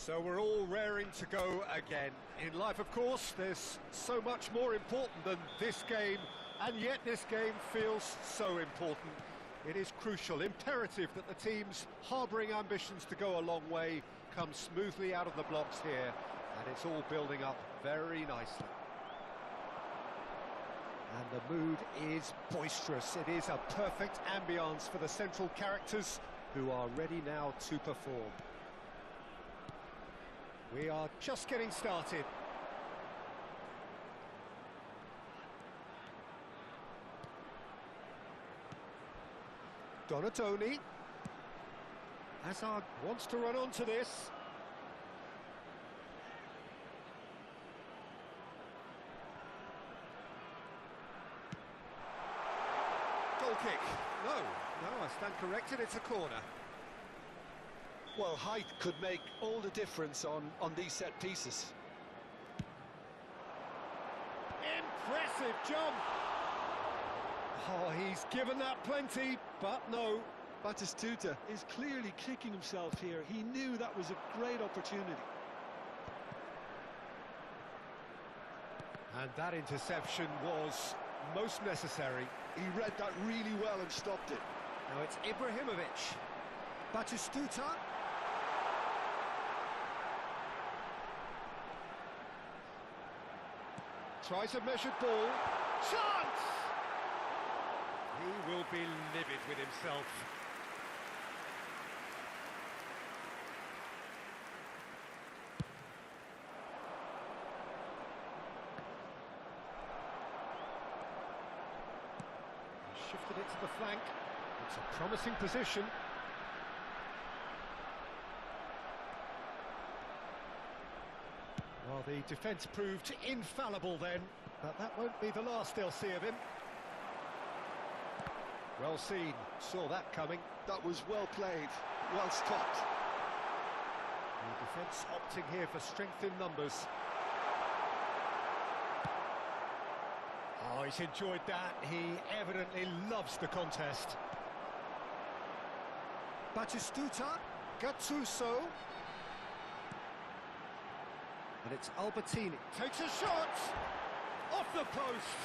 So we're all raring to go again. In life, of course, there's so much more important than this game, and yet this game feels so important. It is crucial, imperative that the teams harbouring ambitions to go a long way come smoothly out of the blocks here, and it's all building up very nicely. And the mood is boisterous. It is a perfect ambience for the central characters who are ready now to perform. We are just getting started. Donatoni. Hazard wants to run onto this. Goal kick. No, I stand corrected, it's a corner. Well, height could make all the difference on these set pieces. Impressive jump! Oh, he's given that plenty, but no. Batistuta is clearly kicking himself here. He knew that was a great opportunity. And that interception was most necessary. He read that really well and stopped it. Now it's Ibrahimovic. Batistuta. Tries a measured ball. Chance! He will be livid with himself. He shifted it to the flank. It's a promising position. Well, the defence proved infallible then, but that won't be the last they'll see of him. Well seen, saw that coming. That was well played, well stopped. The defence opting here for strength in numbers. Oh, he's enjoyed that. He evidently loves the contest. Batistuta, Gattuso. And it's Albertini. Takes a shot! Off the post!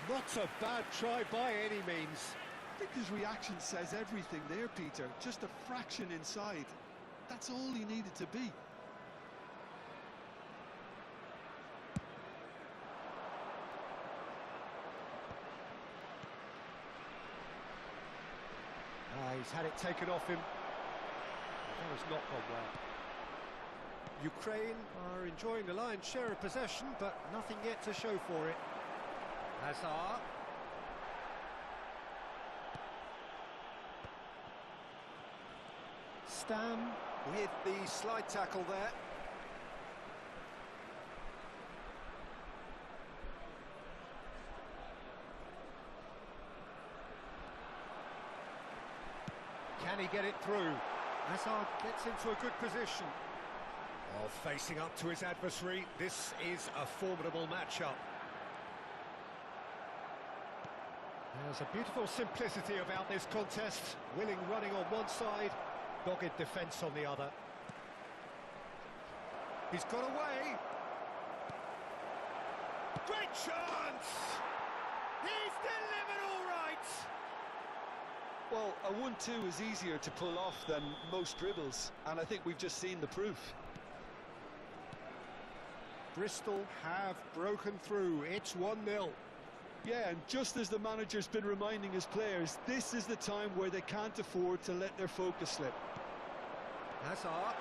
Not a bad try by any means. I think his reaction says everything there, Peter. Just a fraction inside. That's all he needed to be. He's had it taken off him. That has not gone well. Ukraine are enjoying the lion's share of possession, but nothing yet to show for it. Hazard. Stam with the slide tackle there. Can he get it through? Hazard gets into a good position. Oh, facing up to his adversary, this is a formidable matchup. There's a beautiful simplicity about this contest. Willing running on one side, dogged defence on the other. He's got away. Great chance! He's delivered all right! Well, a 1-2 is easier to pull off than most dribbles, and I think we've just seen the proof. Bristol have broken through. It's 1-0. Yeah, and just as the manager's been reminding his players, this is the time where they can't afford to let their focus slip. Hazard.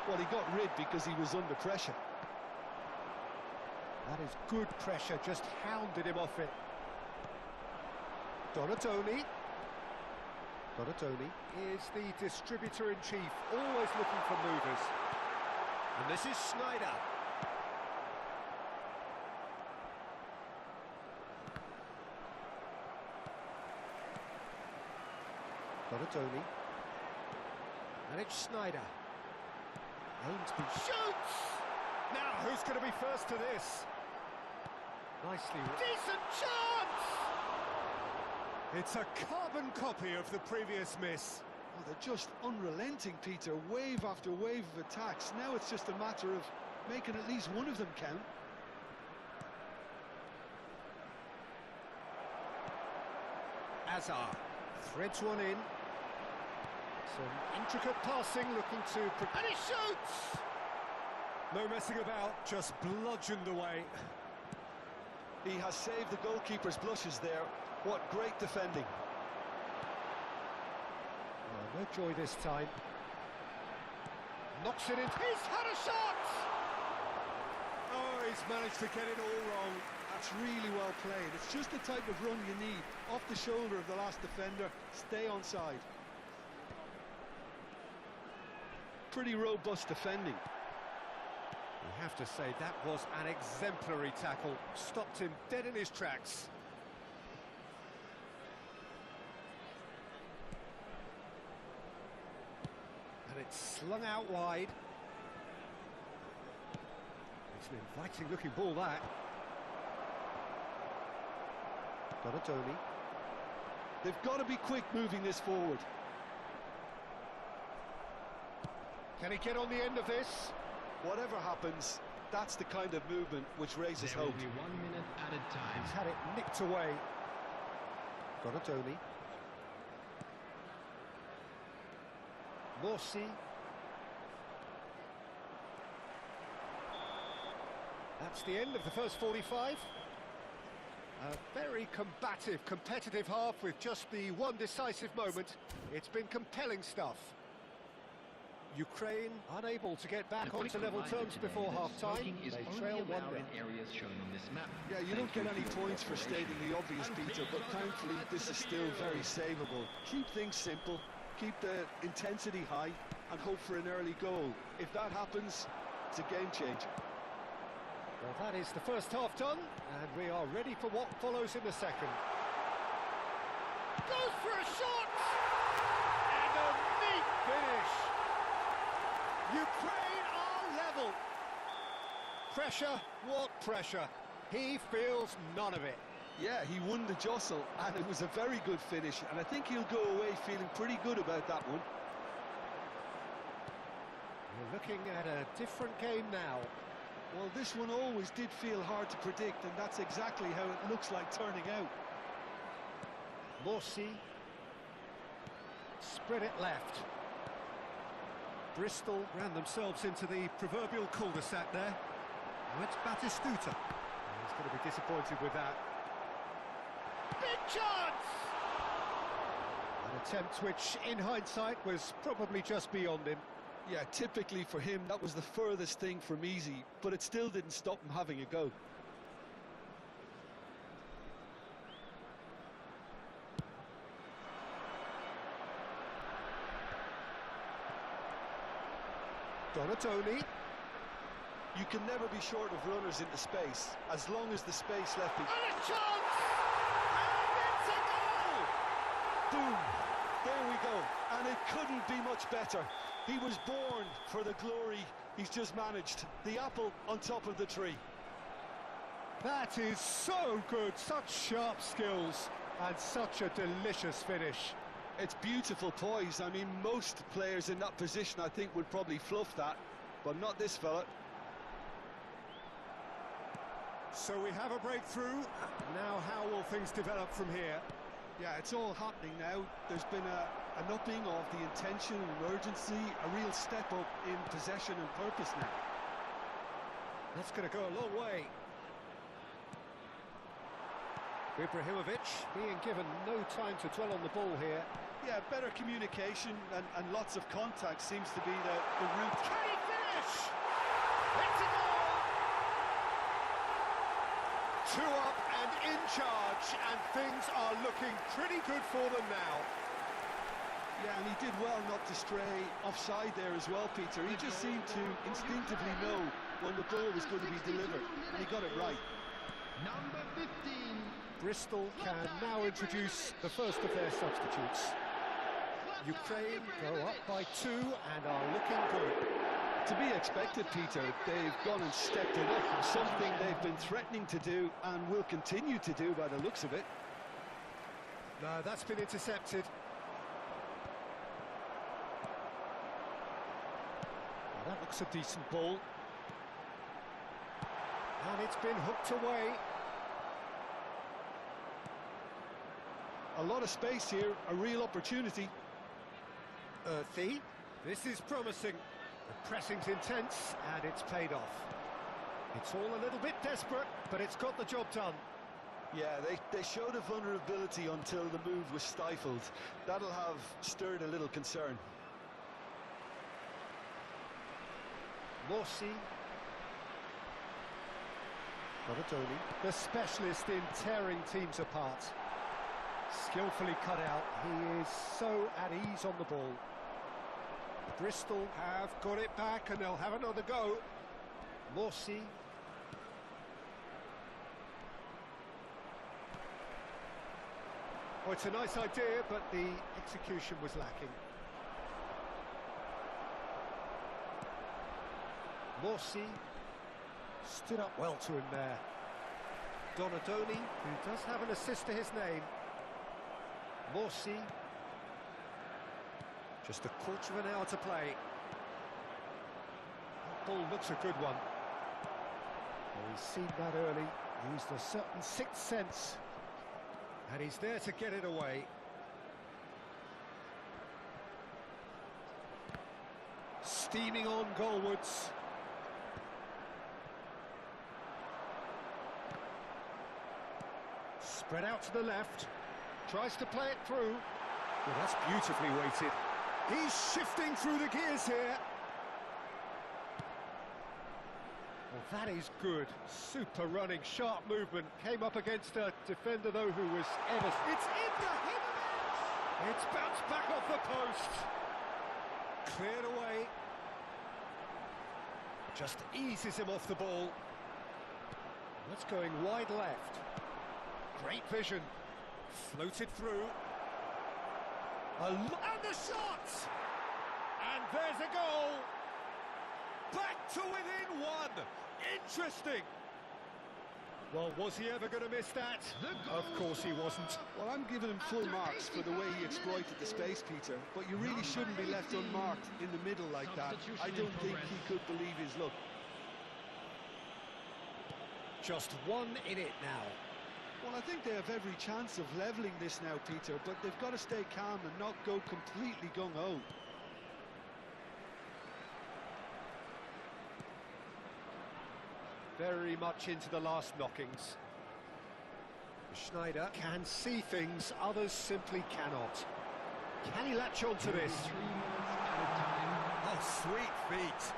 Well, he got rid because he was under pressure. That is good pressure, just hounded him off it. Donatoni. Donatoni is the distributor-in-chief, always looking for movers. And this is Snyder. Donatoni. And it's Snyder. Ainsby shoots! Now, who's going to be first to this? Nicely. Decent chance! It's a carbon copy of the previous miss. Oh, they're just unrelenting, Peter. Wave after wave of attacks. Now it's just a matter of making at least one of them count. Azar threads one in. Some intricate passing, looking to... And he shoots! No messing about, just bludgeoned away. He has saved the goalkeeper's blushes there. What great defending. Oh, no joy this time. Knocks it in. He's had a shot! Oh, he's managed to get it all wrong. That's really well played. It's just the type of run you need. Off the shoulder of the last defender, stay onside. Pretty robust defending. You have to say that was an exemplary tackle. Stopped him dead in his tracks. And it's slung out wide. It's an inviting looking ball, that. Donatoni. They've got to be quick moving this forward. Can he get on the end of this? Whatever happens, that's the kind of movement which raises hope. There will be 1 minute added time. He's had it nicked away. Donatoni. Morsi. That's the end of the first 45. A very combative, competitive half with just the one decisive moment. It's been compelling stuff. Ukraine unable to get back onto level terms before half-time. They trail 1-0. Yeah, you don't get any points for stating the obvious, Peter, but thankfully this is still very savable. Keep things simple, keep the intensity high, and hope for an early goal. If that happens, it's a game changer. Well, that is the first half done, and we are ready for what follows in the second. Goes for a shot! And a neat finish! Ukraine are level. Pressure, what pressure? He feels none of it. Yeah, he won the jostle, and it was a very good finish, and I think he'll go away feeling pretty good about that one. We're looking at a different game now. Well, this one always did feel hard to predict, and that's exactly how it looks like turning out. Morsi. Spread it left. Bristol ran themselves into the proverbial cul-de-sac there. Now it's Batistuta. He's going to be disappointed with that. Big chance! An attempt which, in hindsight, was probably just beyond him. Yeah, typically for him, that was the furthest thing from easy, but it still didn't stop him having a go. Donatoni. You can never be short of runners into space, as long as the space left be... And a chance! And it's a goal! Boom! There we go. And it couldn't be much better. He was born for the glory he's just managed. The apple on top of the tree. That is so good. Such sharp skills and such a delicious finish. It's beautiful poise. I mean, most players in that position, I think, would probably fluff that, but not this fella. So we have a breakthrough. Now how will things develop from here? Yeah, it's all happening now. There's been an upping of the intention and urgency, a real step up in possession and purpose now. That's going to go a long way. Ibrahimovic being given no time to dwell on the ball here. Yeah, better communication and lots of contact seems to be the route. Can he finish? It's a goal! 2 up and in charge, and things are looking pretty good for them now. Yeah, and he did well not to stray offside there as well, Peter. He just seemed to instinctively know when the ball was going to be delivered, and he got it right. Number 15. Bristol can now introduce the first of their substitutes. Ukraine go up by 2 and are looking good. To be expected, Peter. They've gone and stepped it up, something they've been threatening to do and will continue to do by the looks of it. No, that's been intercepted. That looks a decent ball. And it's been hooked away. A lot of space here, a real opportunity. Earthy. This is promising. The pressing's intense, and it's paid off. It's all a little bit desperate, but it's got the job done. Yeah, they showed a vulnerability until the move was stifled. That'll have stirred a little concern. Morsi. Donatoni, the specialist in tearing teams apart. Skillfully cut out, he is so at ease on the ball. Bristol have got it back and they'll have another go. Morsi. Oh, it's a nice idea, but the execution was lacking. Morsi stood up well to him there. Donatoni, who does have an assist to his name. Morsi. Just a quarter of an hour to play. That ball looks a good one. Well, he's seen that early, used a certain sixth sense. And he's there to get it away. Steaming on goalwards. Spread out to the left. Tries to play it through. Well, that's beautifully weighted. He's shifting through the gears here. Well, that is good. Super running, sharp movement. Came up against a defender, though, who was ever... It's in the head of it! It's bounced back off the post. Cleared away. Just eases him off the ball. That's going wide left. Great vision. Floated through. And the shot! And there's a goal! Back to within one! Interesting! Well, was he ever going to miss that? Of course he wasn't. Well, I'm giving him full marks for the way he exploited the space, Peter, but you really shouldn't be left unmarked in the middle like that. I don't think he could believe his luck. Just one in it now. Well, I think they have every chance of levelling this now, Peter, but they've got to stay calm and not go completely gung-ho. Very much into the last knockings. Schneider can see things others simply cannot. Can he latch on to this? Oh, sweet feet.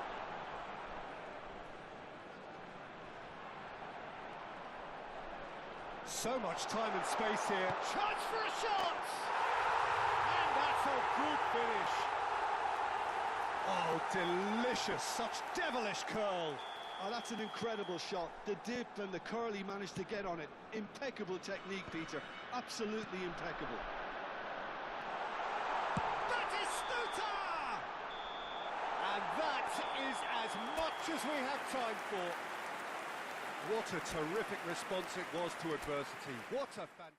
So much time and space here. Chance for a shot! And that's a good finish. Oh, delicious. Such devilish curl. Oh, that's an incredible shot. The dip and the curl he managed to get on it. Impeccable technique, Peter. Absolutely impeccable. That is Stuta! And that is as much as we have time for. What a terrific response it was to adversity. What a fantastic...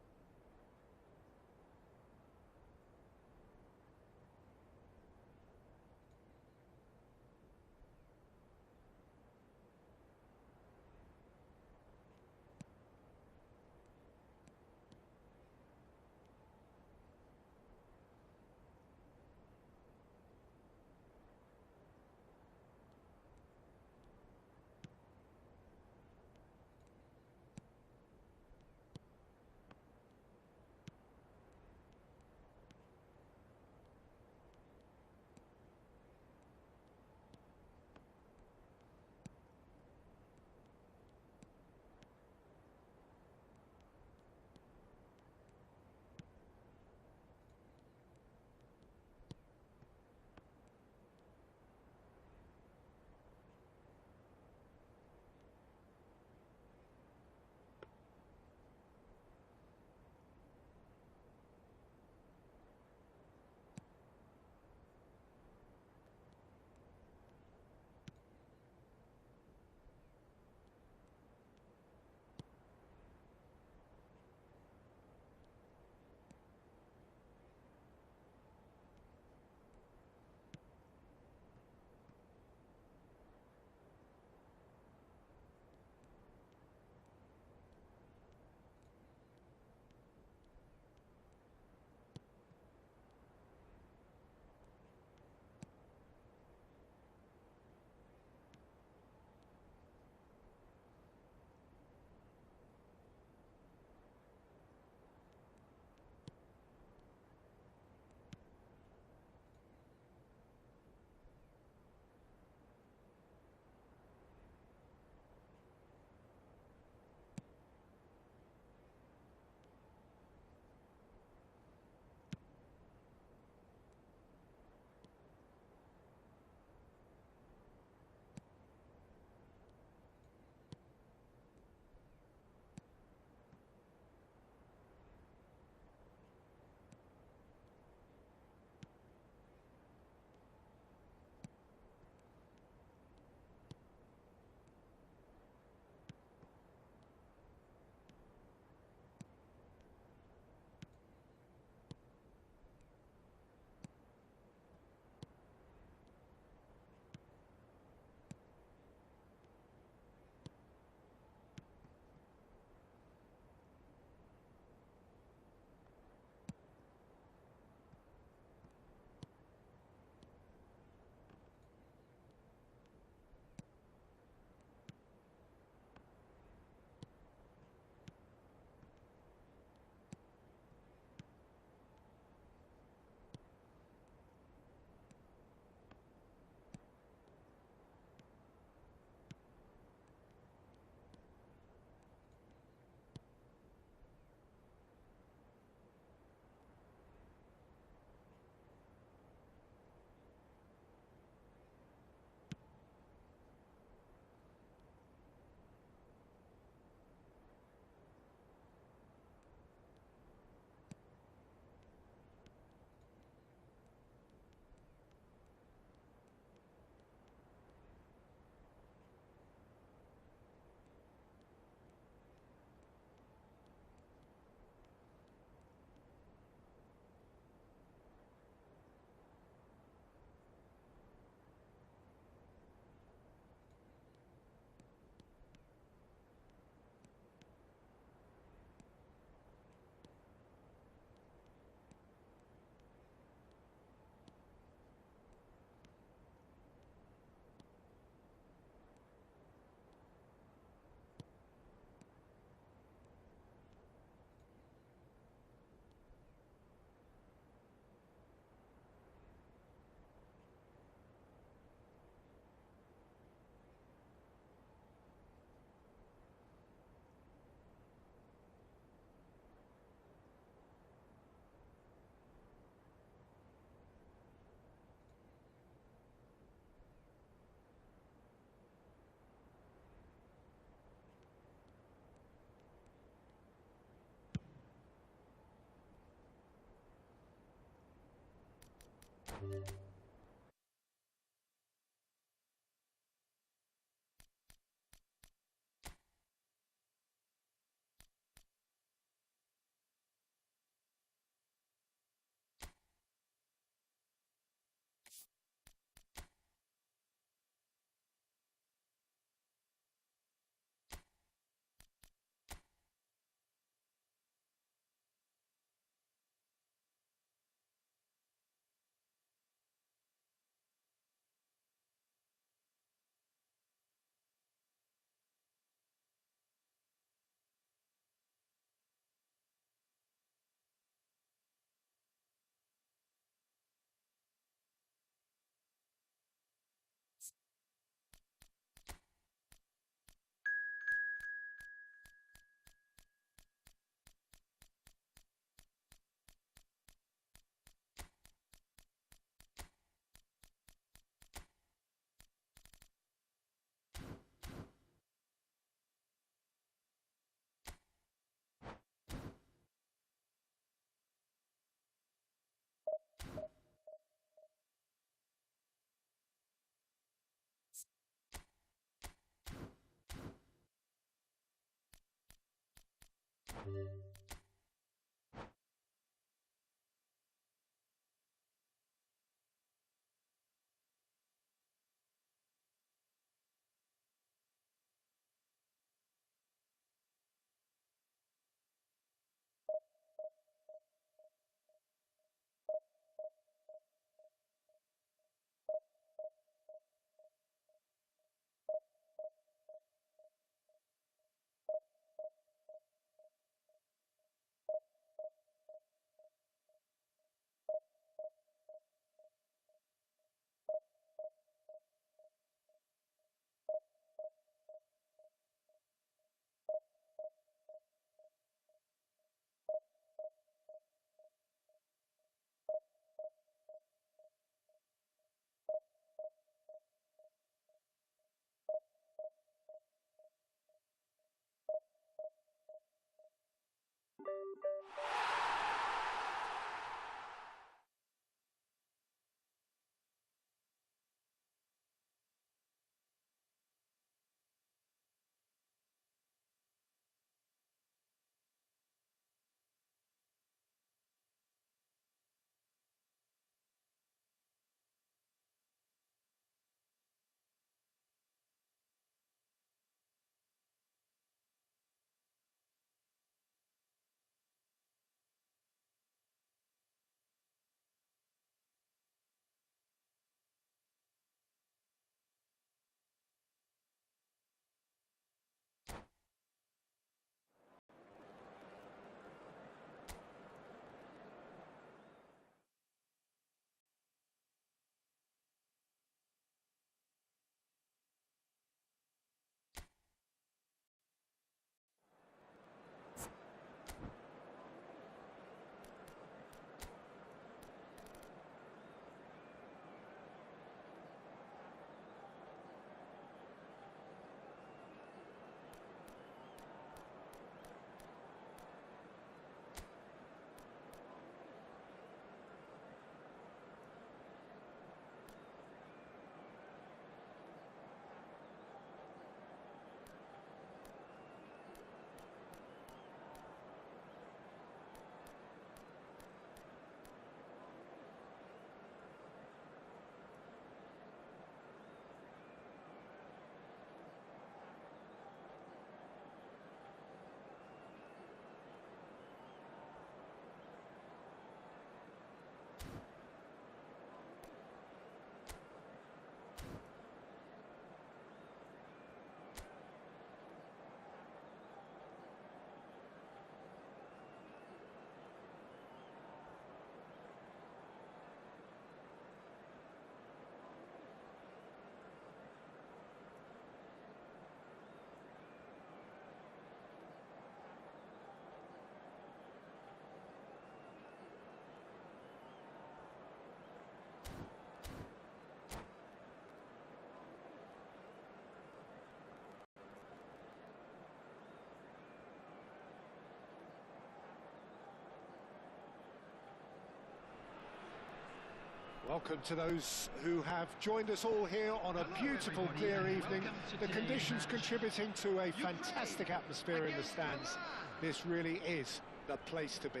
Welcome to those who have joined us all here on a beautiful, clear evening. The conditions contributing to a fantastic atmosphere in the stands. This really is the place to be.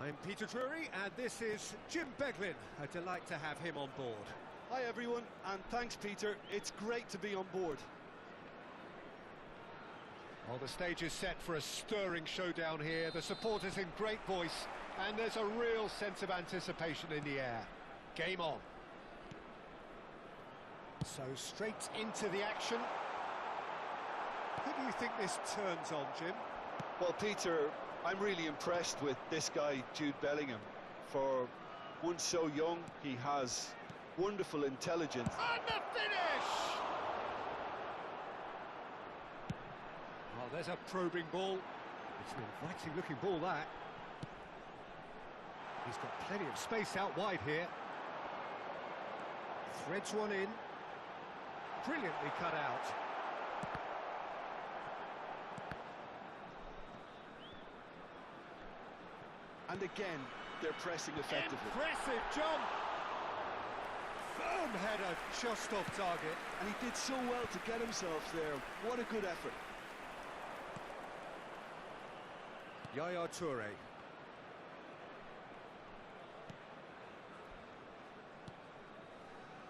I'm Peter Drury, and this is Jim Beglin. A delight to have him on board. Hi everyone, and thanks Peter. It's great to be on board. Well, the stage is set for a stirring showdown here. The supporters in great voice, and there's a real sense of anticipation in the air. Game on. So straight into the action. Who do you think this turns on, Jim? Well, Peter, I'm really impressed with this guy, Jude Bellingham. For one so young, he has wonderful intelligence. And the finish! Oh, there's a probing ball. It's an inviting-looking ball, that. He's got plenty of space out wide here. Threads one in. Brilliantly cut out. And again, they're pressing effectively. Impressive jump! Firm header just off target. And he did so well to get himself there. What a good effort. Yaya Toure.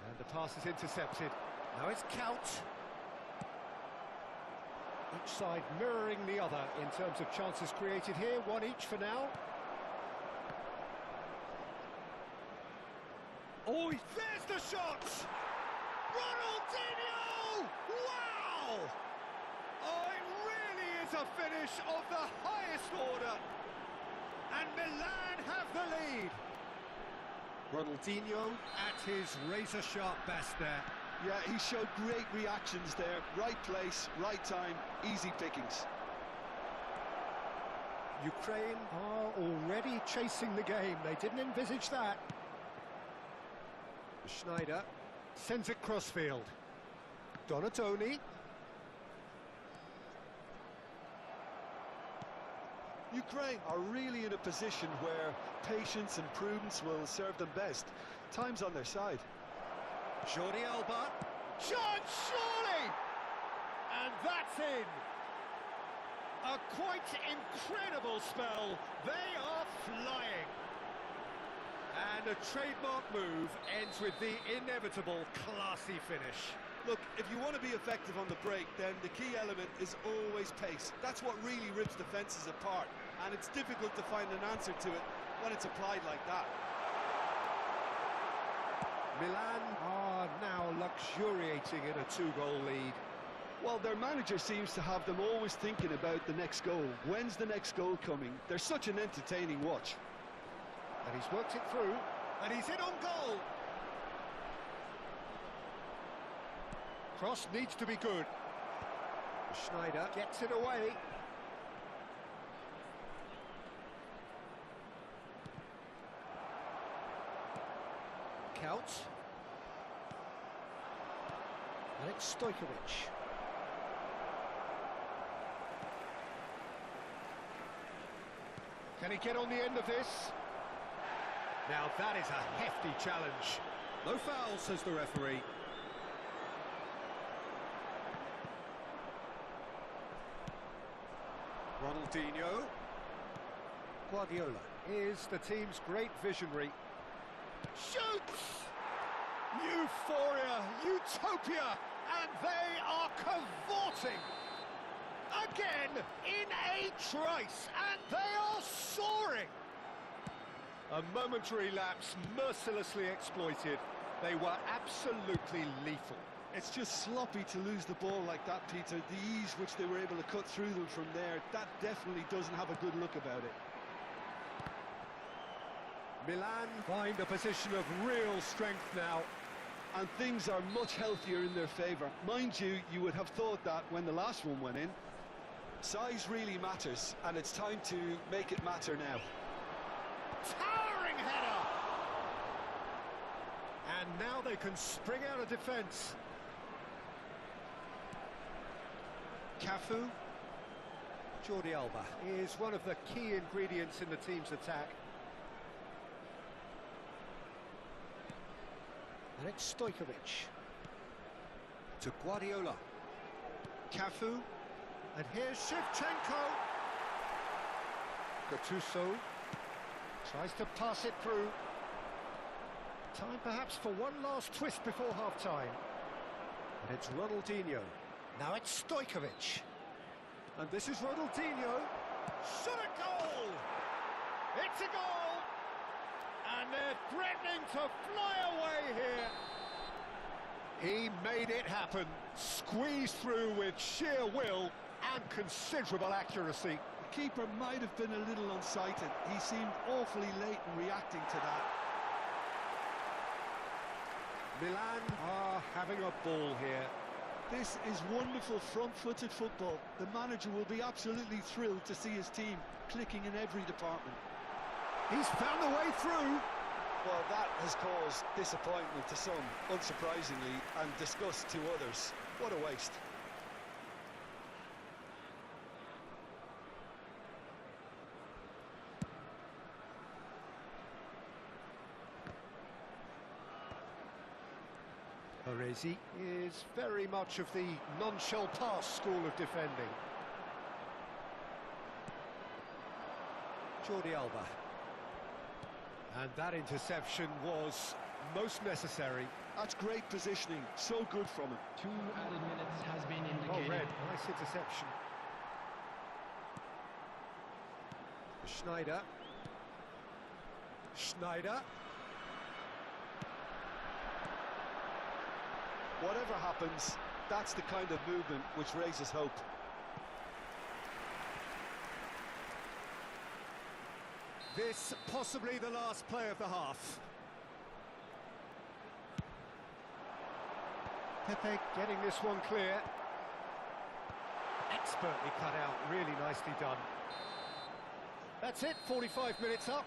And the pass is intercepted. Now it's Couch. Each side mirroring the other in terms of chances created here. One each for now. Oh, there's the shot! Ronaldinho! Wow! Oh, it really is a finish of the highest order. And Milan have the lead. Ronaldinho at his razor-sharp best there. Yeah, he showed great reactions there. Right place, right time, easy pickings. Ukraine are already chasing the game. They didn't envisage that. Schneider sends it crossfield. Donatoni. Ukraine are really in a position where patience and prudence will serve them best. Time's on their side. Jordi Alba. Chance, surely! And that's in. A quite incredible spell. They are flying. And a trademark move ends with the inevitable classy finish. Look, if you want to be effective on the break, then the key element is always pace. That's what really rips defences apart, and it's difficult to find an answer to it when it's applied like that. Milan are now luxuriating in a two-goal lead. Well, their manager seems to have them always thinking about the next goal. When's the next goal coming? They're such an entertaining watch. And he's worked it through, and he's in on goal. Cross needs to be good. Schneider gets it away. Couch. Alex Stojkovic. Can he get on the end of this? Now that is a hefty challenge. No foul, says the referee. Ronaldinho. Guardiola is the team's great visionary. Shoots! Euphoria, utopia, and they are cavorting. Again, in a trice, and they are soaring. A momentary lapse mercilessly exploited. They were absolutely lethal. It's just sloppy to lose the ball like that, Peter. The ease which they were able to cut through them from there, that definitely doesn't have a good look about it. Milan find a position of real strength now. And things are much healthier in their favour. Mind you, you would have thought that when the last one went in. Size really matters, and it's time to make it matter now. Towering header! And now they can spring out of defence. Cafu. Jordi Alba is one of the key ingredients in the team's attack. And it's Stojkovic. To Guardiola. Cafu. And here's Shevchenko. Gattuso. Tries to pass it through. Time perhaps for one last twist before half-time. And it's Ronaldinho. Now it's Stojkovic. And this is Ronaldinho. Shot a goal! It's a goal! And they're threatening to fly away here. He made it happen. Squeezed through with sheer will and considerable accuracy. The keeper might have been a little unsighted. He seemed awfully late in reacting to that. Milan are having a ball here. This is wonderful front-footed football. The manager will be absolutely thrilled to see his team clicking in every department. He's found a way through. Well, that has caused disappointment to some, unsurprisingly, and disgust to others. What a waste. Baresi is very much of the non-shall-pass school of defending. Jordi Alba. And that interception was most necessary. That's great positioning, so good from him. 2 added minutes has been indicated. Oh, red, nice interception. Schneider. Schneider. Whatever happens, that's the kind of movement which raises hope. This possibly the last play of the half. Pepe getting this one clear. Expertly cut out, really nicely done. That's it, 45 minutes up.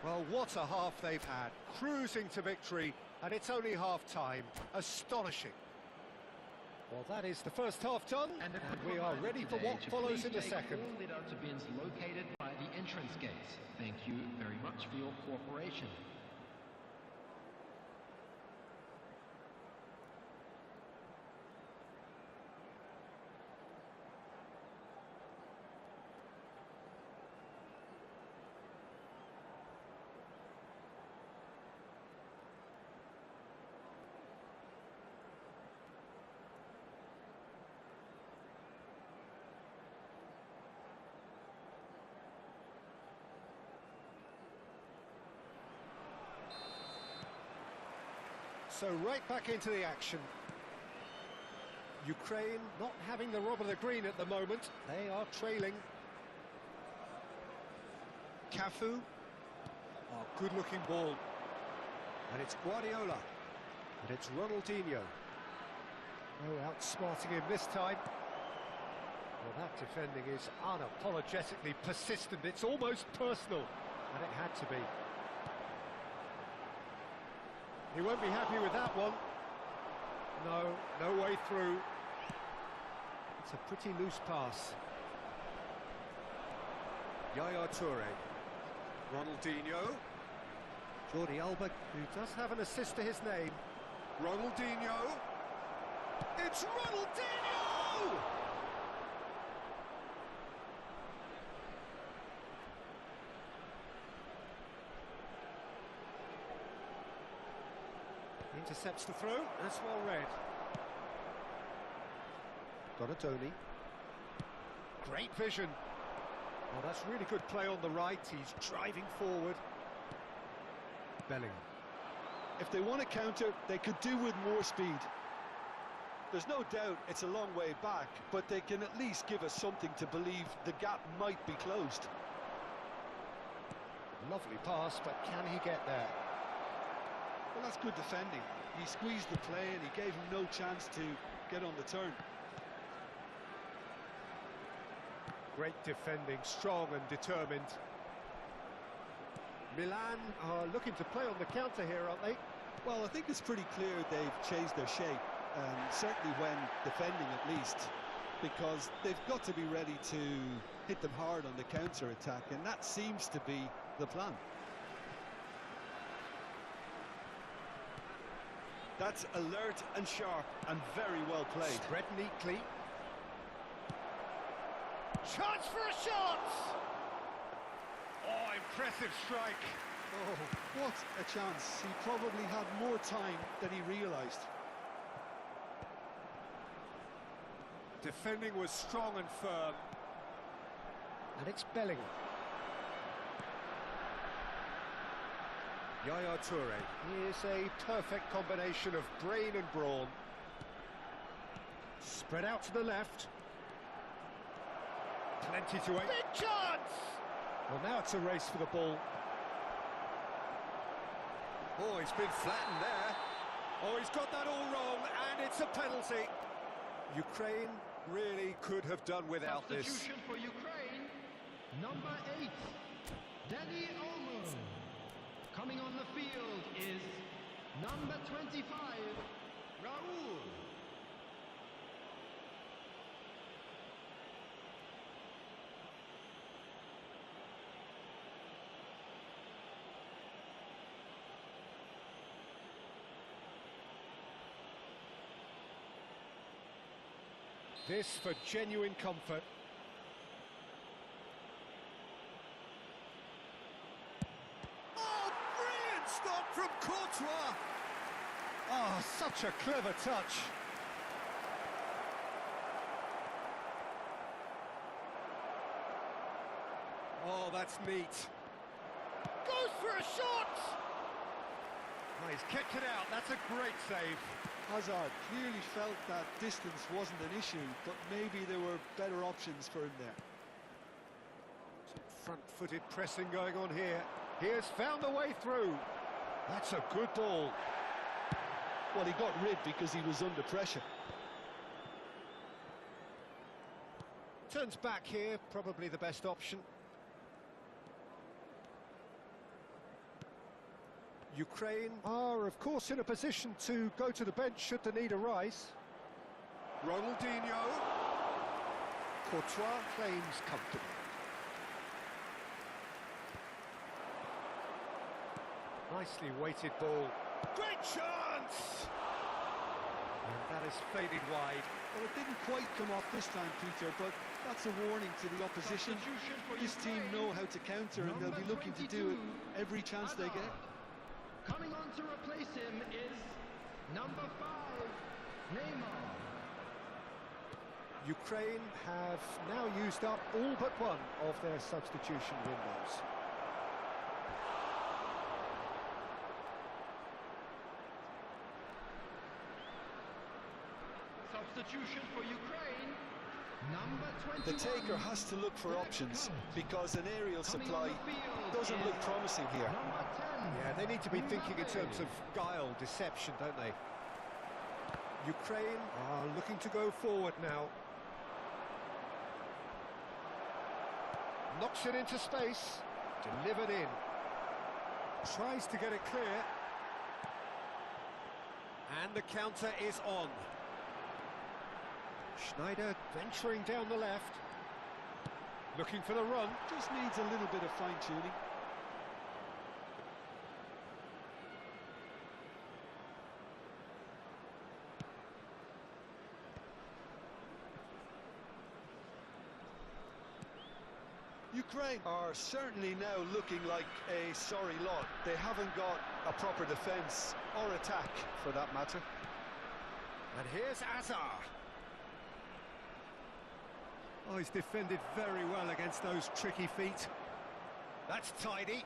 Well, what a half they've had. Cruising to victory, and it's only half-time. Astonishing. Well, that is the first half done, and we are ready for what follows in the second. All litter to bins located by the entrance gates. Thank you very much for your cooperation. So right back into the action. Ukraine not having the rub of the green at the moment. They are trailing. Cafu. Oh, good-looking ball. And it's Guardiola. And it's Ronaldinho. Oh, outsmarting him this time. Well, that defending is unapologetically persistent. It's almost personal. And it had to be. He won't be happy with that one. No, no way through. It's a pretty loose pass. Yaya Toure. Ronaldinho. Jordi Alba, who does have an assist to his name. Ronaldinho. It's Ronaldinho! Intercepts the throw, that's well read. Donatoni. Great vision. Oh, that's really good play on the right, he's driving forward. Bellingham. If they want to counter, they could do with more speed. There's no doubt it's a long way back, but they can at least give us something to believe the gap might be closed. Lovely pass, but can he get there? Well, that's good defending. He squeezed the play and he gave him no chance to get on the turn. Great defending, strong and determined. Milan are looking to play on the counter here, aren't they? Well, I think it's pretty clear they've changed their shape, certainly when defending at least, because they've got to be ready to hit them hard on the counter-attack, and that seems to be the plan. That's alert and sharp and very well played. Spread neatly. Chance for a shot! Oh, impressive strike. Oh, what a chance. He probably had more time than he realised. Defending was strong and firm. And it's Bellingham. Yaya Toure. He is a perfect combination of brain and brawn. Spread out to the left. Plenty to aim. Big chance! Well, now it's a race for the ball. Oh, he's been flattened there. Oh, he's got that all wrong, and it's a penalty. Ukraine really could have done without this. Substitution for Ukraine, number 8, Danny Olmo. Coming on the field is number 25, Raul. This for genuine comfort. Oh, brilliant stop from Courtois! Oh, such a clever touch. Oh, that's neat. Goes for a shot! Oh, he's kicked it out, that's a great save. Hazard clearly felt that distance wasn't an issue, but maybe there were better options for him there. Some front-footed pressing going on here. He has found the way through. That's a good ball. Well, he got rid because he was under pressure. Turns back here, probably the best option. Ukraine are, of course, in a position to go to the bench should the need arise. Ronaldinho. Courtois claims comfortably. Nicely weighted ball. Great chance! And that has faded wide. Well, it didn't quite come off this time, Peter, but that's a warning to the opposition. This team know how to counter, and they'll be looking to do it every chance they get. Coming on to replace him is number 5, Neymar. Ukraine have now used up all but one of their substitution windows. Substitution for Ukraine, number 21. The taker has to look for options because an aerial supply doesn't look promising here. Number 10. Yeah, they need to be thinking in terms of guile, deception, don't they? Ukraine are looking to go forward now. Knocks it into space. Delivered in. Tries to get it clear. And the counter is on. Schneider venturing down the left. Looking for the run. Just needs a little bit of fine-tuning. Ukraine are certainly now looking like a sorry lot. They haven't got a proper defence or attack, for that matter. And here's Azar. Oh, he's defended very well against those tricky feet. That's tidy.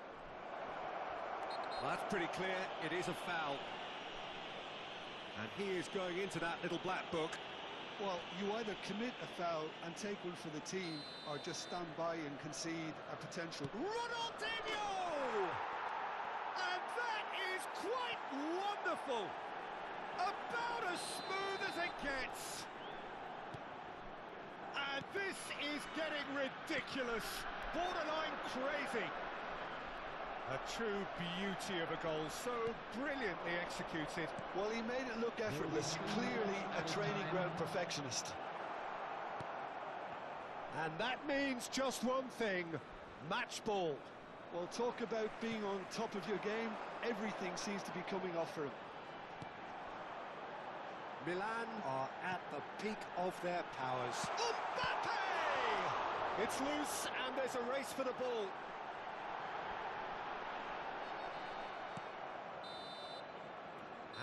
Well, that's pretty clear. It is a foul. And he is going into that little black book. Well, you either commit a foul and take one for the team, or just stand by and concede a potential. Ronaldinho! And that is quite wonderful. About as smooth as it gets. And this is getting ridiculous. Borderline crazy. A true beauty of a goal, so brilliantly executed. Well, he made it look effortless, clearly a training ground perfectionist. And that means just one thing, match ball. Well, talk about being on top of your game, everything seems to be coming off for him. Milan are at the peak of their powers. Mbappe! It's loose and there's a race for the ball.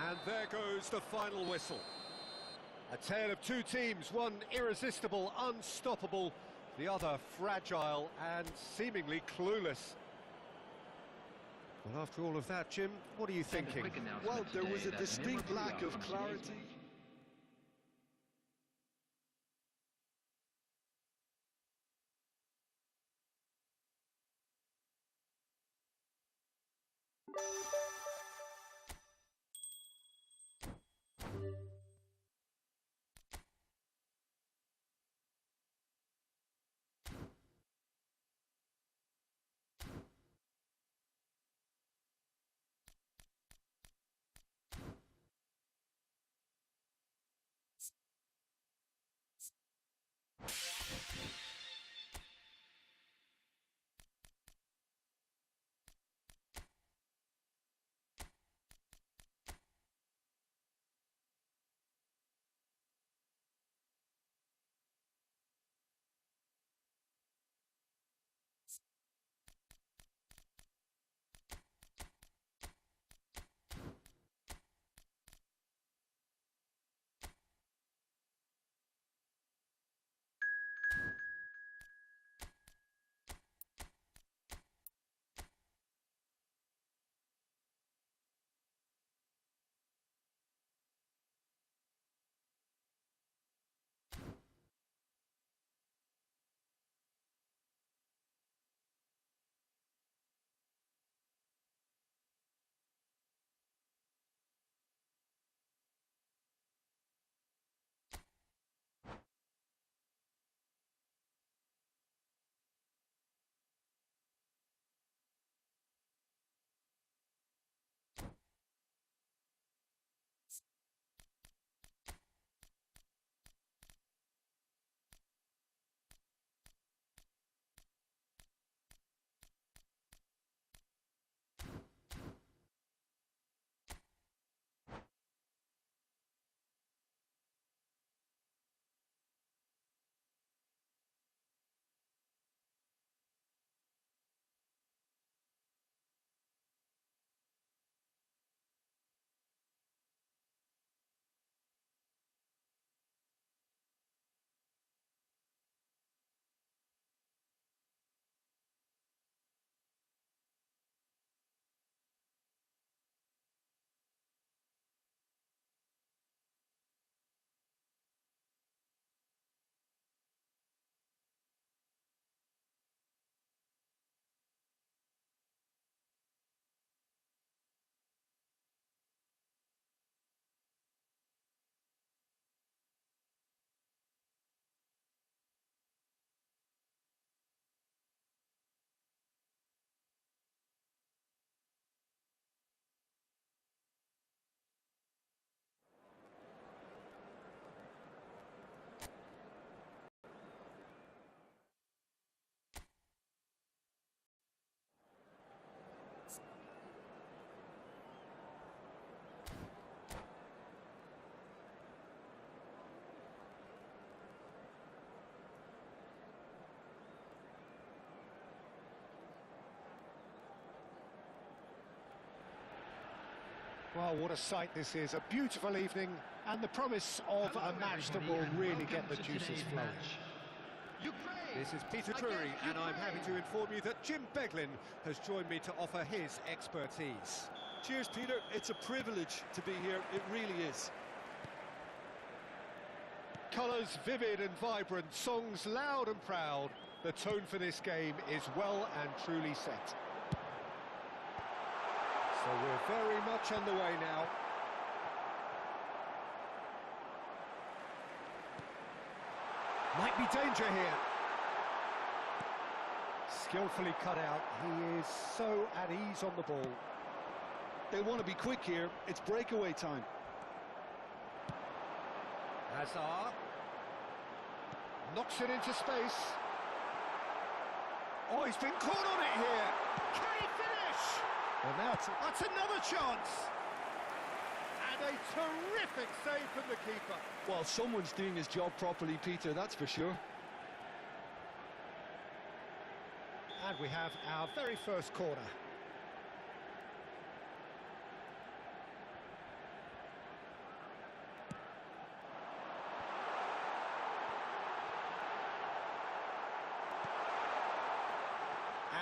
And there goes the final whistle. A tale of two teams, one irresistible, unstoppable, the other fragile and seemingly clueless. Well, after all of that, Jim, what are you thinking? Well, there was a distinct lack of clarity. Well, what a sight this is. A beautiful evening and the promise of a match that will really get the juices flowing. This is Peter Drury, and I'm happy to inform you that Jim Beglin has joined me to offer his expertise. Cheers, Peter. It's a privilege to be here. It really is. Colours vivid and vibrant, songs loud and proud. The tone for this game is well and truly set. So we're very much underway now. Might be danger here. Skillfully cut out. He is so at ease on the ball. They want to be quick here. It's breakaway time. Hazard knocks it into space. Oh, he's been caught on it here. Can he finish? Well, now that's another chance. And a terrific save from the keeper. Well, someone's doing his job properly, Peter, that's for sure. And we have our very first corner.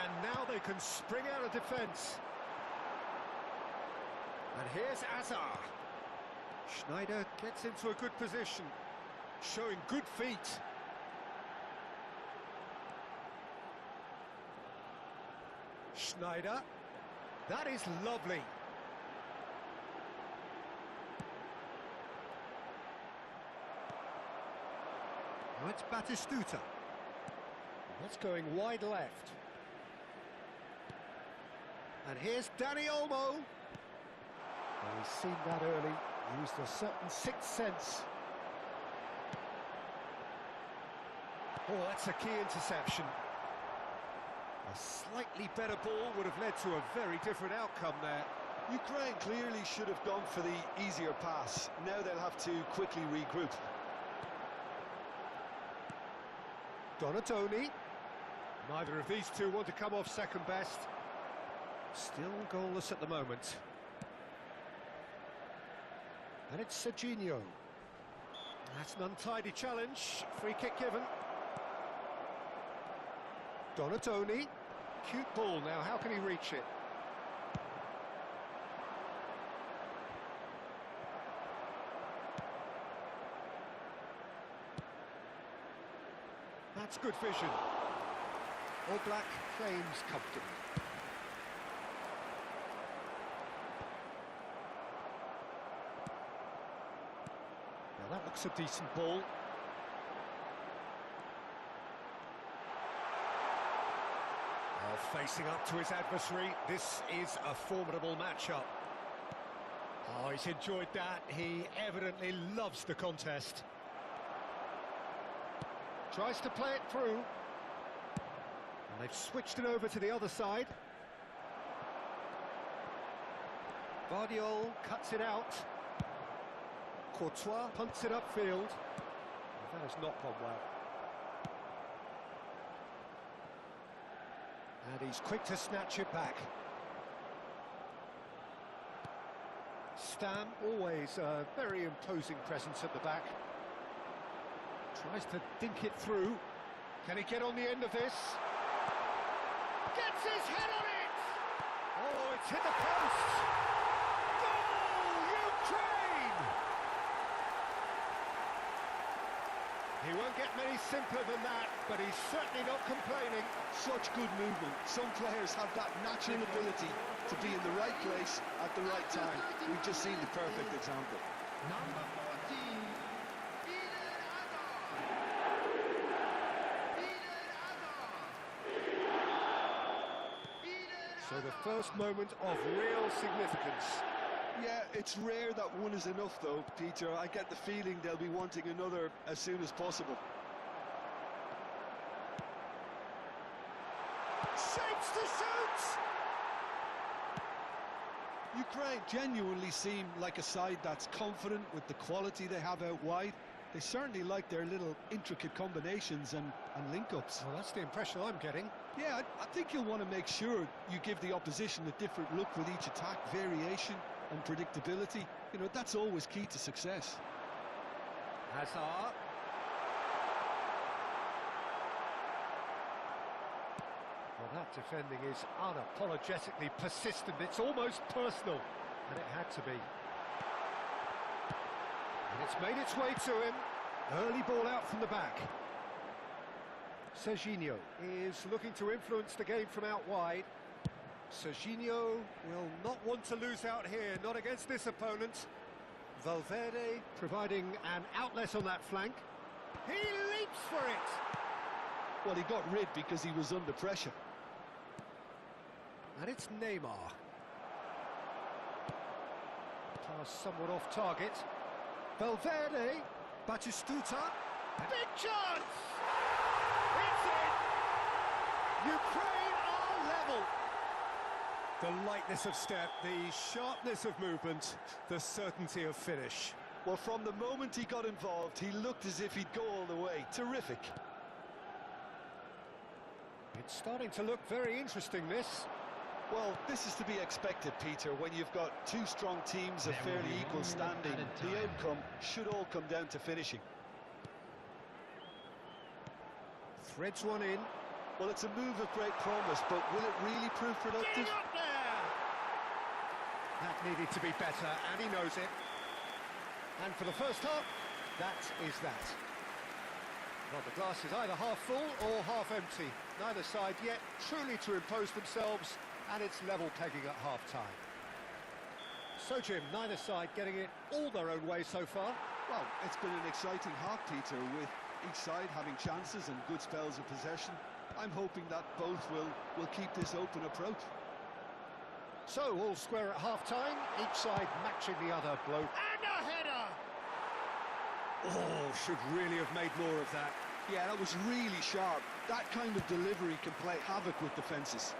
And now they can spring out of defence. And here's Azar. Schneider gets into a good position, showing good feet. Schneider, that is lovely. Now it's Batistuta. That's going wide left. And here's Dani Olmo. Well, he's seen that early, used a certain sixth sense. Oh, that's a key interception. A slightly better ball would have led to a very different outcome there. Ukraine clearly should have gone for the easier pass. Now they'll have to quickly regroup. Donatoni. Neither of these two want to come off second best. Still goalless at the moment. And it's Serginho. That's an untidy challenge. Free kick given. Donatoni. Cute ball now. How can he reach it? That's good vision. Oblak claims comfortably. Now that looks a decent ball. Facing up to his adversary, this is a formidable matchup. Oh, he's enjoyed that. He evidently loves the contest. Tries to play it through. And they've switched it over to the other side. Vardiol cuts it out. Courtois punts it upfield. That has not gone well. And he's quick to snatch it back. Stam, always a very imposing presence at the back. Tries to dink it through. Can he get on the end of this? Gets his head on it! Oh, it's hit the post! Goal, Ukraine! He won't get many simpler than that, but he's certainly not complaining. Such good movement. Some players have that natural ability to be in the right place at the right time. We've just seen the perfect example. Number 14, So the first moment of real significance. Yeah, it's rare that one is enough though, Peter. I get the feeling they'll be wanting another as soon as possible. Shapes to shoot! Ukraine genuinely seem like a side that's confident with the quality they have out wide. They certainly like their little intricate combinations and link-ups. Well, that's the impression I'm getting. Yeah, I think you'll want to make sure you give the opposition a different look with each attack, variation and predictability. You know, that's always key to success. Hazard. Well, that defending is unapologetically persistent. It's almost personal, and it had to be. And it's made its way to him. Early ball out from the back. Serginho is looking to influence the game from out wide. Serginho will not want to lose out here, not against this opponent. Valverde providing an outlet on that flank. He leaps for it! Well, he got rid because he was under pressure. And it's Neymar. Pass somewhat off target. Valverde, Batistuta, big chance! It's in! Ukraine are level! The lightness of step, the sharpness of movement, the certainty of finish. Well, from the moment he got involved, he looked as if he'd go all the way. Terrific. It's starting to look very interesting, this. Well, this is to be expected, Peter, when you've got two strong teams of fairly equal standing. The outcome should all come down to finishing. Threads one in. Well, it's a move of great promise, but will it really prove productive? Get up there! That needed to be better, and he knows it. And for the first half, that is that. Well, the glass is either half full or half empty. Neither side yet truly to impose themselves, and it's level pegging at half-time. So, Jim, neither side getting it all their own way so far. Well, it's been an exciting half, Peter, with each side having chances and good spells of possession. I'm hoping that both will keep this open approach. So, all square at half-time, each side matching the other blow. And a header! Oh, should really have made more of that. Yeah, that was really sharp. That kind of delivery can play havoc with defences.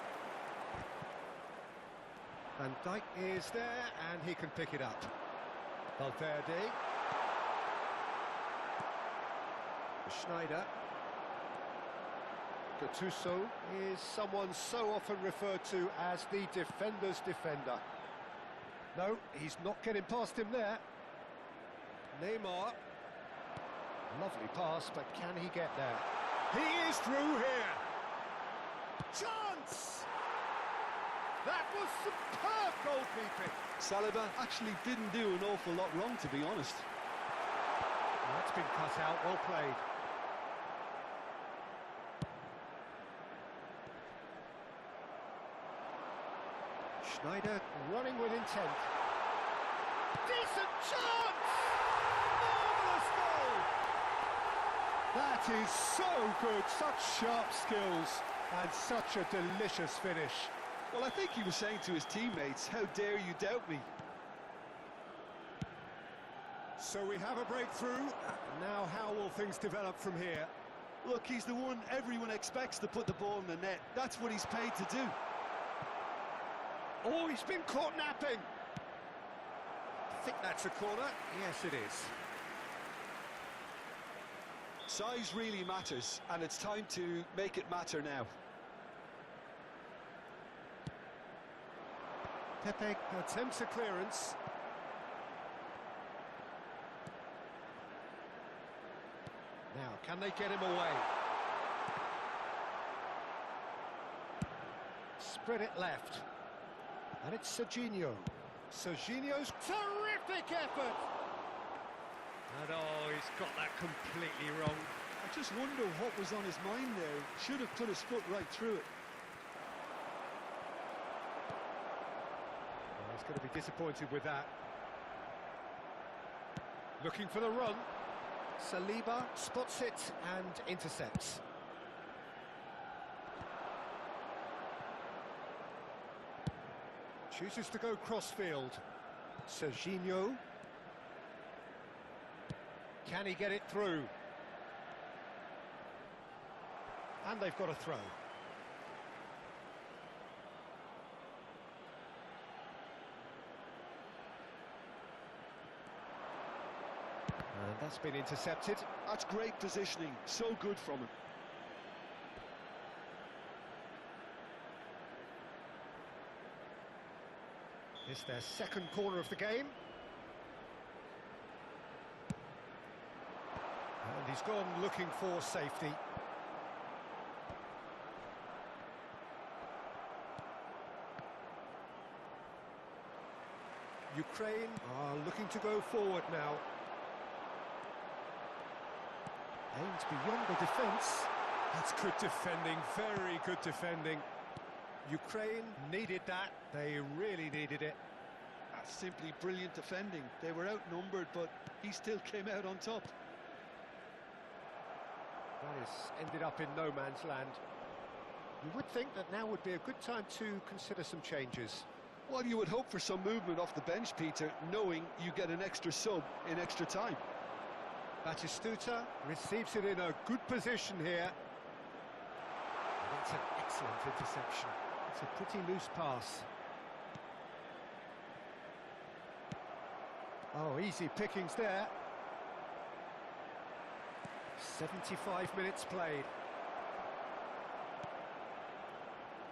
Van Dijk is there, and he can pick it up. Valverde. Schneider. Gattuso is someone so often referred to as the defender's defender. No, he's not getting past him there. Neymar. Lovely pass, but can he get there? He is through here. Chance! That was superb goalkeeping. Saliba actually didn't do an awful lot wrong, to be honest. That's been cut out, well played. Schneider running with intent. Decent chance! Marvellous goal! That is so good, such sharp skills, and such a delicious finish. Well, I think he was saying to his teammates, how dare you doubt me? So we have a breakthrough. Now how will things develop from here? Look, he's the one everyone expects to put the ball in the net. That's what he's paid to do. Oh, he's been caught napping. I think that's a corner. Yes, it is. Size really matters, and it's time to make it matter now. Pepe attempts a clearance. Now, can they get him away? Spread it left. And it's Serginho. Serginho's terrific effort! And oh, he's got that completely wrong. I just wonder what was on his mind there. Should have put his foot right through it. Well, he's going to be disappointed with that. Looking for the run. Saliba spots it and intercepts. Chooses to go crossfield. Serginho. Can he get it through? And they've got a throw. And that's been intercepted. That's great positioning. So good from him. It's their second corner of the game. And he's gone looking for safety. Ukraine are looking to go forward now. Aims beyond the defence. That's good defending, very good defending. Ukraine needed that, they really needed it. That's simply brilliant defending. They were outnumbered, but he still came out on top. That has ended up in no man's land. You would think that now would be a good time to consider some changes. Well, you would hope for some movement off the bench, Peter, knowing you get an extra sub in extra time. Batistuta receives it in a good position here. That's an excellent interception. It's a pretty loose pass. Oh, easy pickings there. 75 minutes played.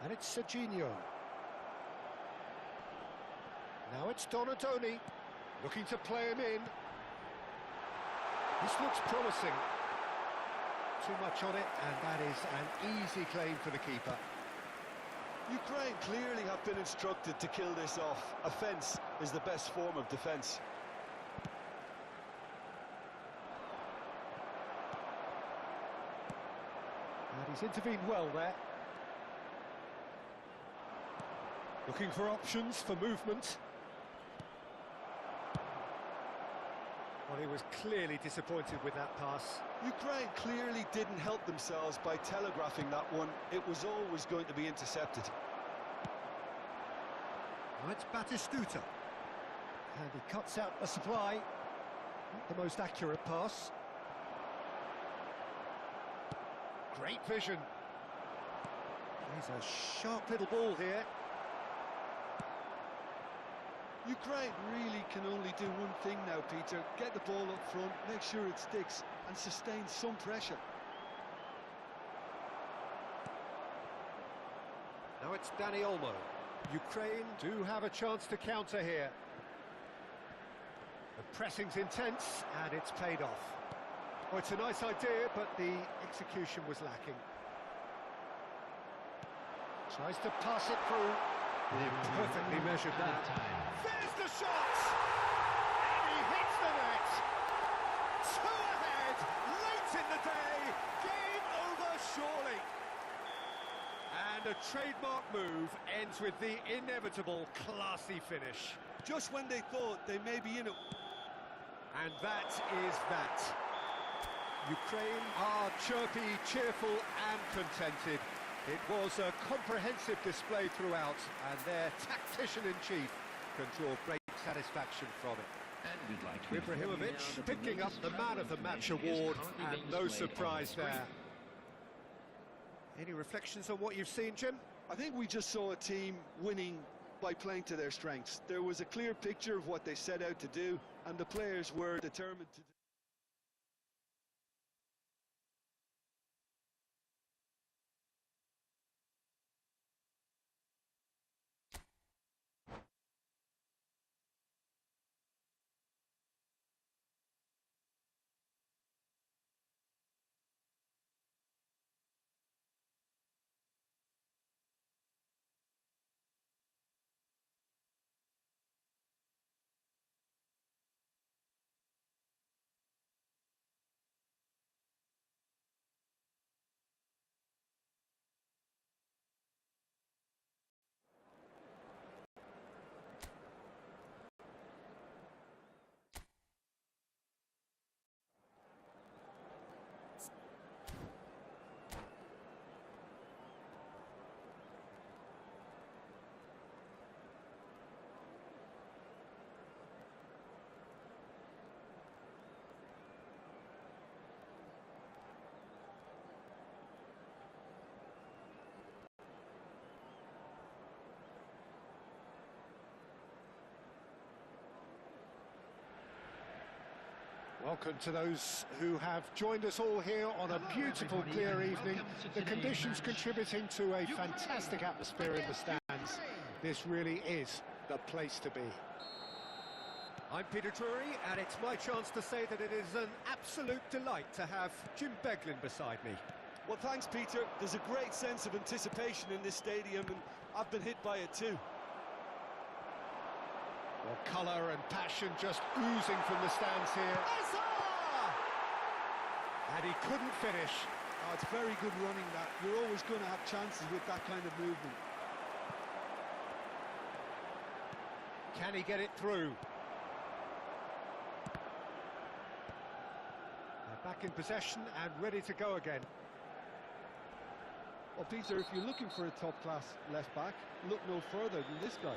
And it's Serginho. Now it's Donadoni, looking to play him in. This looks promising. Too much on it, and that is an easy claim for the keeper. Ukraine clearly have been instructed to kill this off. Offence is the best form of defence. And he's intervened well there. Looking for options for movement. Well, he was clearly disappointed with that pass. Ukraine clearly didn't help themselves by telegraphing that one. It was always going to be intercepted. Now it's Batistuta. And he cuts out the supply. Not the most accurate pass. Great vision. He's a sharp little ball here. Ukraine really can only do one thing now, Peter. Get the ball up front, make sure it sticks, and sustain some pressure. Now it's Dani Olmo. Ukraine do have a chance to counter here. The pressing's intense, and it's paid off. Well, it's a nice idea, but the execution was lacking. Tries to pass it through. Perfectly measured that. There's the shot! And he hits the net! Two ahead, late in the day, game over surely. And a trademark move ends with the inevitable classy finish. Just when they thought they may be in it. And that is that. Ukraine are chirpy, cheerful and contented. It was a comprehensive display throughout, and their tactician-in-chief can draw great satisfaction from it. And we'd like to Ibrahimovic picking up the Man of the Match award, and no surprise there. Any reflections on what you've seen, Jim? I think we just saw a team winning by playing to their strengths. There was a clear picture of what they set out to do, and the players were determined to do. Welcome to those who have joined us all here on a beautiful, clear evening. The conditions contributing to a fantastic atmosphere in the stands. This really is the place to be. I'm Peter Drury, and it's my chance to say that it is an absolute delight to have Jim Beglin beside me. Well, thanks, Peter. There's a great sense of anticipation in this stadium, and I've been hit by it too. Well, colour and passion just oozing from the stands here. And he couldn't finish. Oh, it's very good running that. You're always going to have chances with that kind of movement. Can he get it through? They're back in possession and ready to go again. Well, Peter, if you're looking for a top-class left-back, look no further than this guy.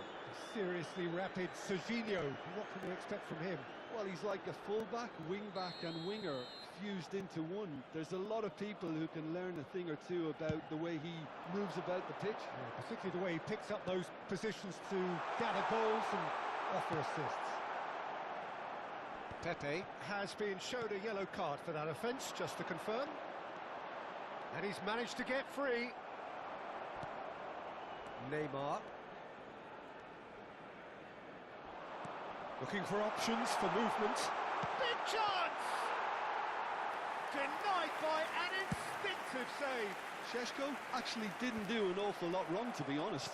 Seriously rapid Serginho. What can you expect from him? Well, he's like a full-back, wing-back and winger fused into one. There's a lot of people who can learn a thing or two about the way he moves about the pitch. Yeah, particularly the way he picks up those positions to gather goals and offer assists. Pepe has been showed a yellow card for that offence, just to confirm. And he's managed to get free. Neymar. Looking for options for movement. Big chance! Denied by an instinctive save. Šeško actually didn't do an awful lot wrong, to be honest.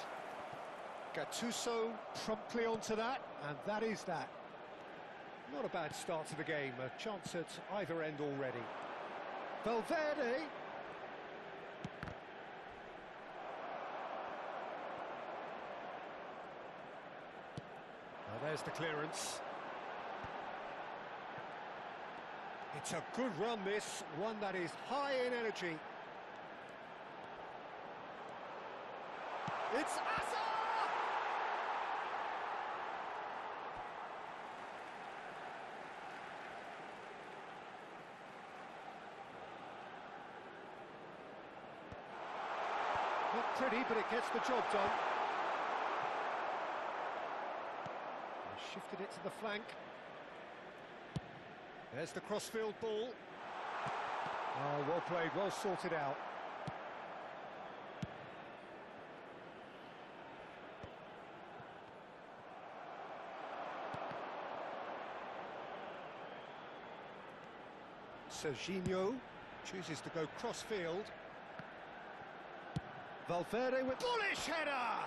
Gattuso promptly onto that, and that is that. Not a bad start to the game, a chance at either end already. Valverde. Now there's the clearance. It's a good run, this, one that is high in energy. It's Hazard! Not pretty, but it gets the job done. He shifted it to the flank. There's the crossfield ball. Oh, well played, well sorted out. Serginho chooses to go cross-field. Valverde with bullish header!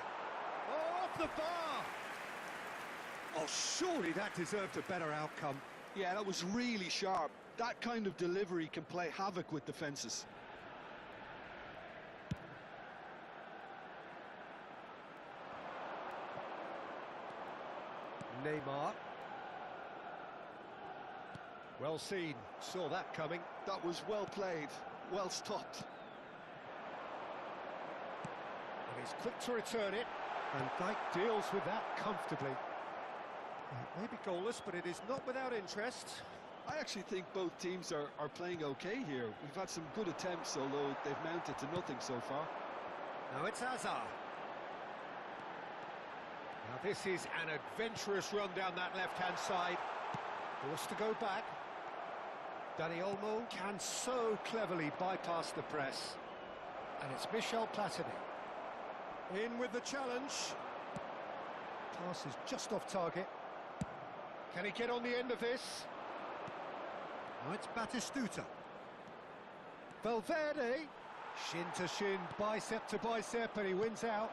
Oh, off the bar! Oh, surely that deserved a better outcome. Yeah, that was really sharp. That kind of delivery can play havoc with defences. Neymar. Well seen, saw that coming. That was well played, well stopped. And he's quick to return it, and Dijk deals with that comfortably. It may be goalless, but it is not without interest. I actually think both teams are playing okay here. We've had some good attempts, although they've mounted to nothing so far. Now it's Hazard. Now this is an adventurous run down that left-hand side. Forced to go back. Dani Olmo can so cleverly bypass the press. And it's Michel Platini. In with the challenge. Pass is just off target. Can he get on the end of this? Now it's Batistuta. Valverde. Shin to shin, bicep to bicep, and he wins out.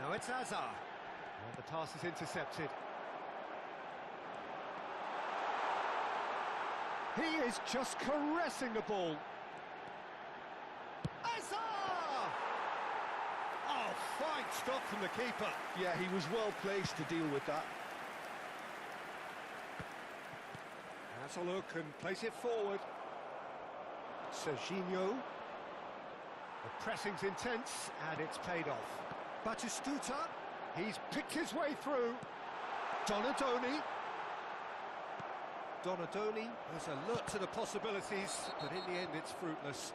Now it's Hazard. And the pass is intercepted. He is just caressing the ball. Hazard! Oh, fine stop from the keeper. Yeah, he was well placed to deal with that. Has a look and plays it forward. Serginho. The pressing's intense and it's paid off. Batistuta. He's picked his way through. Donadoni. Donadoni is alert to the possibilities, but in the end it's fruitless.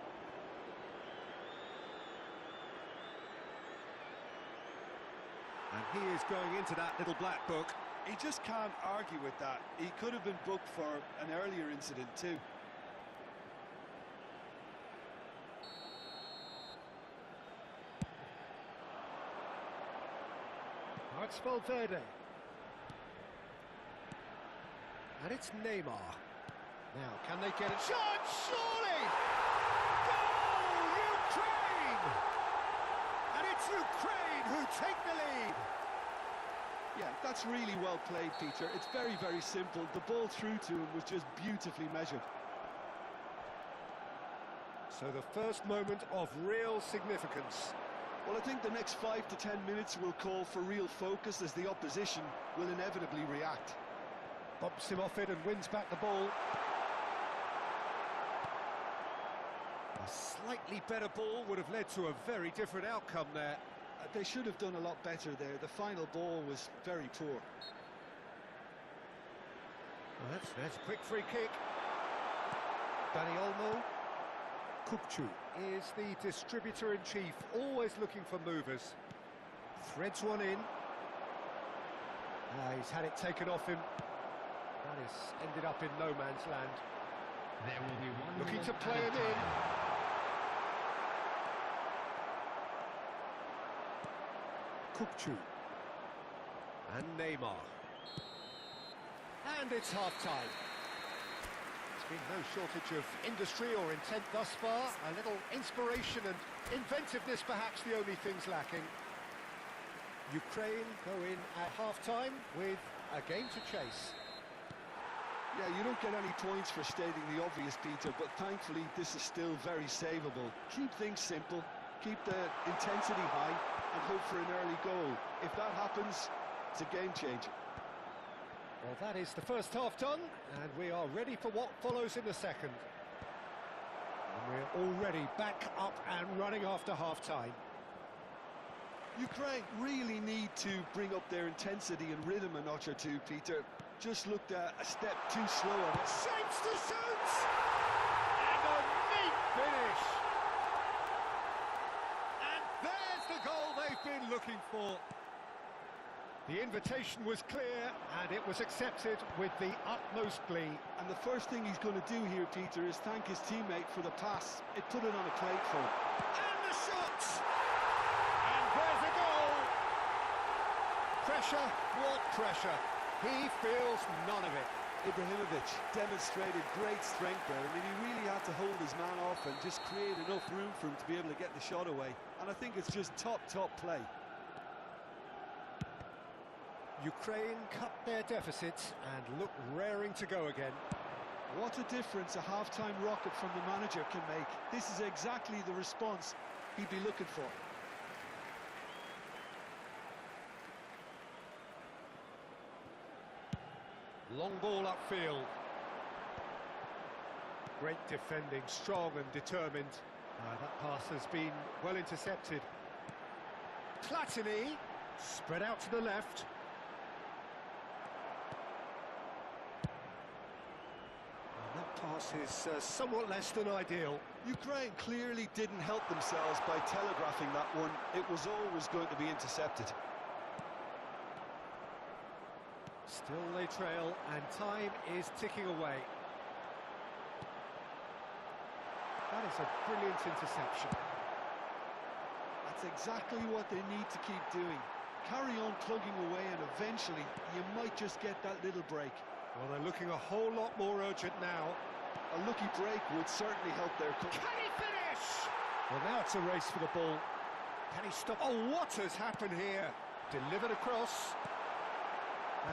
And he is going into that little black book. He just can't argue with that. He could have been booked for an earlier incident too. Now it's Valverde. And it's Neymar. Now, can they get it? Shot, surely! Goal, Ukraine! And it's Ukraine who take the lead. Yeah, that's really well played, Peter. It's very, very simple. The ball through to him was just beautifully measured. So the first moment of real significance. Well, I think the next 5 to 10 minutes will call for real focus as the opposition will inevitably react. Bumps him off it and wins back the ball. A slightly better ball would have led to a very different outcome there. They should have done a lot better there. The final ball was very poor. Well, that's a quick free kick. Dani Olmo. Kupchu is the distributor-in-chief, always looking for movers. Threads one in. He's had it taken off him. That has ended up in no man's land. There will be one Looking minute to play added it in. time. Kukçu. And Neymar. And it's half-time. There's been no shortage of industry or intent thus far. A little inspiration and inventiveness perhaps the only things lacking. Ukraine go in at half-time with a game to chase. Yeah, you don't get any points for stating the obvious, Peter, but thankfully this is still very savable. Keep things simple, keep the intensity high, and hope for an early goal. If that happens, it's a game changer. Well, that is the first half done, and we are ready for what follows in the second. And we're already back up and running after half-time. Ukraine really need to bring up their intensity and rhythm a notch or two, Peter. Just looked a step too slow on it. Shapes to shoot! And a neat finish! And there's the goal they've been looking for. The invitation was clear, and it was accepted with the utmost glee. And the first thing he's going to do here, Peter, is thank his teammate for the pass. It put it on a plate for him. And the shot! And there's a goal! Pressure, what pressure? He feels none of it. Ibrahimovic demonstrated great strength there. I mean, he really had to hold his man off and just create enough room for him to be able to get the shot away. And I think it's just top play. Ukraine cut their deficits and look raring to go again. What a difference a half-time rocket from the manager can make. This is exactly the response he'd be looking for. Long ball upfield. Great defending, strong and determined. That pass has been well intercepted. Platini, spread out to the left. And that pass is somewhat less than ideal. Ukraine clearly didn't help themselves by telegraphing that one. It was always going to be intercepted. Still they trail, and time is ticking away. That is a brilliant interception. That's exactly what they need to keep doing. Carry on plugging away, and eventually you might just get that little break. Well, they're looking a whole lot more urgent now. A lucky break would certainly help their Can he finish? Well, now it's a race for the ball. Can he stop? Oh, what has happened here? Delivered across.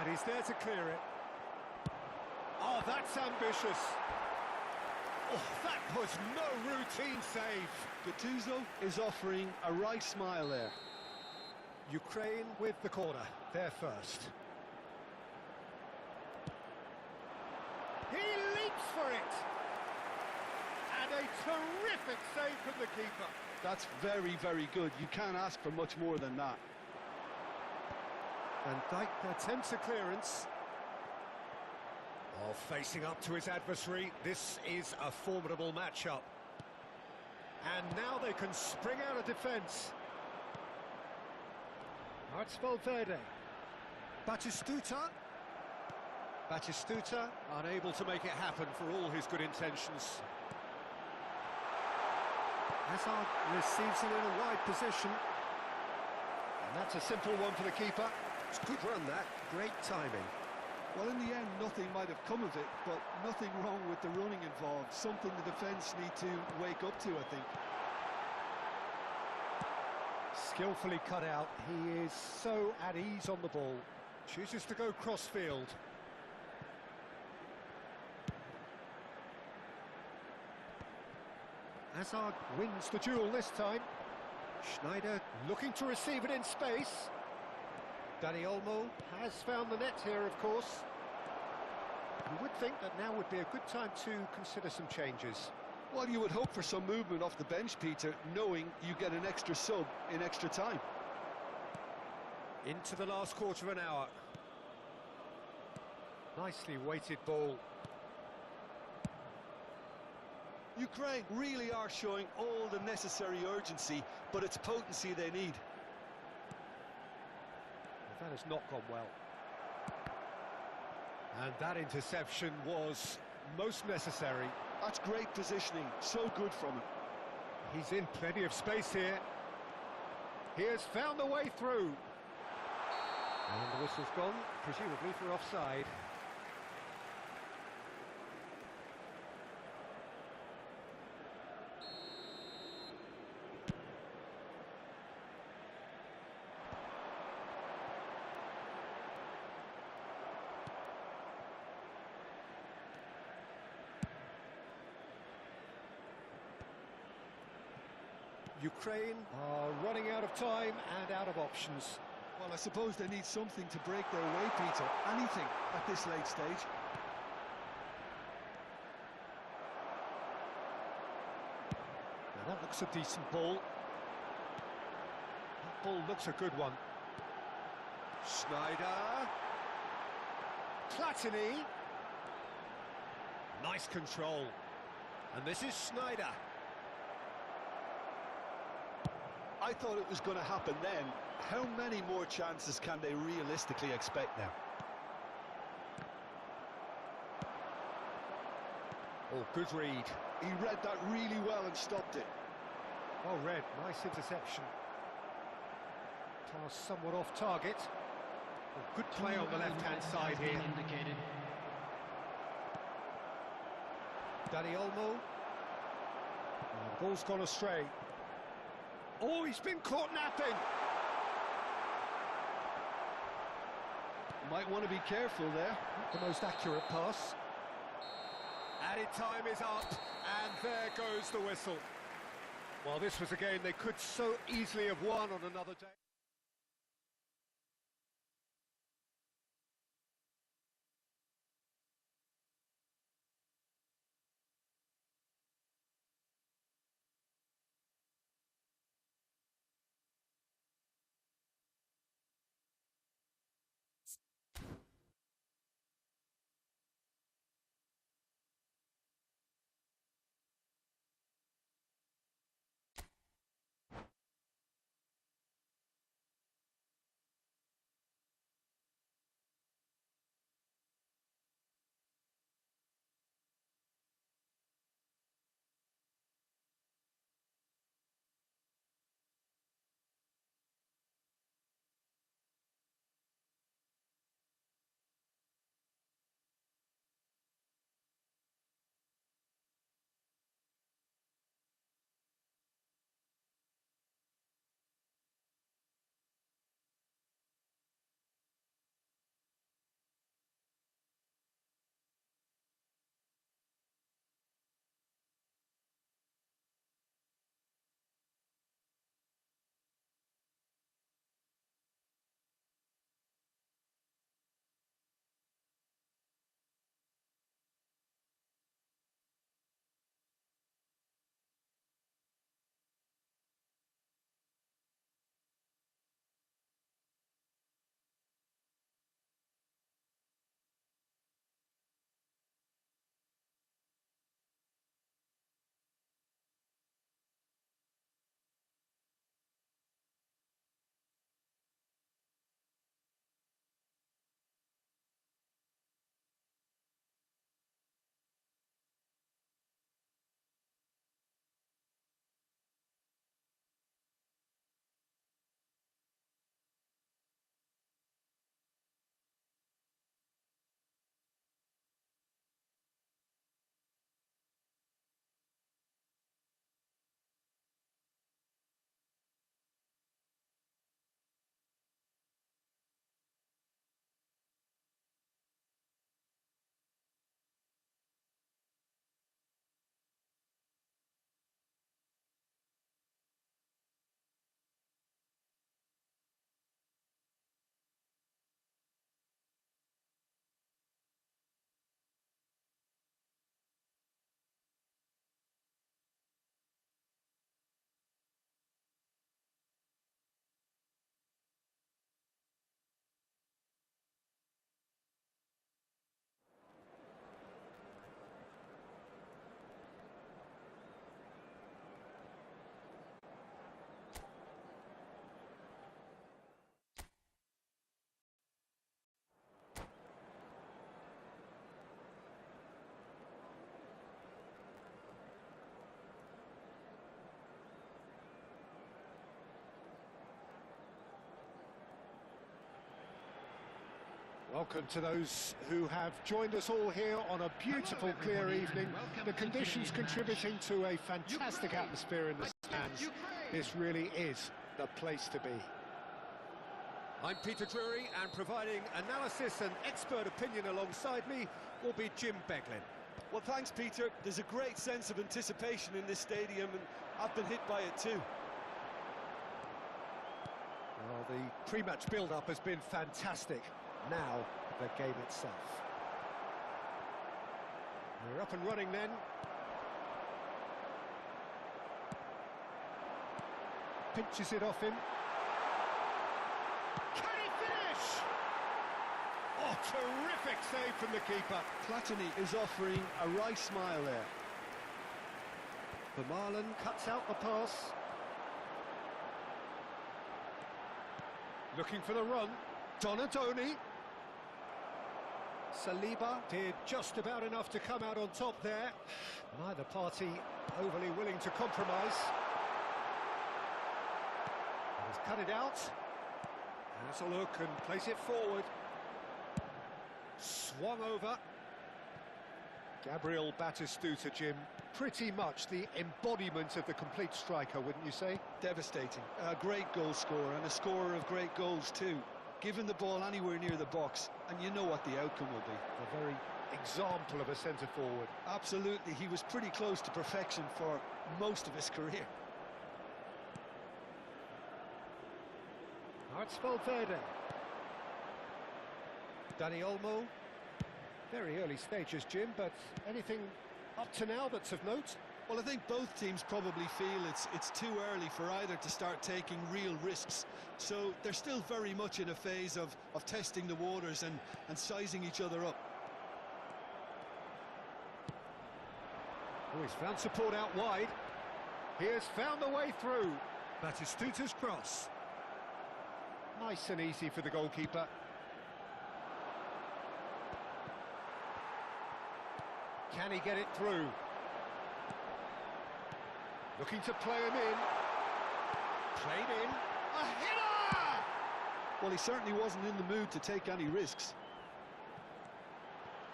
And he's there to clear it. Oh, that's ambitious. Oh, that was no routine save. Gattuso is offering a right smile there. Ukraine with the corner, they're first. He leaps for it. And a terrific save from the keeper. That's very good. You can't ask for much more than that. And Dijk attempts a clearance. Oh, facing up to his adversary, this is a formidable matchup. And now they can spring out of defence. Now it's Valverde. Batistuta. Batistuta unable to make it happen for all his good intentions. Hazard receives it in a wide position. And that's a simple one for the keeper. It's a good run, that. Great timing. Well, in the end, nothing might have come of it, but nothing wrong with the running involved. Something the defence need to wake up to, I think. Skillfully cut out. He is so at ease on the ball. Chooses to go cross-field. Hazard wins the duel this time. Schneider looking to receive it in space. Dani Olmo has found the net here, of course. You would think that now would be a good time to consider some changes. Well, you would hope for some movement off the bench, Peter, knowing you get an extra sub in extra time. Into the last quarter of an hour. Nicely weighted ball. Ukraine really are showing all the necessary urgency, but it's potency they need. Well, that has not gone well. And that interception was most necessary. That's great positioning, so good from him. He's in plenty of space here. He has found a way through. And the whistle's gone, presumably for offside. Ukraine are running out of time and out of options. Well, I suppose they need something to break their way, Peter. Anything at this late stage. Now that looks a decent ball. That ball looks a good one. Schneider. Platini. Nice control. And this is Schneider. I thought it was going to happen then. How many more chances can they realistically expect now? Oh, good read. He read that really well and stopped it. Well read, nice interception. Pass somewhat off target. Oh, good play on the left-hand side here. Indicated. Danny Olmo. The ball's gone astray. Oh, he's been caught napping. Might want to be careful there. Not the most accurate pass. Added time is up, and there goes the whistle. Well, this was a game they could so easily have won on another day. Welcome to those who have joined us all here on a beautiful, clear evening. The conditions contributing to a fantastic atmosphere in the stands. This really is the place to be. I'm Peter Drury, and providing analysis and expert opinion alongside me will be Jim Beglin. Well, thanks, Peter. There's a great sense of anticipation in this stadium, and I've been hit by it too. Well, the pre-match build-up has been fantastic. Now, the game itself. We're up and running then. Pinches it off him. Can he finish? Oh, terrific save from the keeper. Platini is offering a wry smile there. Vermaelen cuts out the pass. Looking for the run. Donadoni. Saliba did just about enough to come out on top there. Neither party overly willing to compromise. He's cut it out. Has a look and plays it forward. Swung over. Gabriel Batistuta, Jim, pretty much the embodiment of the complete striker, wouldn't you say? Devastating. A great goal scorer and a scorer of great goals too. Given the ball anywhere near the box, and you know what the outcome will be. A very example of a centre-forward. Absolutely, he was pretty close to perfection for most of his career. Now it's Valverde. Dani Olmo. Very early stages, Jim, but anything up to now that's of note? Well, I think both teams probably feel it's too early for either to start taking real risks. So they're still very much in a phase of testing the waters and sizing each other up. Oh, he's found support out wide. He has found the way through. Batistuta's cross. Nice and easy for the goalkeeper. Can he get it through? Looking to play him in. Played in. A header! Well, he certainly wasn't in the mood to take any risks.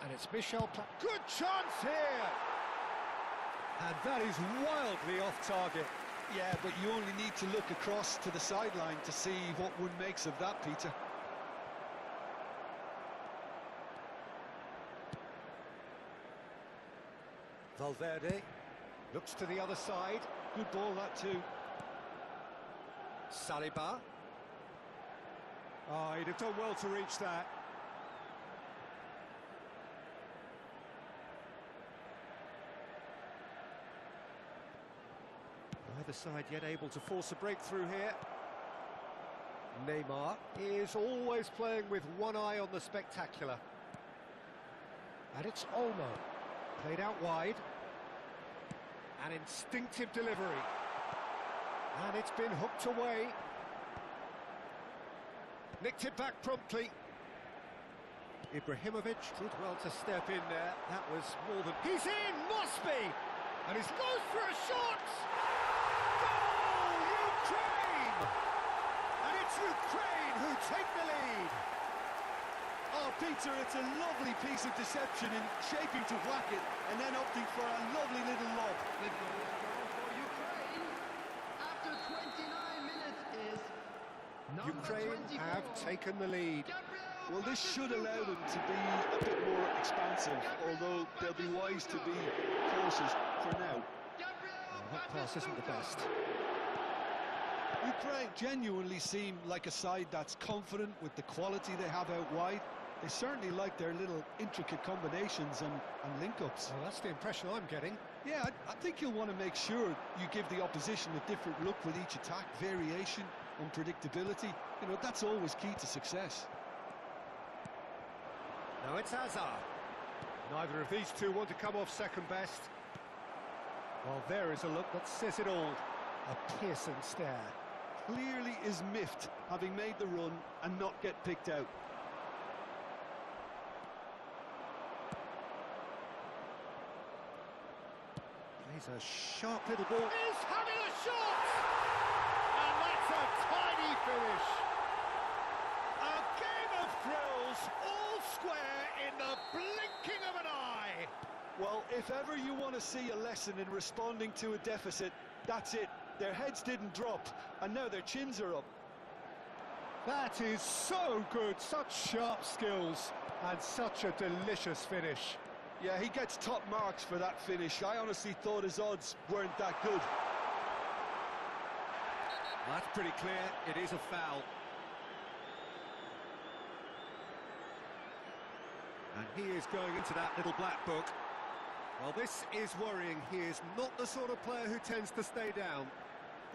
And it's Michel. Good chance here! And that is wildly off target. Yeah, but you only need to look across to the sideline to see what one makes of that, Peter. Valverde looks to the other side. Good ball, that too. Saliba. Oh, he'd have done well to reach that. Neither side yet able to force a breakthrough here. Neymar is always playing with one eye on the spectacular. And it's Olmo. Played out wide. An instinctive delivery. And it's been hooked away. Nicked it back promptly. Ibrahimovic did well to step in there. That was more than... He's in! Must be! And he's goes for a shot! Goal! Ukraine! And it's Ukraine who take the lead! Oh, Peter, it's a lovely piece of deception in shaping to whack it and then opting for a lovely little lob. The goal for Ukraine after 29 minutes is number Ukraine 24. have taken the lead. Well, this should allow them to be a bit more expansive, although they'll be wise to be cautious for now. That pass isn't the best. Ukraine genuinely seem like a side that's confident with the quality they have out wide. They certainly like their little intricate combinations and link-ups. Well, that's the impression I'm getting. Yeah, I think you'll want to make sure you give the opposition a different look with each attack. Variation, unpredictability, you know, that's always key to success. Now it's Hazard. Neither of these two want to come off second best. Well, there is a look that says it all. A piercing stare. Clearly is miffed, having made the run and not get picked out. Plays a sharp little ball. He's having a shot! And that's a tiny finish. A game of thrills all square in the blinking of an eye. Well, if ever you want to see a lesson in responding to a deficit, that's it. Their heads didn't drop, and now their chins are up. That is so good, such sharp skills, and such a delicious finish. Yeah, he gets top marks for that finish. I honestly thought his odds weren't that good. That's pretty clear, it is a foul. And he is going into that little black book. Well, this is worrying. He is not the sort of player who tends to stay down.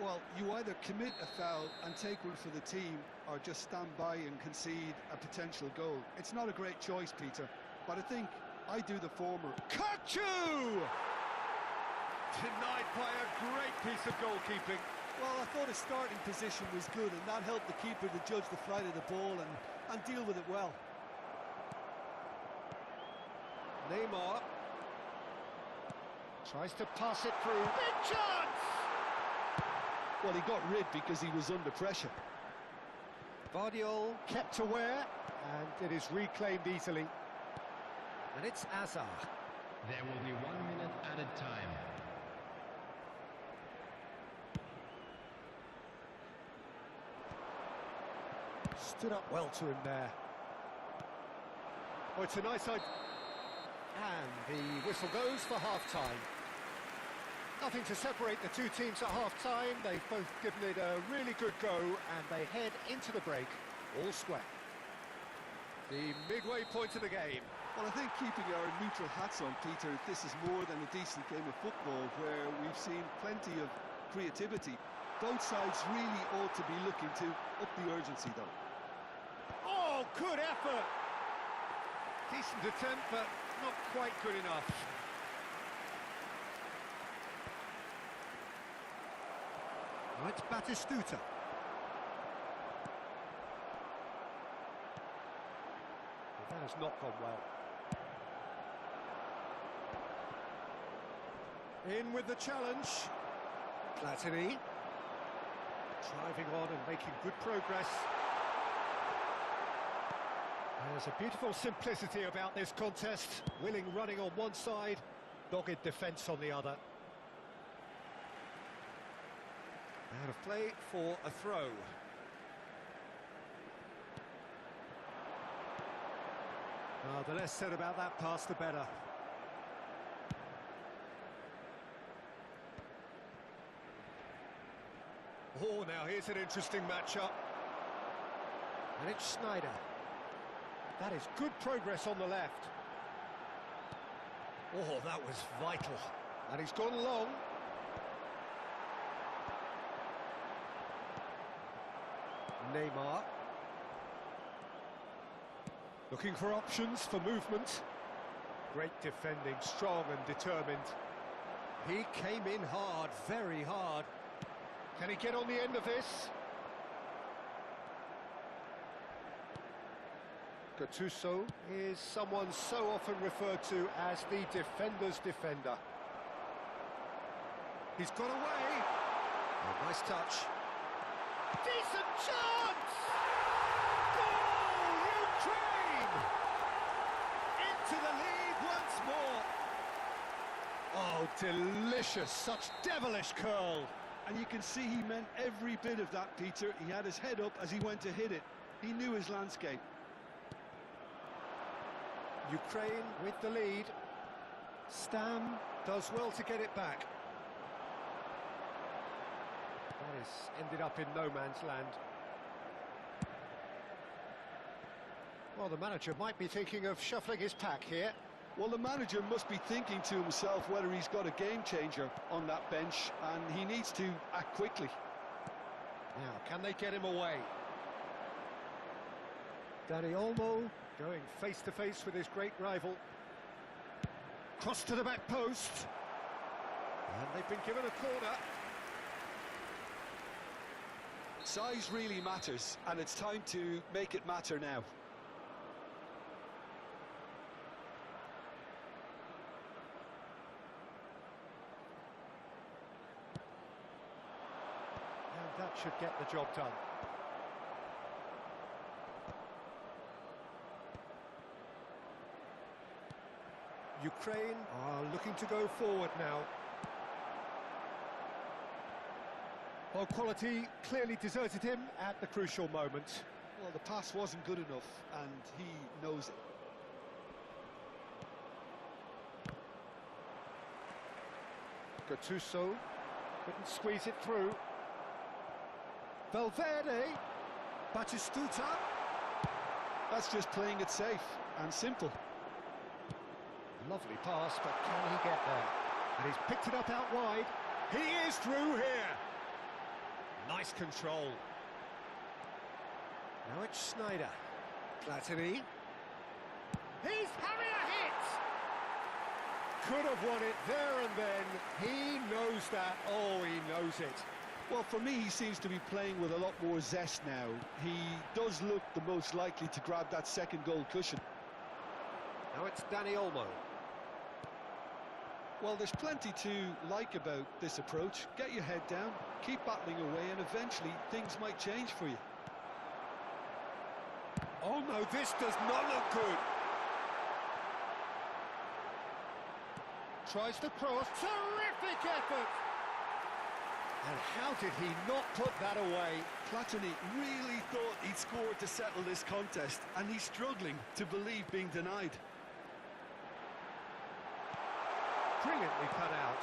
Well, you either commit a foul and take one for the team, or just stand by and concede a potential goal. It's not a great choice, Peter, but I think I do the former. Kachu! Denied by a great piece of goalkeeping. Well, I thought his starting position was good, and that helped the keeper to judge the flight of the ball and deal with it well. Neymar tries to pass it through. Big chance! Well, he got rid because he was under pressure. Vardiol kept aware, and it is reclaimed easily. And it's Azar. There will be 1 minute added time. Stood up well to him there. Oh, it's a nice side. And the whistle goes for half-time. Nothing to separate the two teams at half-time. They've both given it a really good go, and they head into the break all square. The midway point of the game. Well, I think keeping our neutral hats on, Peter, this is more than a decent game of football where we've seen plenty of creativity. Both sides really ought to be looking to up the urgency, though. Oh, good effort! Decent attempt, but not quite good enough. Now it's Batistuta. Well, that has not gone well. In with the challenge. Platini. Driving on and making good progress. There's a beautiful simplicity about this contest. Willing running on one side, dogged defence on the other. Out of play for a throw. The less said about that pass, the better. Oh, now here's an interesting matchup. And it's Schneider. That is good progress on the left. Oh, that was vital. And he's gone long. Neymar. Looking for options for movement. Great defending, strong and determined. He came in hard, very hard. Can he get on the end of this? Gattuso is someone so often referred to as the defender's defender. He's got away. Oh, nice touch. Decent chance! Goal, Ukraine! Into the lead once more. Oh, delicious, such devilish curl. And you can see he meant every bit of that, Peter. He had his head up as he went to hit it. He knew his landscape. Ukraine with the lead. Stam does well to get it back. That has ended up in no man's land. Well, the manager might be thinking of shuffling his pack here. Well, the manager must be thinking to himself whether he's got a game changer on that bench, and he needs to act quickly. Now, can they get him away? Dani Olmo going face-to-face with his great rival. Cross to the back post. And they've been given a corner. Size really matters, and it's time to make it matter now. And that should get the job done. Ukraine are looking to go forward now. Well, quality clearly deserted him at the crucial moment. Well, the pass wasn't good enough, and he knows it. Gattuso couldn't squeeze it through. Valverde, Batistuta. That's just playing it safe and simple. Lovely pass, but can he get there? And he's picked it up out wide. He is through here. Nice control. Now it's Schneider. Platini. He's having a hit! Could have won it there and then. He knows that. Oh, he knows it. Well, for me, he seems to be playing with a lot more zest now. He does look the most likely to grab that second goal cushion. Now it's Dani Olmo. Well, there's plenty to like about this approach. Get your head down, keep battling away, and eventually things might change for you. Oh no, this does not look good. Tries to cross. Terrific effort! And how did he not put that away? Platini really thought he'd scored to settle this contest, and he's struggling to believe being denied. Brilliantly cut out.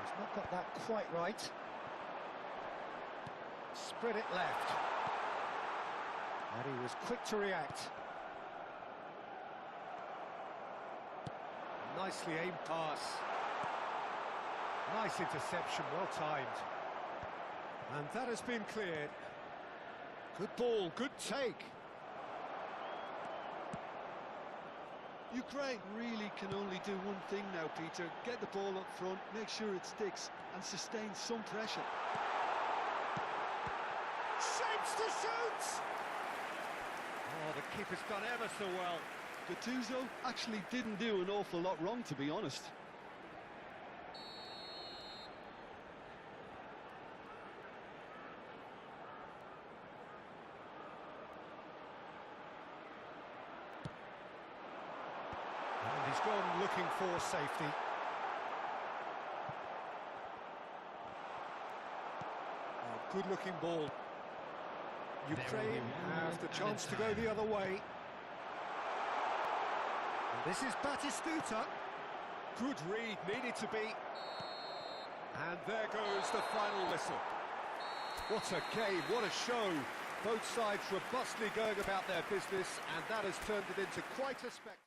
He's not got that quite right. Spread it left. And he was quick to react. Nicely aimed pass. Nice interception, well timed. And that has been cleared. Good ball, good take. Ukraine really can only do one thing now, Peter. Get the ball up front, make sure it sticks, and sustain some pressure. Shapes to shoot! Oh, the keeper's done ever so well. Gattuso actually didn't do an awful lot wrong, to be honest. And he's gone looking for safety. Oh, good-looking ball. Ukraine have the chance to go the other way. And this is Batistuta. Good read, needed to be. And there goes the final whistle. What a game, what a show. Both sides robustly going about their business, and that has turned it into quite a spectacle.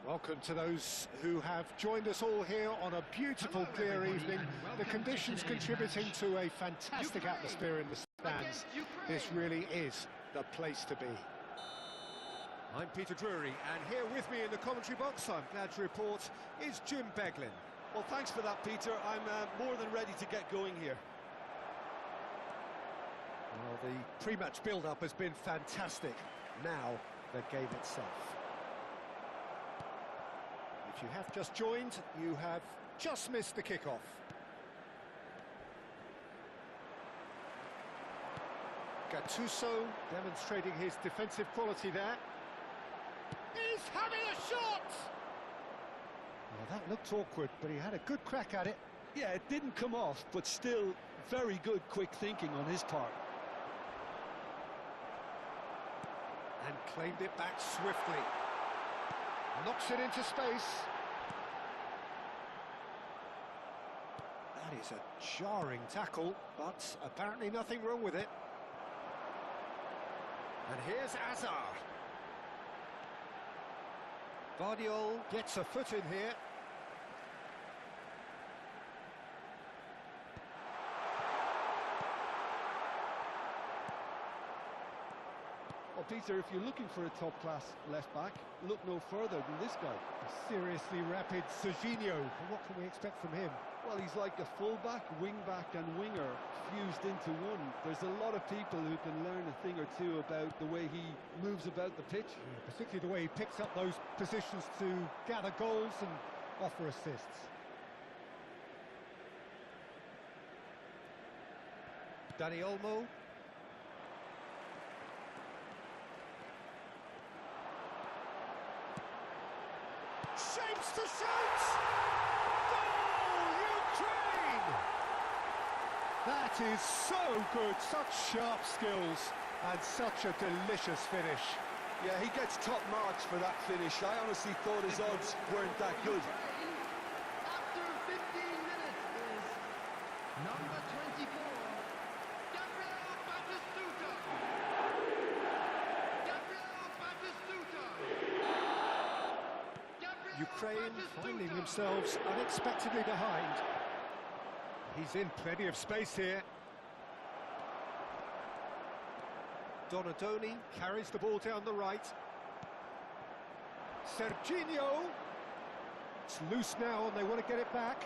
Welcome to those who have joined us all here on a beautiful, clear evening. The conditions contributing to a fantastic atmosphere in the stands. This really is the place to be. I'm Peter Drury, and here with me in the commentary box, I'm glad to report, is Jim Beglin. Well, thanks for that, Peter. I'm more than ready to get going here. Well, the pre-match build-up has been fantastic. Now, the game itself. If you have just joined, you have just missed the kickoff. Gattuso demonstrating his defensive quality there. He's having a shot! Well, that looked awkward, but he had a good crack at it. Yeah, it didn't come off, but still very good quick thinking on his part. And claimed it back swiftly. Knocks it into space. That is a jarring tackle, but apparently nothing wrong with it. And here's Azar. Vardiol gets a foot in here. Well, Peter, if you're looking for a top-class left-back, look no further than this guy. A seriously rapid Serginho. What can we expect from him? Well, he's like a full-back, wing-back and winger fused into one. There's a lot of people who can learn a thing or two about the way he moves about the pitch. Yeah, particularly the way he picks up those positions to gather goals and offer assists. Dani Olmo. Shapes to shoot! Goal, Ukraine! That is so good, such sharp skills and such a delicious finish. Yeah, he gets top marks for that finish. I honestly thought his odds weren't that good. After 15 minutes is number 24, Gabriel Batistuta. Gabriel Batistuta. Ukraine finding themselves unexpectedly behind. He's in plenty of space here. Donadoni carries the ball down the right. Serginho. It's loose now and they want to get it back.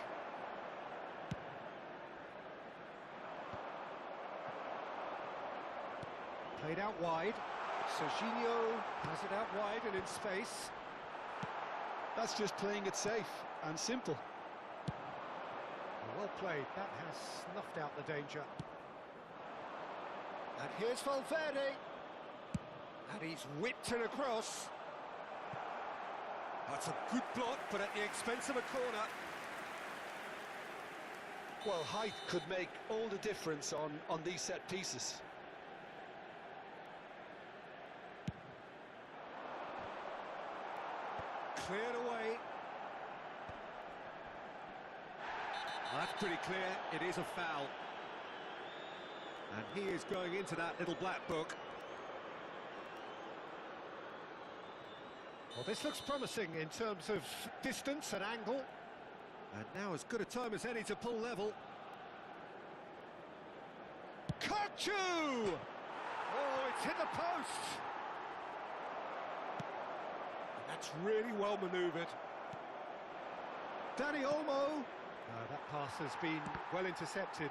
Played out wide. Serginho has it out wide and in space. That's just playing it safe and simple. Well played, that has snuffed out the danger. And here's Valverde. And he's whipped it across. That's a good block, but at the expense of a corner. Well, height could make all the difference on these set pieces. Cleared away. That's pretty clear, it is a foul. And he is going into that little black book. Well, this looks promising in terms of distance and angle. And now as good a time as any to pull level. Kochu! Oh, it's hit the post! That's really well manoeuvred. Dani Olmo. That pass has been well intercepted.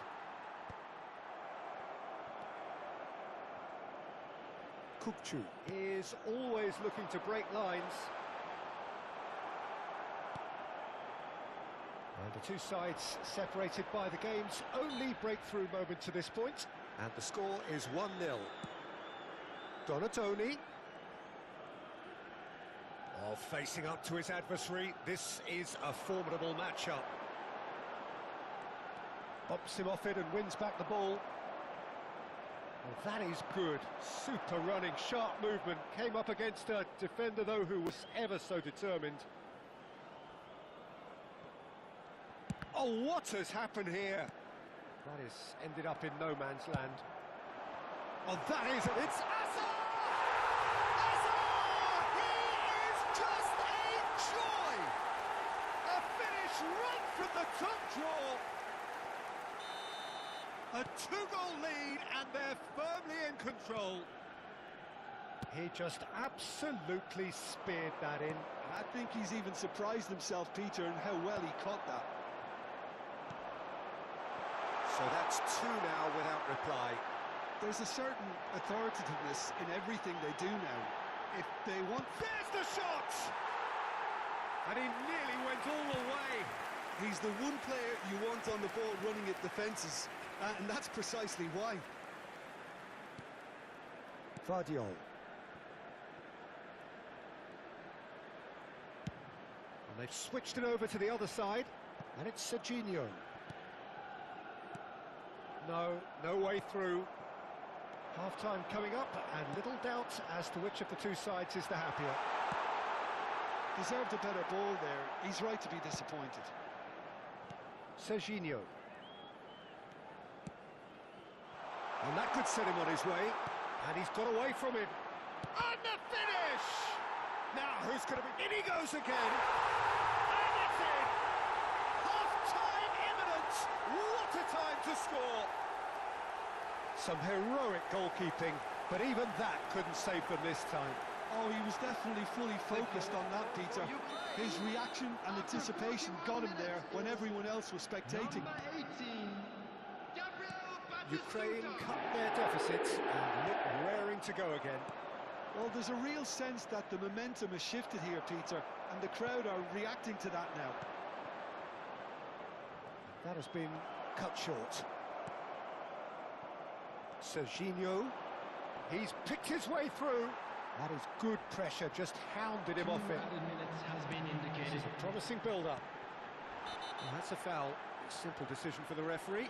Kukçu is always looking to break lines. And the two sides separated by the game's only breakthrough moment to this point. And the score is 1-0. Donadoni. Oh, facing up to his adversary, this is a formidable matchup. Bumps him off it and wins back the ball. Well, that is good. Super running, sharp movement. Came up against a defender, though, who was ever so determined. Oh, what has happened here? That has ended up in no man's land. Oh, that is it. It's Azar! Right from the top draw. A two-goal lead and they're firmly in control. He just absolutely speared that in. I think he's even surprised himself, Peter, in how well he caught that. So that's two now without reply. There's a certain authoritativeness in everything they do now. If they want... There's the shot! And he nearly went all the way. He's the one player you want on the ball running at defences, and that's precisely why. Vardiol. And they've switched it over to the other side, and it's Serginho. No, no way through. Half-time coming up, and little doubt as to which of the two sides is the happier. Deserved a better ball there. He's right to be disappointed. Serginho. And that could set him on his way. And he's got away from him. And the finish! Now, who's going to be... In he goes again! And it's in! Half-time imminent! What a time to score! Some heroic goalkeeping, but even that couldn't save them this time. Oh, he was definitely fully focused on that, Peter. His reaction and anticipation got him there when everyone else was spectating. Ukraine cut their deficits and look raring to go again. Well, there's a real sense that the momentum has shifted here, Peter, and the crowd are reacting to that now. That has been cut short. Serginho, he's picked his way through. That is good pressure, just hounded him off it. Minutes has been indicated. This is a promising build-up. And that's a foul. A simple decision for the referee.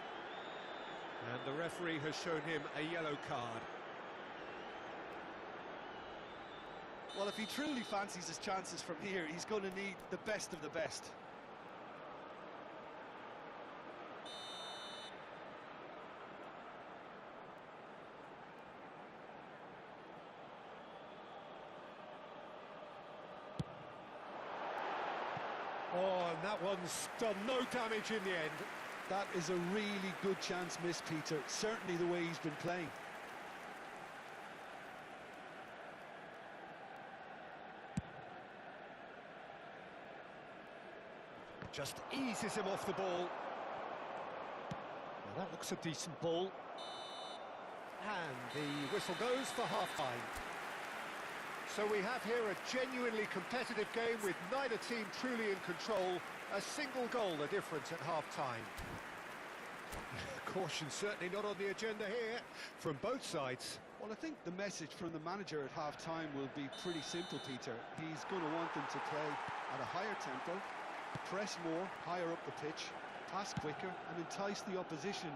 And the referee has shown him a yellow card. Well, if he truly fancies his chances from here, he's going to need the best of the best. Oh, and that one's done no damage in the end. That is a really good chance missed, Peter. Certainly the way he's been playing. Just eases him off the ball. Well, that looks a decent ball. And the whistle goes for half-time. So we have here a genuinely competitive game with neither team truly in control. A single goal the difference at half-time. Caution certainly not on the agenda here from both sides. Well, I think the message from the manager at half-time will be pretty simple, Peter. He's going to want them to play at a higher tempo, press more, higher up the pitch, pass quicker and entice the opposition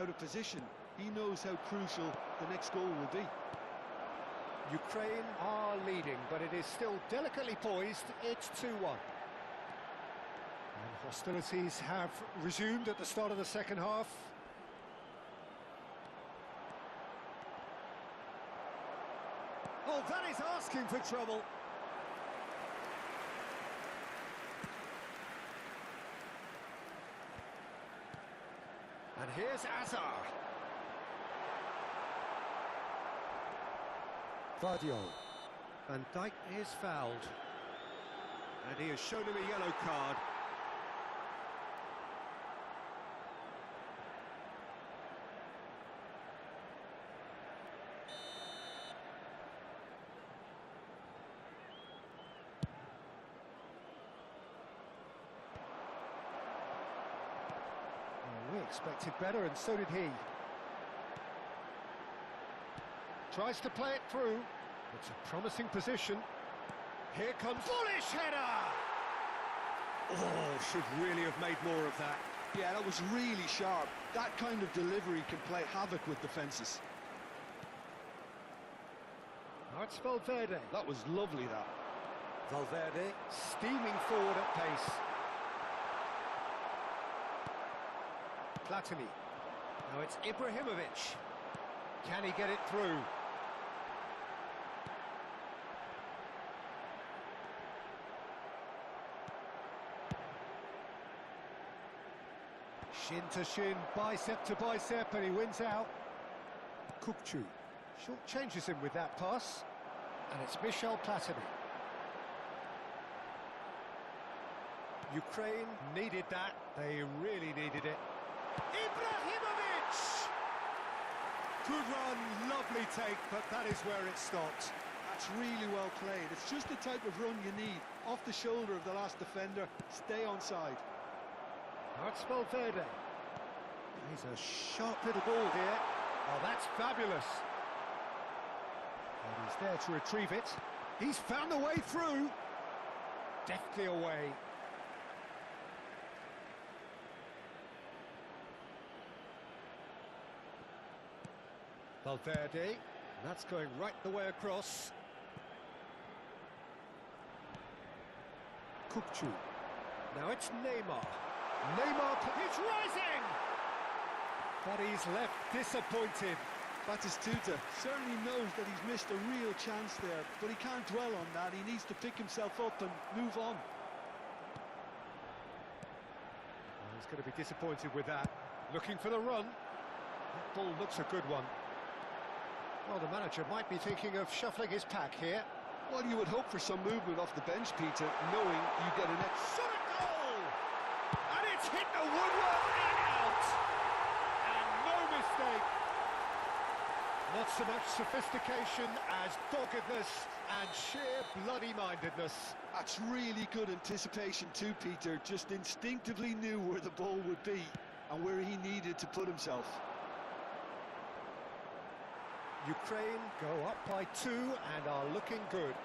out of position. He knows how crucial the next goal will be. Ukraine are leading, but it is still delicately poised. It's 2-1. And hostilities have resumed at the start of the second half. Oh, that is asking for trouble. And here's Azar. Vardio. Van Dijk is fouled. And he has shown him a yellow card. Well, we expected better, and so did he. Tries to play it through. It's a promising position. Here comes... Bullish header! Oh, should really have made more of that. Yeah, that was really sharp. That kind of delivery can play havoc with defences. Now it's Valverde. That was lovely, that. Valverde steaming forward at pace. Platini. Now it's Ibrahimovic. Can he get it through? Shin to shin, bicep to bicep, and he wins out. Kukçu short changes him with that pass, and it's Michel Platini. Ukraine needed that, they really needed it. Ibrahimovic! Good run, lovely take, but that is where it stopped. That's really well played. It's just the type of run you need. Off the shoulder of the last defender, stay onside. Now it's Valverde. He's a sharp little ball here. Oh, that's fabulous. And he's there to retrieve it. He's found a way through. Deftly away. Valverde, and that's going right the way across. Kukçu. Now it's Neymar. Neymar, he's rising! But he's left disappointed. Batistuta certainly knows that he's missed a real chance there, but he can't dwell on that. He needs to pick himself up and move on. He's going to be disappointed with that. Looking for the run. That ball looks a good one. Well, the manager might be thinking of shuffling his pack here. Well, you would hope for some movement off the bench, Peter, knowing you get an extra... Shot a goal! And it's hit the woodwork and out! And no mistake! Not so much sophistication as doggedness and sheer bloody-mindedness. That's really good anticipation too, Peter. Just instinctively knew where the ball would be and where he needed to put himself. Ukraine go up by 2 and are looking good.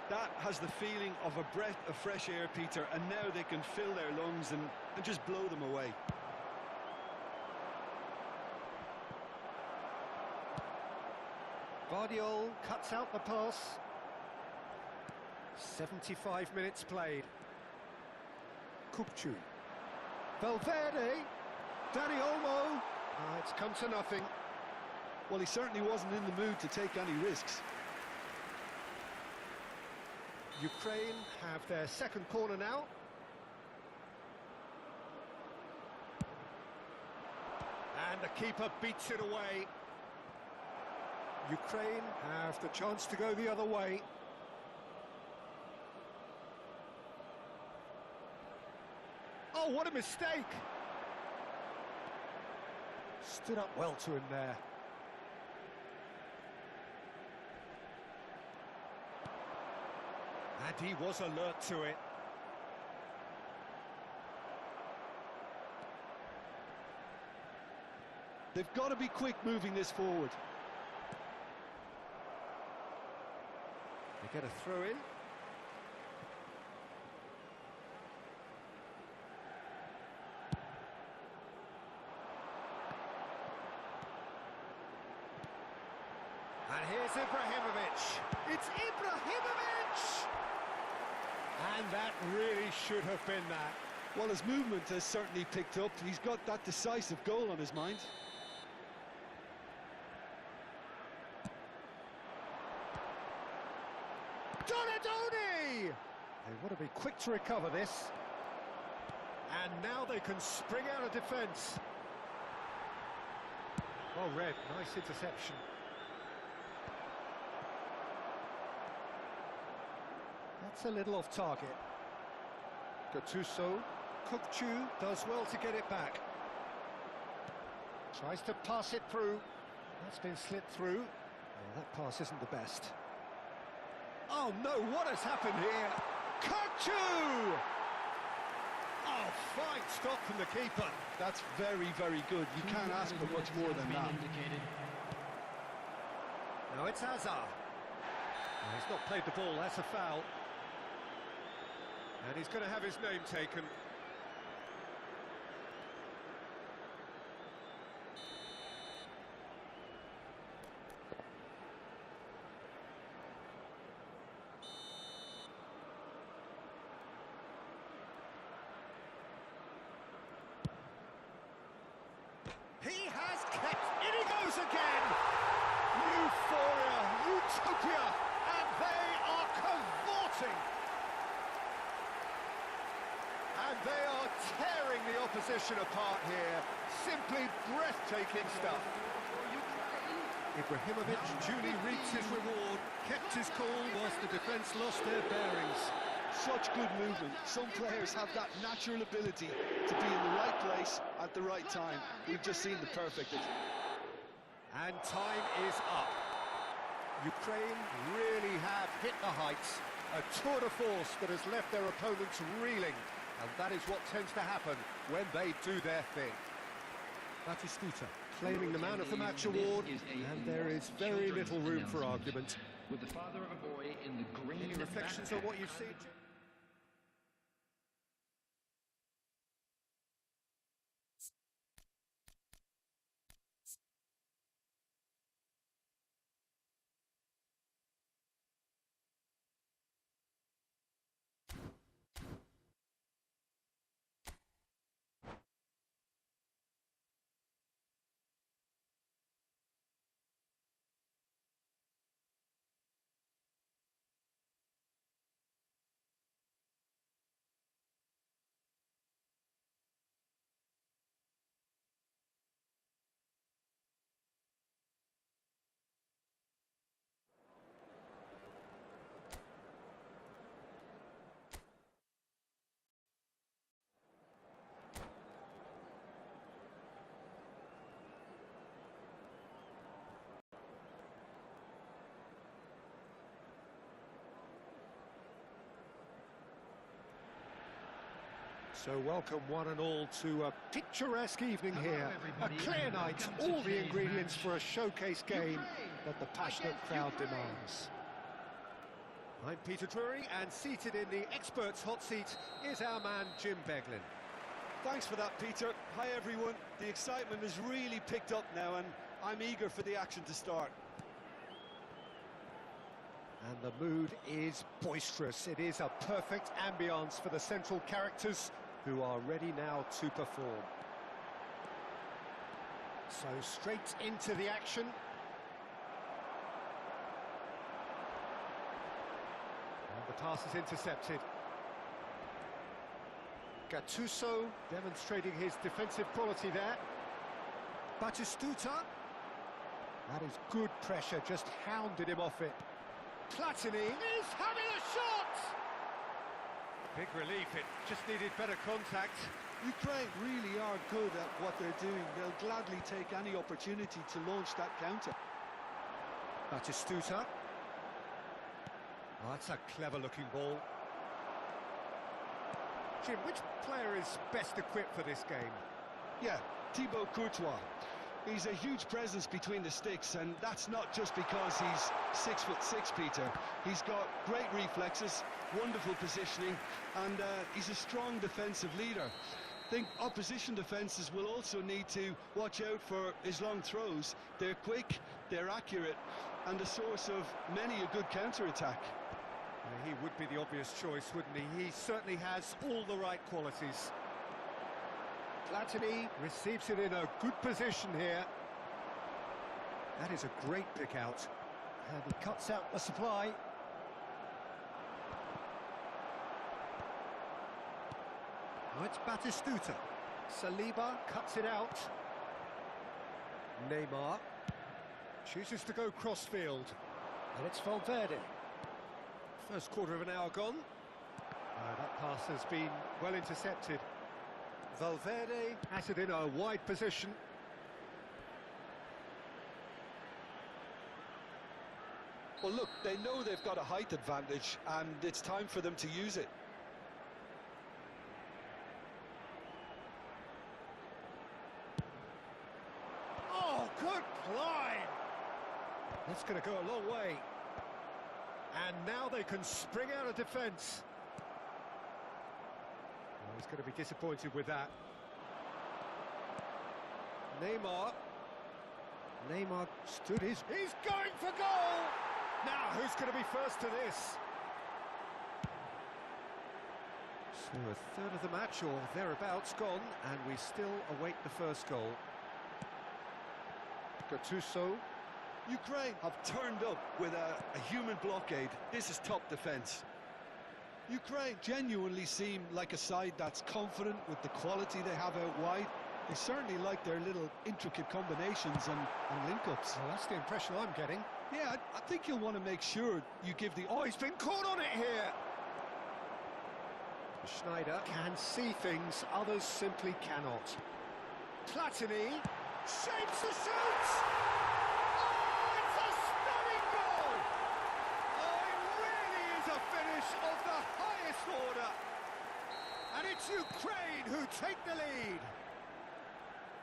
That has the feeling of a breath of fresh air, Peter, and now they can fill their lungs and just blow them away. Guardiola cuts out the pass. 75 minutes played. Kukçu. Valverde. Dani Olmo. It's come to nothing. Well, he certainly wasn't in the mood to take any risks. Ukraine have their second corner now. And the keeper beats it away. Ukraine have the chance to go the other way. Oh, what a mistake! Stood up well to him there. And he was alert to it. They've got to be quick moving this forward. They get a throw in. And here's Ibrahimovic. It's Ibrahimovic! And that really should have been that. Well, his movement has certainly picked up. He's got that decisive goal on his mind. Donadoni! They want to be quick to recover this. And now they can spring out of defence. Well read, nice interception. That's a little off target. Gattuso. Kukçu does well to get it back. Tries to pass it through. That's been slipped through. Oh, that pass isn't the best. Oh no, what has happened here? Kukçu! Oh, fine stop from the keeper. That's very, very good. You can't ask for much more than that. Now it's Hazard. Oh, he's not played the ball, that's a foul. And he's going to have his name taken. He has kept... In he goes again! Euphoria, utopia, and they are cavorting! And they are tearing the opposition apart here. Simply breathtaking stuff. Ibrahimovic duly reaps his reward, kept his cool whilst the defence lost their bearings. Such good movement. Some players have that natural ability to be in the right place at the right time. We've just seen the perfect. And time is up. Ukraine really have hit the heights. A tour de force that has left their opponents reeling. And that is what tends to happen when they do their thing. Batistuta claiming the Man of the Match award, and there is very little room for argument. With the father of a boy in the green. Any reflections on what you've seen? So welcome one and all to a picturesque evening here, a everybody, clear and night, welcome to all the today's ingredients match. for a showcase game that the passionate against crowd Ukraine. demands. I'm Peter Drury, and seated in the experts' hot seat is our man Jim Beglin. Thanks for that, Peter. Hi, everyone. The excitement has really picked up now, and I'm eager for the action to start. And the mood is boisterous. It is a perfect ambience for the central characters who are ready now to perform. So straight into the action. And the pass is intercepted. Gattuso demonstrating his defensive quality there. Batistuta. That is good pressure, just hounded him off it. Platini is having a shot! Big relief, it just needed better contact. Ukraine really are good at what they're doing. They'll gladly take any opportunity to launch that counter. Batistuta. Oh, that's a clever-looking ball. Jim, which player is best equipped for this game? Yeah, Thibaut Courtois. He's a huge presence between the sticks, and that's not just because he's 6'6", Peter. He's got great reflexes, wonderful positioning, and he's a strong defensive leader. I think opposition defences will also need to watch out for his long throws. They're quick, they're accurate, and a source of many a good counter-attack. He would be the obvious choice, wouldn't he? He certainly has all the right qualities. Platini receives it in a good position here. That is a great pick out. And he cuts out the supply. Oh, it's Batistuta. Saliba cuts it out. Neymar chooses to go crossfield. And it's Valverde. First quarter of an hour gone. That pass has been well intercepted. Valverde has it in a wide position. Well, look, they know they've got a height advantage, and it's time for them to use it. Oh, good climb! That's going to go a long way. And now they can spring out of defence. Oh, he's going to be disappointed with that. Neymar stood his... He's going for goal! Now, who's going to be first to this? So a third of the match, or thereabouts, gone, and we still await the first goal. Gattuso. Ukraine have turned up with a human blockade. This is top defence. Ukraine genuinely seem like a side that's confident with the quality they have out wide. They certainly like their little intricate combinations and link-ups. Well, that's the impression I'm getting. Yeah, I think you'll want to make sure you give the... Oh, he's been caught on it here! Schneider can see things others simply cannot. Platini shapes the shoots! Oh, it's a stunning goal! Oh, it really is a finish of the highest order! And it's Ukraine who take the lead!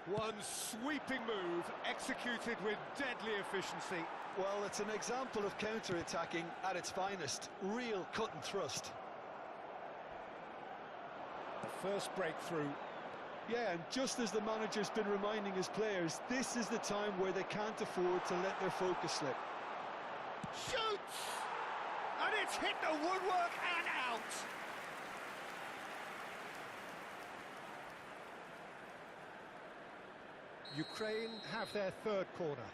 One sweeping move, executed with deadly efficiency. Well, it's an example of counter-attacking at its finest. Real cut and thrust. The first breakthrough. Yeah, and just as the manager's been reminding his players, this is the time where they can't afford to let their focus slip. Shoots! And it's hit the woodwork and out! Ukraine have their third corner.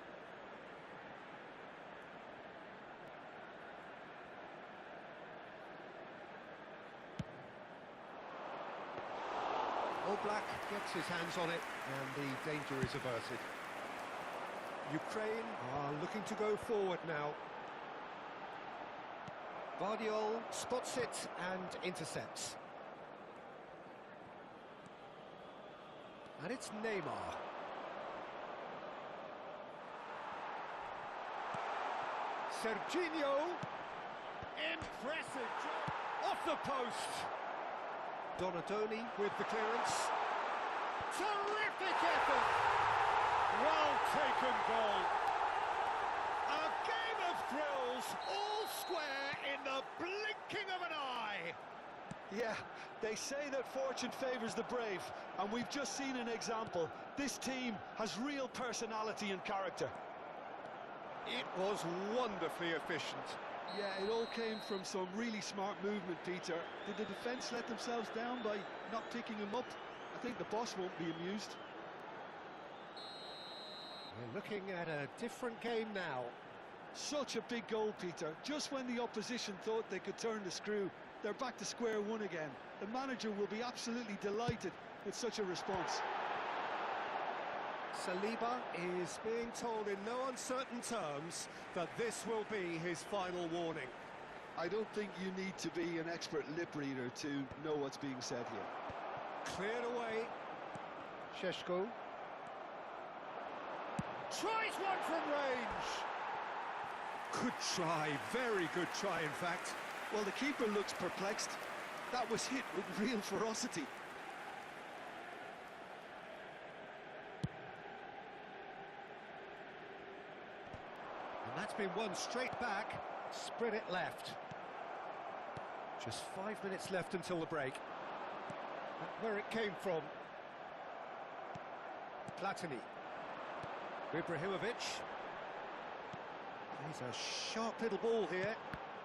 Black gets his hands on it, and the danger is averted. Ukraine are looking to go forward now. Bardiol spots it and intercepts. And it's Neymar. Serginho. Impressive job off the post. Donadoni with the clearance. Terrific effort! Well taken goal. A game of thrills, all square in the blinking of an eye. Yeah, they say that fortune favours the brave, and we've just seen an example. This team has real personality and character. It was wonderfully efficient. Yeah, it all came from some really smart movement, Peter. Did the defence let themselves down by not picking him up? I think the boss won't be amused. We're looking at a different game now. Such a big goal, Peter. Just when the opposition thought they could turn the screw, they're back to square one again. The manager will be absolutely delighted with such a response. Saliba is being told in no uncertain terms that this will be his final warning. I don't think you need to be an expert lip reader to know what's being said here. Cleared away. Šeško. Tries one from range. Good try, very good try in fact. Well, the keeper looks perplexed. That was hit with real ferocity. And that's been won straight back. Spread it left. Just 5 minutes left until the break. That's where it came from. Platini. Ibrahimovic. He's a sharp little ball here.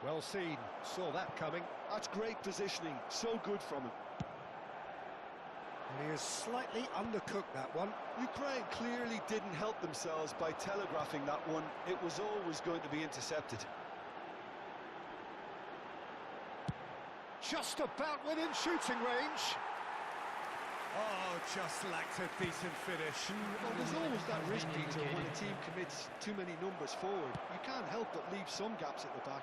Well seen, saw that coming. That's great positioning, so good from him. And he has slightly undercooked that one. Ukraine clearly didn't help themselves by telegraphing that one. It was always going to be intercepted. Just about within shooting range. Oh, just lacked a decent finish. Well, there's always that risk, Peter, when a team commits too many numbers forward. You can't help but leave some gaps at the back.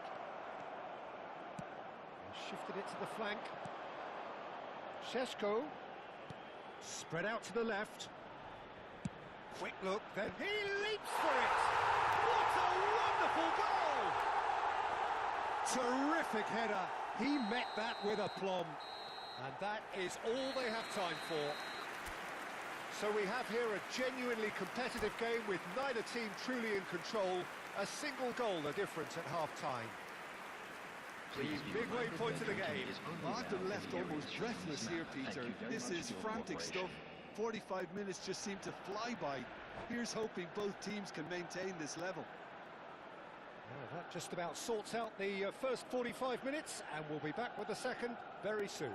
Shifted it to the flank. Šeško. Spread out to the left. Quick look, then he leaps for it! What a wonderful goal! Terrific header. He met that with aplomb. And that is all they have time for. So we have here a genuinely competitive game with neither team truly in control. A single goal the difference at half-time. The big waypoint of the game. I've been left almost breathless here, Peter. This is frantic stuff. 45 minutes just seem to fly by. Here's hoping both teams can maintain this level. Well, that just about sorts out the first 45 minutes, and we'll be back with the second very soon.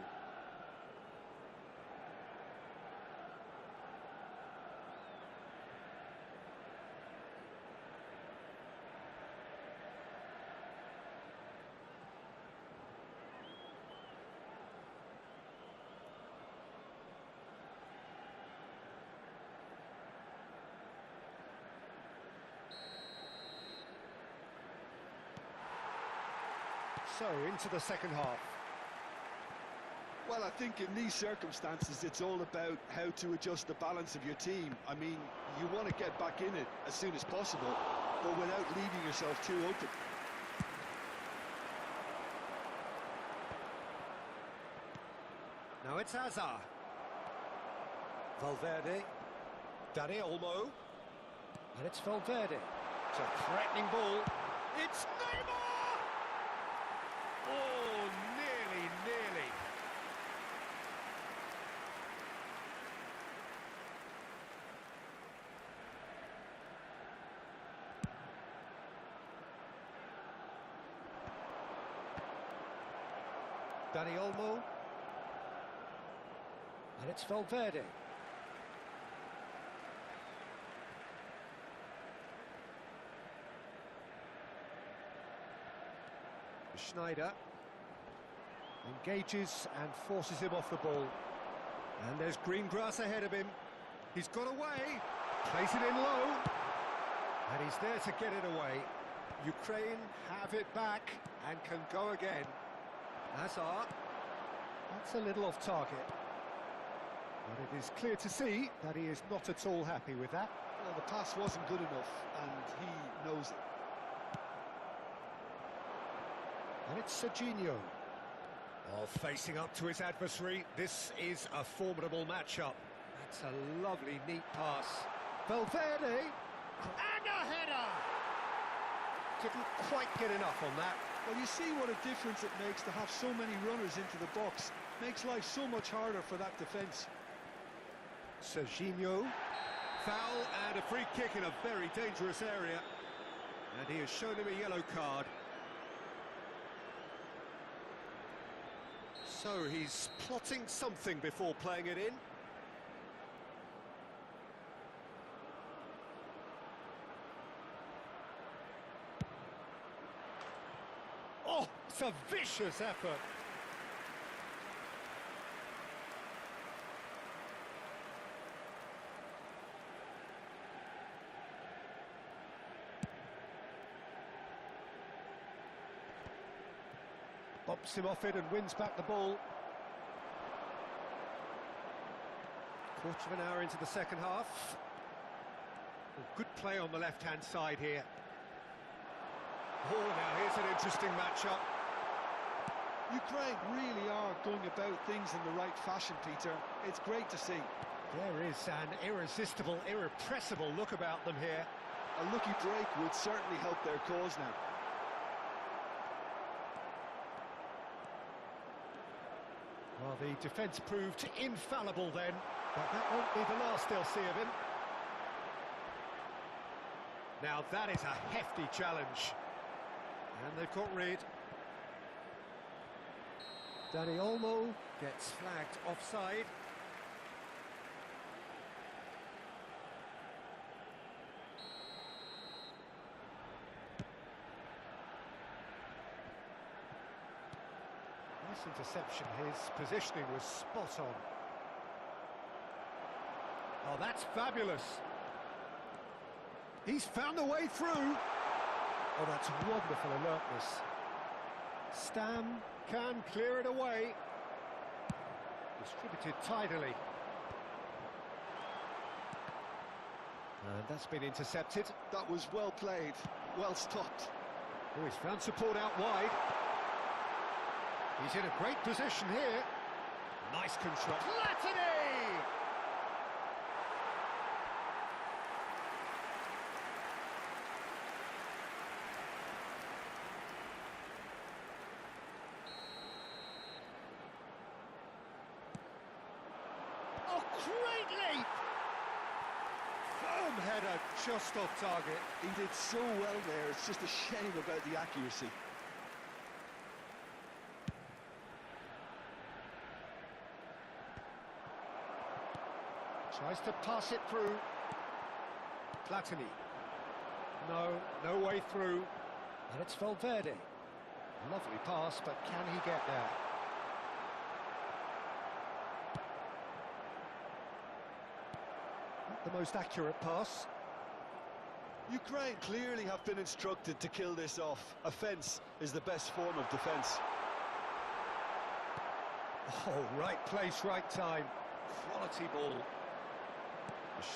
So, into the second half. Well, I think in these circumstances, it's all about how to adjust the balance of your team. I mean, you want to get back in it as soon as possible, but without leaving yourself too open. Now it's Hazard. Valverde. Dani Olmo. And it's Valverde. It's a threatening ball. It's Neymar! Oh, nearly. Dani Olmo. And it's Valverde. Schneider engages and forces him off the ball. And there's green grass ahead of him. He's got away, plays it in low, and he's there to get it away. Ukraine have it back and can go again. Hazard, that's a little off target. But it is clear to see that he is not at all happy with that. Well, the pass wasn't good enough, and he knows it. And it's Serginho. Oh, facing up to his adversary, this is a formidable matchup. That's a lovely, neat pass. Valverde, and a header! Didn't quite get enough on that. Well, you see what a difference it makes to have so many runners into the box. Makes life so much harder for that defence. Serginho. Foul and a free kick in a very dangerous area. And he has shown him a yellow card. So he's plotting something before playing it in. Oh, it's a vicious effort. Bops him off it and wins back the ball. Quarter of an hour into the second half. Oh, good play on the left-hand side here. Oh, now here's an interesting matchup. Ukraine really are going about things in the right fashion, Peter. It's great to see. There is an irresistible, irrepressible look about them here. A lucky break would certainly help their cause now. Well, the defence proved infallible then, but that won't be the last they'll see of him. Now that is a hefty challenge. And they've got rid. Dani Olmo gets flagged offside. Nice interception, his positioning was spot on. Oh, that's fabulous. He's found a way through. Oh, that's wonderful alertness. Stam can clear it away. Distributed tidily. And that's been intercepted. That was well played, well stopped. Oh, he's found support out wide. He's in a great position here. Nice control. Platini! Oh, great leap! Firm header, just off target. He did so well there, it's just a shame about the accuracy. Tries to pass it through. Platini. No way through. And it's Valverde. Lovely pass, but can he get there? Not the most accurate pass. Ukraine clearly have been instructed to kill this off. Offence is the best form of defence. Oh, right place, right time. Quality ball.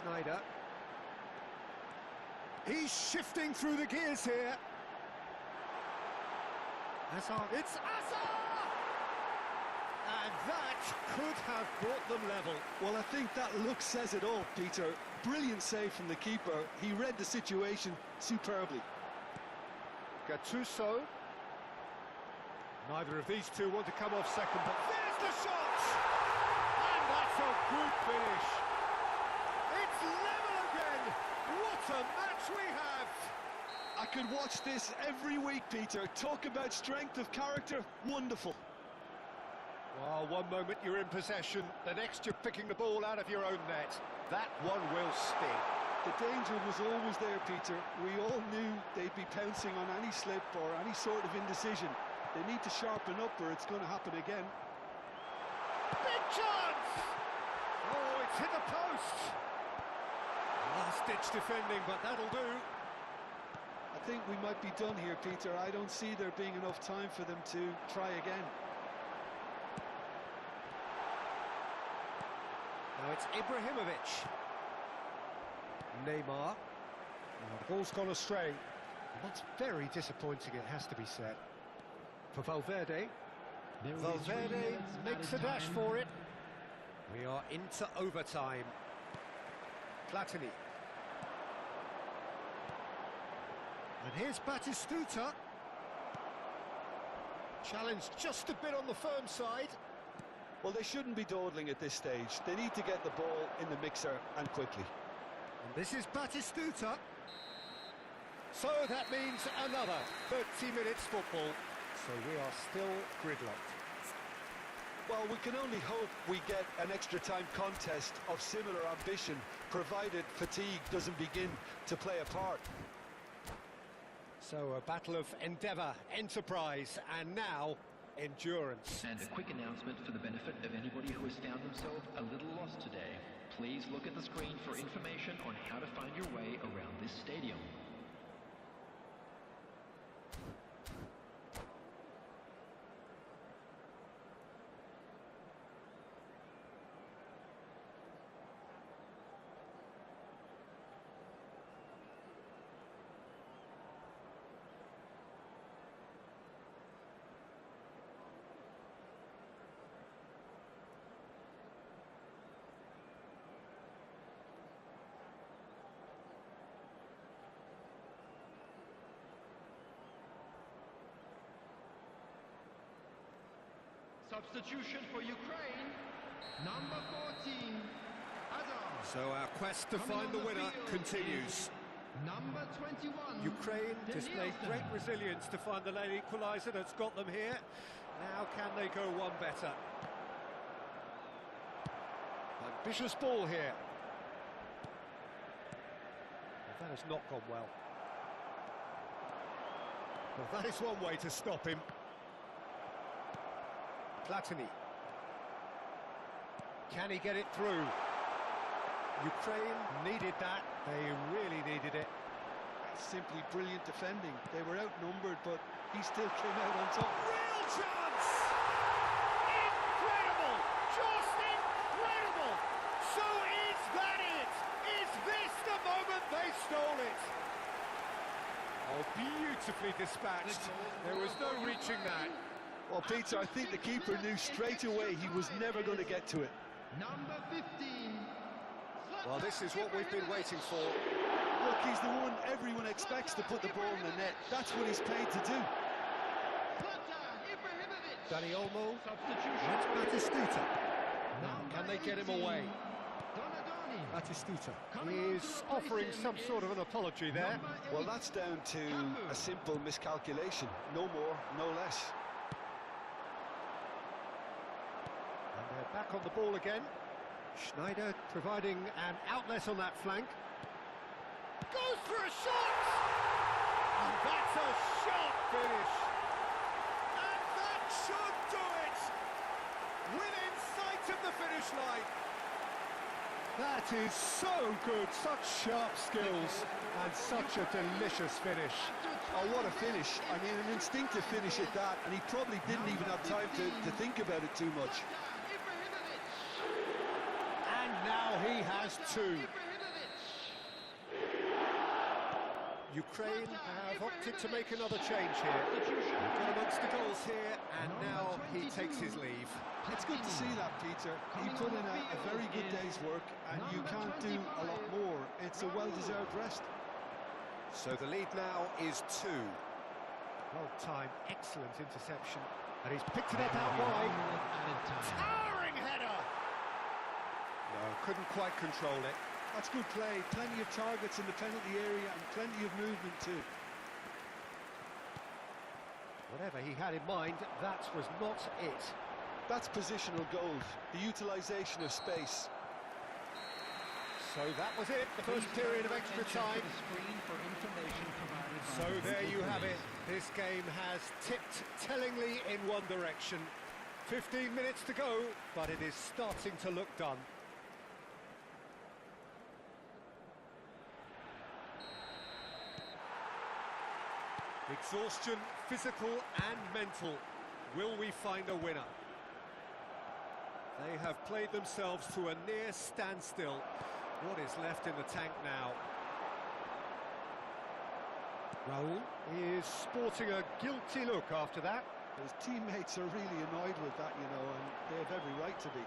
Schneider. He's shifting through the gears here. Hazard. It's Hazard! And that could have brought them level. Well, I think that look says it all, Peter. Brilliant save from the keeper. He read the situation superbly. Gattuso. Neither of these two want to come off second, but there's the shot! And that's a good finish. It's level again. What a match we have. I could watch this every week, Peter. Talk about strength of character. Wonderful. Well, one moment you're in possession, the next you're picking the ball out of your own net. That one will sting. The danger was always there, Peter. We all knew they'd be pouncing on any slip or any sort of indecision. They need to sharpen up or it's going to happen again. Big chance! Oh, it's hit the post. Last-ditch defending, but that'll do. I think we might be done here, Peter. I don't see there being enough time for them to try again. Now it's Ibrahimovic. Neymar. Now the ball's gone astray. And that's very disappointing, it has to be said. For Valverde. There will be 3 Valverde minutes makes a added dash time. for it. We are into overtime. Platini. And here's Batistuta. Challenge just a bit on the firm side. Well, they shouldn't be dawdling at this stage. They need to get the ball in the mixer and quickly. And this is Batistuta. So that means another 30 minutes football. So we are still gridlocked. Well, we can only hope we get an extra time contest of similar ambition, provided fatigue doesn't begin to play a part. So a battle of endeavour, enterprise, and now endurance. And a quick announcement for the benefit of anybody who has found themselves a little lost today. Please look at the screen for information on how to find your way around this stadium. Substitution for Ukraine, number 14, Adam. So our quest to Coming find on the the winner field continues. Number 21, Ukraine displayed Danielson. great resilience to find the late equaliser that's got them here. Now can they go one better? Ambitious ball here. Well, that has not gone well. Well, that is one way to stop him. Platini. Can he get it through? Ukraine needed that. They really needed it. Simply brilliant defending. They were outnumbered, but he still came out on top. Real chance! Incredible! Just incredible! So is that it? Is this the moment they stole it? Oh, beautifully dispatched. There was no reaching that. Well, Peter, I think the keeper knew straight away he was never going to get to it. Number 15. Well, this is what we've been waiting for. Look, he's the one everyone expects to put the ball in the net. That's what he's paid to do. Dani Olmo. Substitution. That's Batistuta. Now, Number can they get him 18, away? Donadoni. Batistuta Coming on is to replace offering him some sort of is an apology there. number Well, 8, that's down to a simple miscalculation. No more, no less. And they're back on the ball again. Schneider providing an outlet on that flank. Goes for a shot! And that's a sharp finish. And that should do it! Within sight of the finish line. That is so good, such sharp skills and such a delicious finish. Oh, what a finish. I mean, an instinctive finish at that, and he probably didn't even have time to think about it too much. And now he has two. Ukraine have opted to make another change here. Got amongst the goals here, and now he takes his leave. It's good to see that, Peter. He put in a very good day's work, and you can't do a lot more. It's a well-deserved rest. So the lead now is 2. Well-timed, excellent interception. And he's picked it up out wide. Towering header! No, couldn't quite control it. That's good play. Plenty of targets in the penalty area and plenty of movement too. Whatever he had in mind, that was not it. That's positional gold, the utilisation of space. So that was it, the first period of extra time. So there you have it. This game has tipped tellingly in one direction. 15 minutes to go, but it is starting to look done. Exhaustion, physical and mental. Will we find a winner? They have played themselves to a near standstill. What is left in the tank now? Raul is sporting a guilty look after that. His teammates are really annoyed with that, you know, and they have every right to be.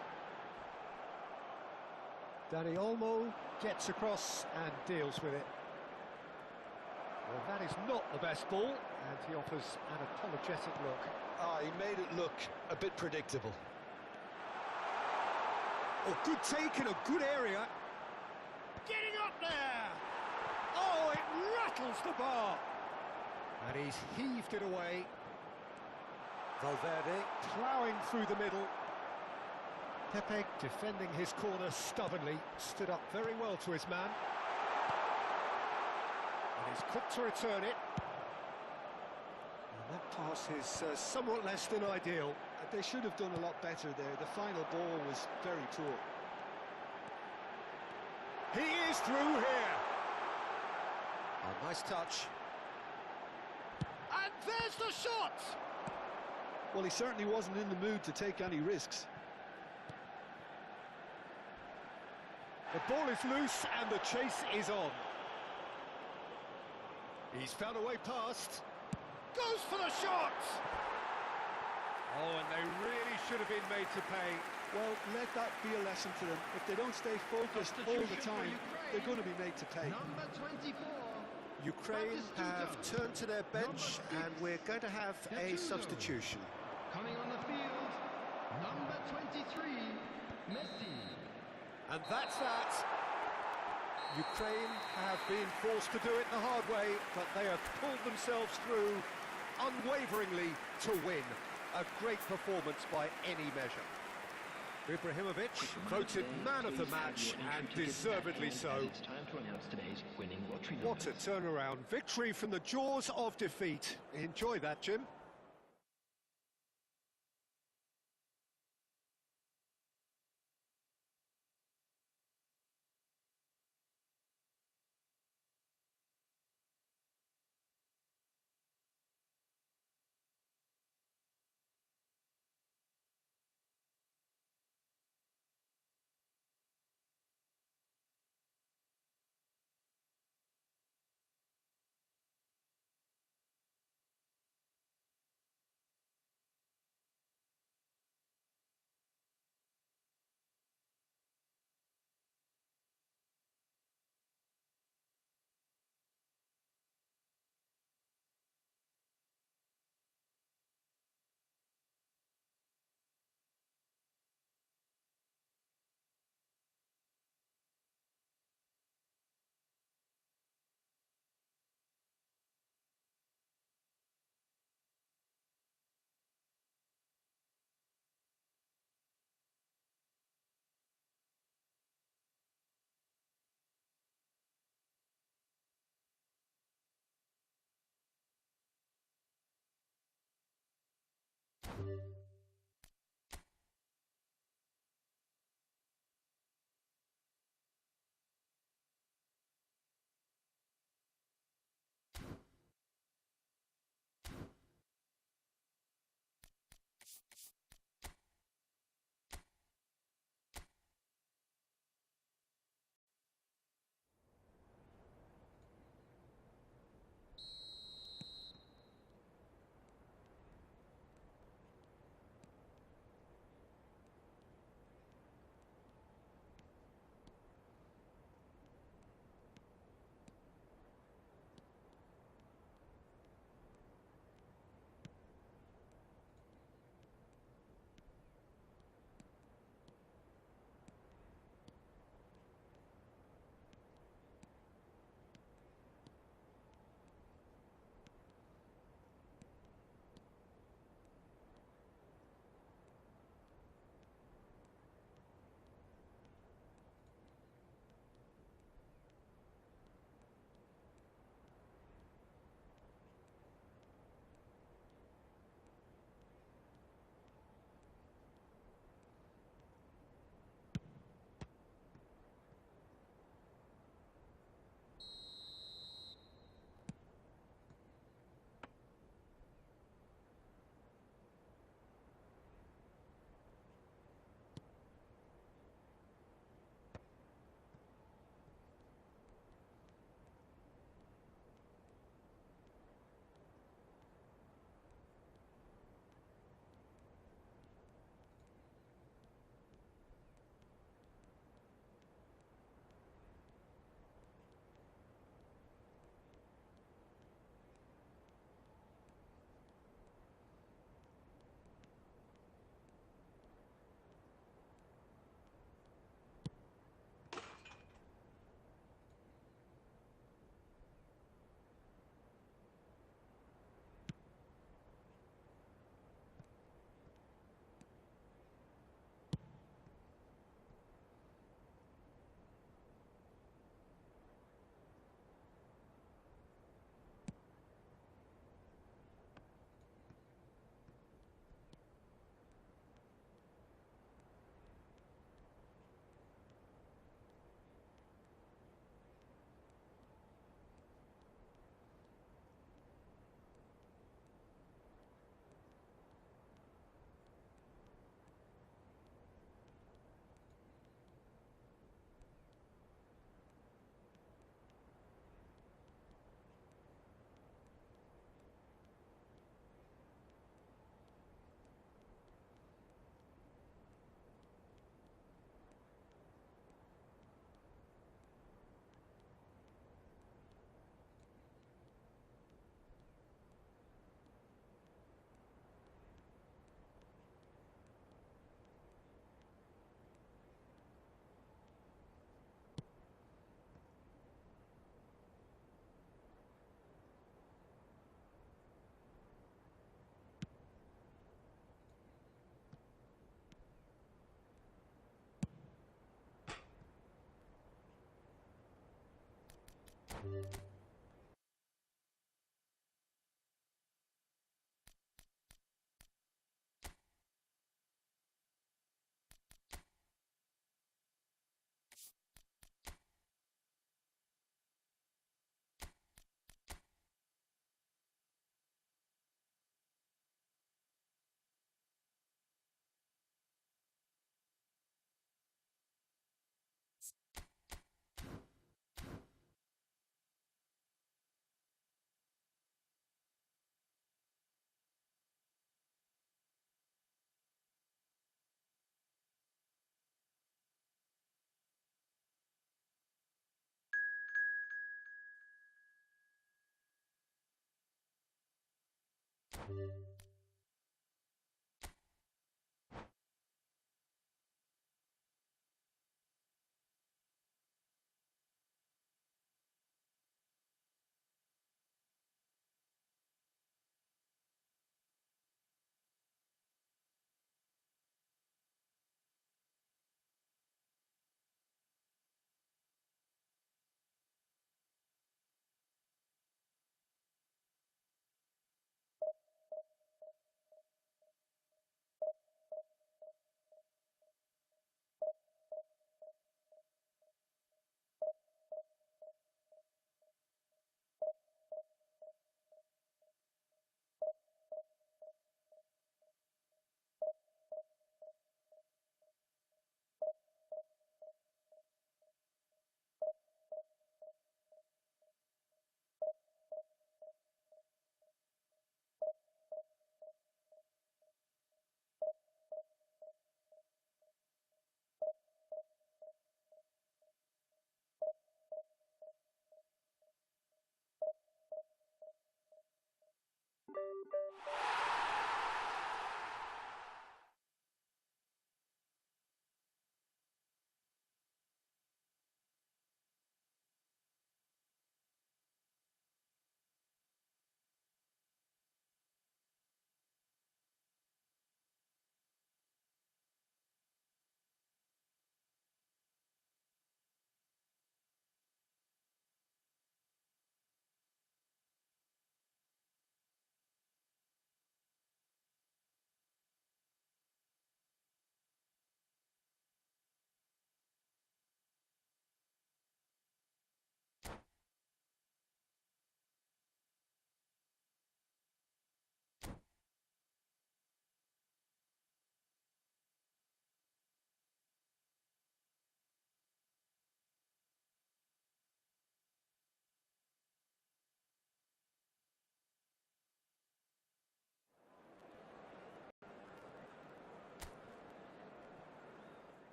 Danny Olmo gets across and deals with it. Well, that is not the best ball, and he offers an apologetic look. He made it look a bit predictable. Oh, good take in a good area. Getting up there! Oh, it rattles the bar! And he's heaved it away. Valverde ploughing through the middle. Pepe, defending his corner stubbornly, stood up very well to his man. And he's quick to return it. And that pass is somewhat less than ideal. They should have done a lot better there. The final ball was very poor. He is through here. Oh, nice touch. And there's the shot! Well, he certainly wasn't in the mood to take any risks. The ball is loose and the chase is on. He's found a way past. Goes for the shot! Oh, and they really should have been made to pay. Well, let that be a lesson to them. If they don't stay focused all the time, they're going to be made to pay. Number 24. Ukraine have turned to their bench and we're going to have a substitution. Coming on the field, number 23, Messi. And that's that. Ukraine have been forced to do it the hard way, but they have pulled themselves through unwaveringly to win. A great performance by any measure. Ibrahimovic voted man of the match, and deservedly so. It's time to announce today's winning lottery What a turnaround. Victory from the jaws of defeat. Enjoy that, Jim.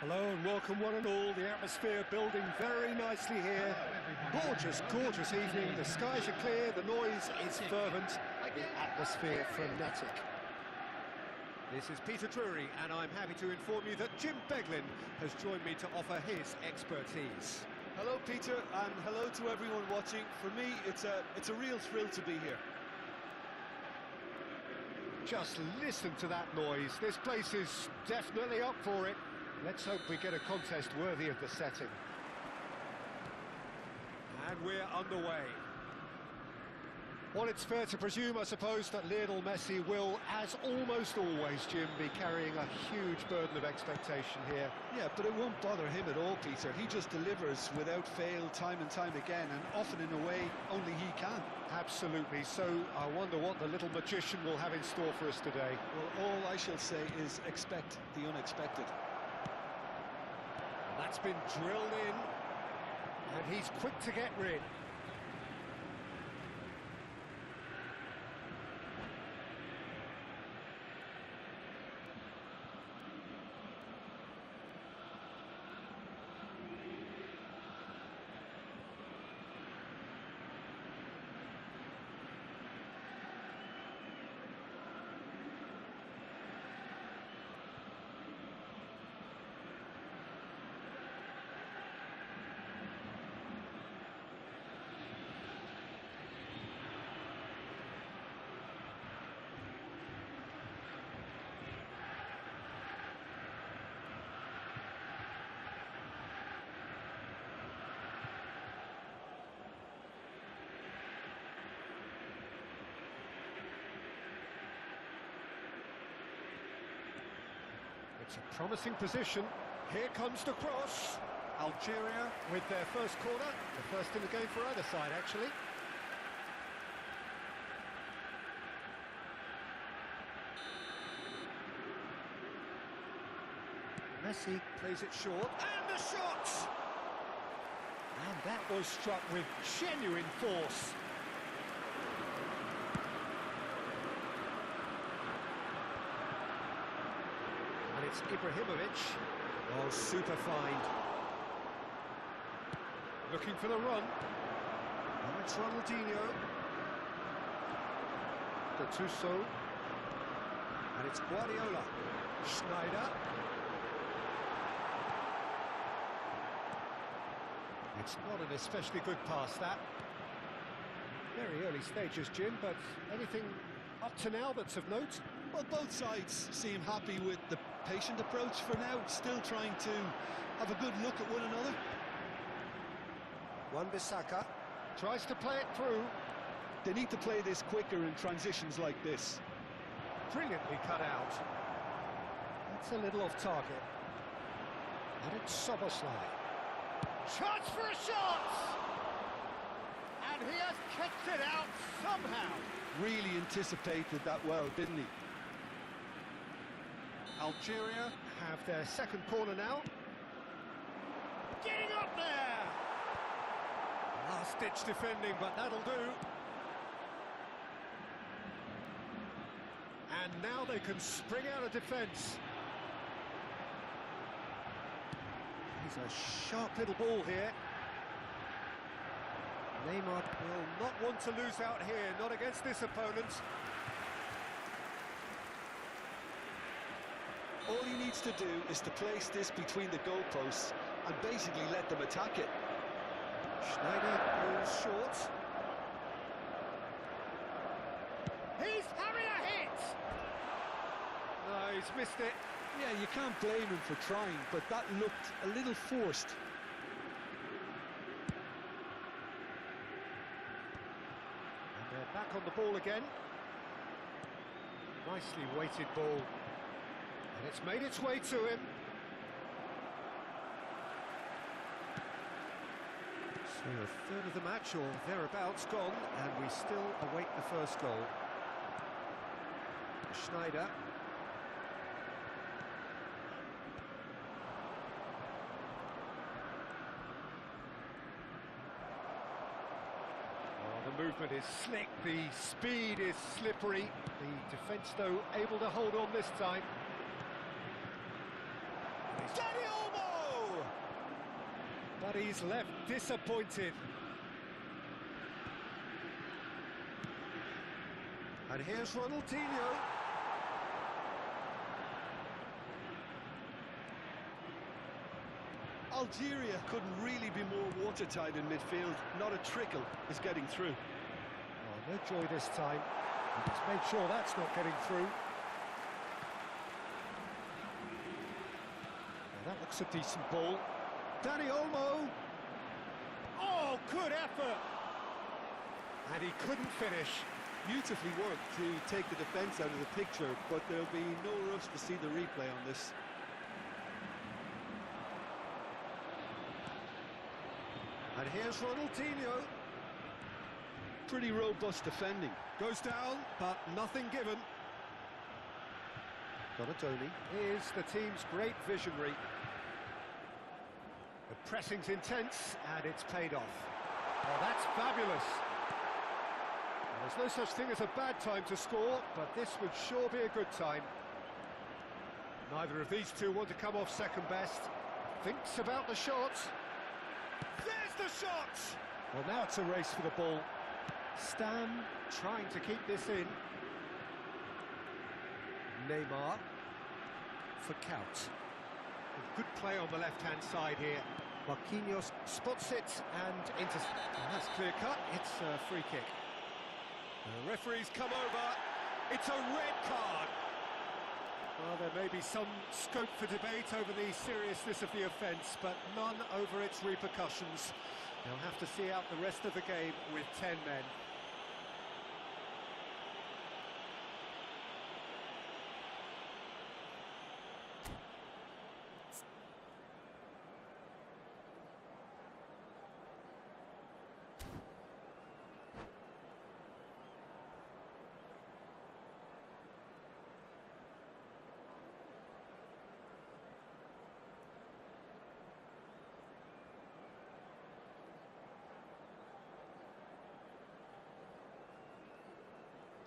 Hello and welcome one and all. The atmosphere building very nicely here. Gorgeous, gorgeous evening. The skies are clear, the noise is fervent, the atmosphere frenetic. This is Peter Drury, and I'm happy to inform you that Jim Beglin has joined me to offer his expertise. Hello, Peter, and hello to everyone watching. For me, it's a real thrill to be here. Just listen to that noise. This place is definitely up for it. Let's hope we get a contest worthy of the setting. And we're underway. Well, it's fair to presume, I suppose, that Lionel Messi will, as almost always, Jim, be carrying a huge burden of expectation here. Yeah, but it won't bother him at all, Peter. He just delivers without fail time and time again, and often in a way only he can. Absolutely. So I wonder what the little magician will have in store for us today. Well, all I shall say is expect the unexpected. That's been drilled in, and he's quick to get rid. It's a promising position. Here comes the cross. Algeria with their first corner. The first in the game for either side, actually. Messi plays it short. And the shot! And that was struck with genuine force. It's Ibrahimovic. Oh, super find. Looking for the run. And it's Ronaldinho. Gattuso. And it's Guardiola. Schneider. It's not an especially good pass, that. Very early stages, Jim, but anything up to now that's of note? Well, both sides seem happy with the patient approach for now, still trying to have a good look at one another. Wan-Bissaka tries to play it through. They need to play this quicker in transitions like this. Brilliantly cut out. That's a little off target. And it's Soboslai. Chance for a shot! And he has kicked it out somehow. Really anticipated that well, didn't he? Algeria have their second corner now. Getting up there! Last-ditch defending, but that'll do. And now they can spring out of defence. He's a sharp little ball here. Neymar will not want to lose out here, not against this opponent. All he needs to do is to place this between the goalposts and basically let them attack it. Schneider goes short. He's having a hit! No, he's missed it. Yeah, you can't blame him for trying, but that looked a little forced. And they're back on the ball again. Nicely weighted ball. And it's made its way to him. So a third of the match, or thereabouts, gone, and we still await the first goal. Schneider. Oh, the movement is slick, the speed is slippery. The defence, though, able to hold on this time. Dani Olmo! But he's left disappointed. And here's Ronaldinho. Algeria couldn't really be more watertight in midfield. Not a trickle is getting through. Oh, no joy this time. He just made sure that's not getting through. Now that looks a decent ball. Dani Olmo. Oh, good effort. And he couldn't finish. Beautifully worked to take the defence out of the picture, but there'll be no rush to see the replay on this. And here's Ronaldinho. Pretty robust defending. Goes down, but nothing given. Donatoni is the team's great visionary. The pressing's intense, and it's paid off. Oh, that's fabulous. There's no such thing as a bad time to score, but this would sure be a good time. Neither of these two want to come off second best. Thinks about the shot. There's the shot! Well, now it's a race for the ball. Stan trying to keep this in. Neymar for Kaut. Good play on the left-hand side here. Marquinhos spots it and that's clear cut. It's a free kick. The referee's come over. It's a red card. Well, there may be some scope for debate over the seriousness of the offence, but none over its repercussions. They'll have to see out the rest of the game with 10 men.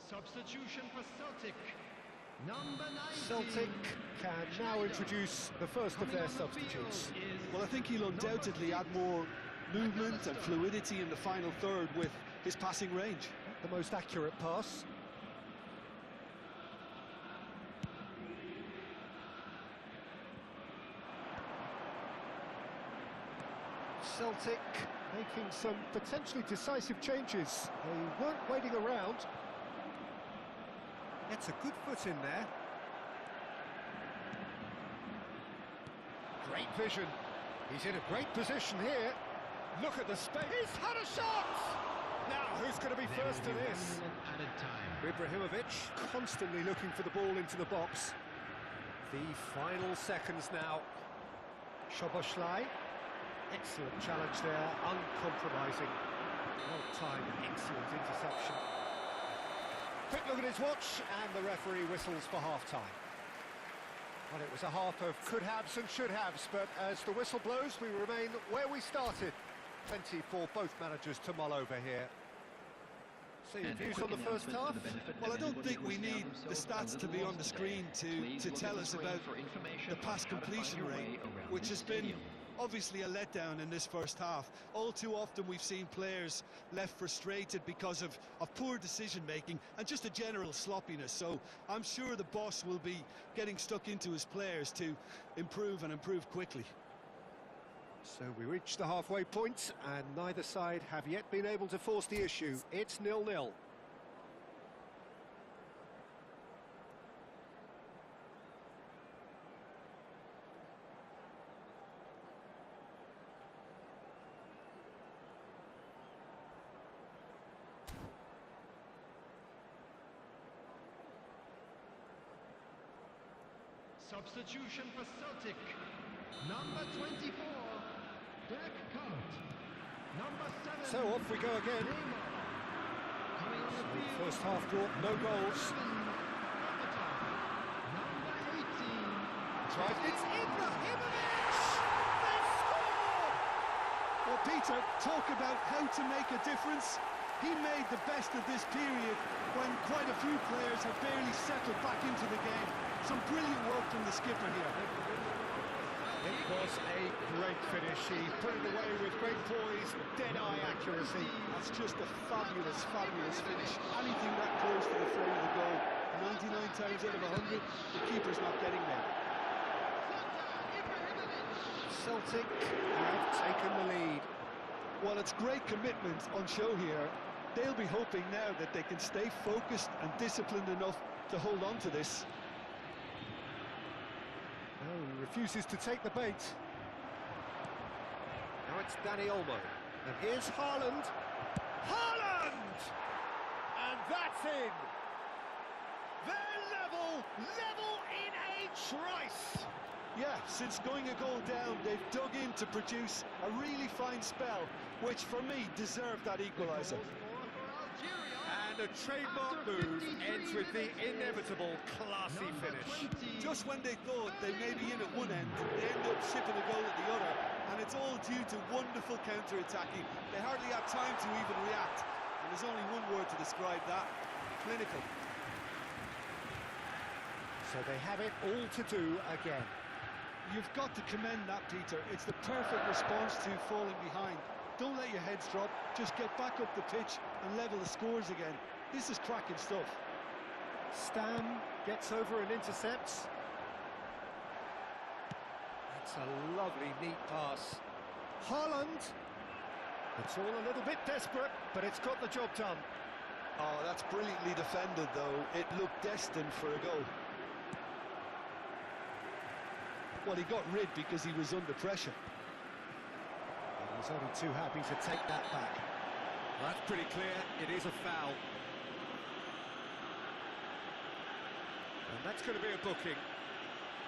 Substitution for Celtic. Number 19. Celtic can now introduce the first of their substitutes. Well, I think he'll undoubtedly add more movement and fluidity in the final third with his passing range. The most accurate pass. Celtic making some potentially decisive changes. They weren't waiting around. Gets a good foot in there. Great vision. He's in a great position here. Look at the space. He's had a shot! Now, who's going to be first to this? Ibrahimovic constantly looking for the ball into the box. The final seconds now. Szoboszlai. Excellent challenge there, uncompromising. Well-timed, excellent interception. Quick look at his watch, and the referee whistles for half-time. Well, it was a half of could-haves and should-haves, but as the whistle blows, we remain where we started. Plenty for both managers to mull over here. So your views on the first half? Well, I don't think we need the stats to be on the screen to tell us about the pass completion rate, which has been obviously a letdown in this first half. All too often we've seen players left frustrated because of poor decision-making and just a general sloppiness. So I'm sure the boss will be getting stuck into his players to improve and improve quickly. So we reach the halfway point, and neither side have yet been able to force the issue. It's 0-0. Substitution for Celtic. Number 24, Dirk Kuyt. Number 7. So off we go again. Neymar. Coming on the field. First half draw, no goals. Number 18. Right, it's Ibrahimovic! They score! Well, Peter, talk about how to make a difference. He made the best of this period when quite a few players have barely settled back into the game. Some brilliant work from the skipper here. It was a great finish. He put it away with great poise, dead-eye accuracy. That's just a fabulous, fabulous finish. Anything that close to the frame of the goal, 99 times out of 100, the keeper's not getting there. Celtic have taken the lead. Well, it's great commitment on show here. They'll be hoping now that they can stay focused and disciplined enough to hold on to this. Oh, he refuses to take the bait. Now it's Danny Olmo. And here's Haaland. Haaland! And that's in. They're level in a trice. Yeah, since going a goal down, they've dug in to produce a really fine spell, which for me deserved that equaliser. And a trademark move ends with the inevitable classy finish. Just when they thought they may be in at one end, they end up shipping a goal at the other, and it's all due to wonderful counter-attacking. They hardly had time to even react, and there's only one word to describe that: clinical. So they have it all to do again. You've got to commend that, Peter. It's the perfect response to falling behind. Don't let your heads drop, just get back up the pitch and level the scores again. This is cracking stuff. Stam gets over and intercepts. That's a lovely, neat pass. Haaland. It's all a little bit desperate, but it's got the job done. Oh, that's brilliantly defended, though. It looked destined for a goal. Well, he got rid because he was under pressure. And he's only too happy to take that back. Well, that's pretty clear. It is a foul. And that's going to be a booking.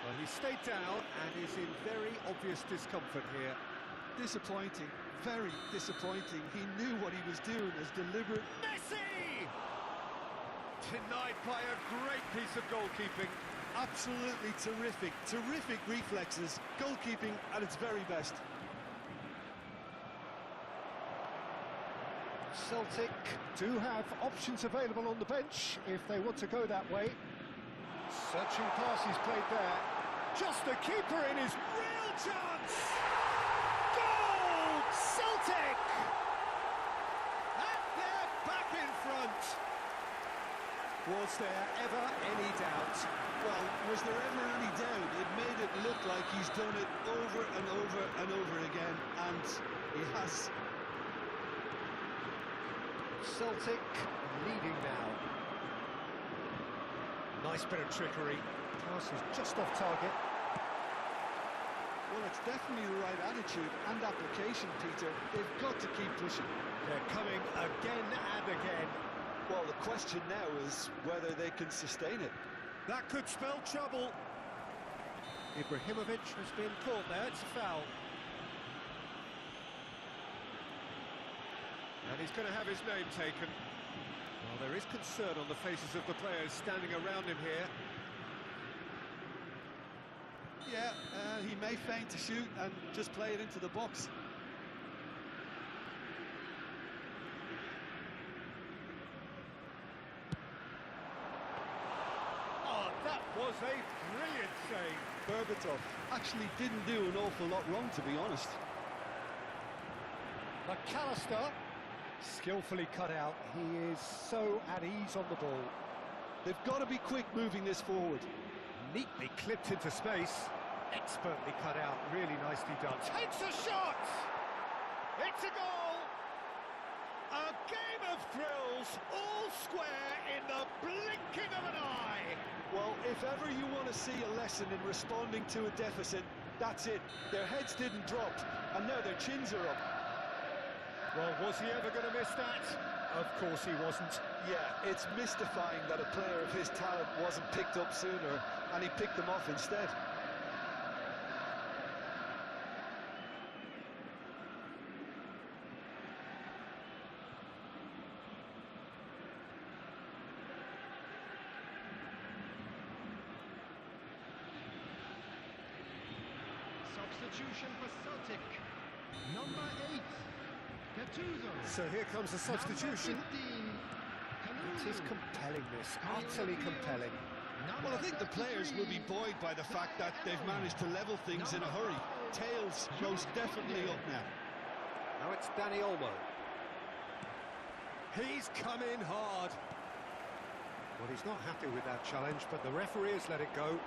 Well, he stayed down and is in very obvious discomfort here. Disappointing, very disappointing. He knew what he was doing, as deliberate. Messi! Denied by a great piece of goalkeeping. Absolutely terrific, terrific reflexes. Goalkeeping at its very best. Celtic do have options available on the bench if they want to go that way. Searching pass he's played there. Just the keeper in his real chance! Goal! Celtic! And they're back in front. Was there ever any doubt? Well, was there ever any doubt? It made it look like he's done it over and over and over again, and he has. Celtic leading now. Nice bit of trickery. Pass is just off target. Well, it's definitely the right attitude and application, Peter. They've got to keep pushing. They're coming again and again. Well, the question now is whether they can sustain it. That could spell trouble. Ibrahimovic has been caught there. It's a foul. And he's going to have his name taken. Well, there is concern on the faces of the players standing around him here. Yeah, he may feign to shoot and just play it into the box. Oh, that was a brilliant save. Berbatov actually didn't do an awful lot wrong, to be honest. McAllister, skillfully cut out. He is so at ease on the ball. They've got to be quick moving this forward. Neatly clipped into space. Expertly cut out. Really nicely done. Takes a shot! It's a goal! A game of thrills, all square in the blinking of an eye. Well, if ever you want to see a lesson in responding to a deficit, that's it. Their heads didn't drop, and now their chins are up. Well, was he ever going to miss that? Of course he wasn't. Yeah, it's mystifying that a player of his talent wasn't picked up sooner, and he picked them off instead. Substitution for Celtic. Number 8, Gattuso. So here comes the substitution. Number 15, It is compelling, this. Utterly compelling. Well, I think the players will be buoyed by the fact that they've managed to level things in a hurry. Tails most definitely up now. Now it's Danny Olmo. He's come in hard. Well, he's not happy with that challenge, but the referee has let it go.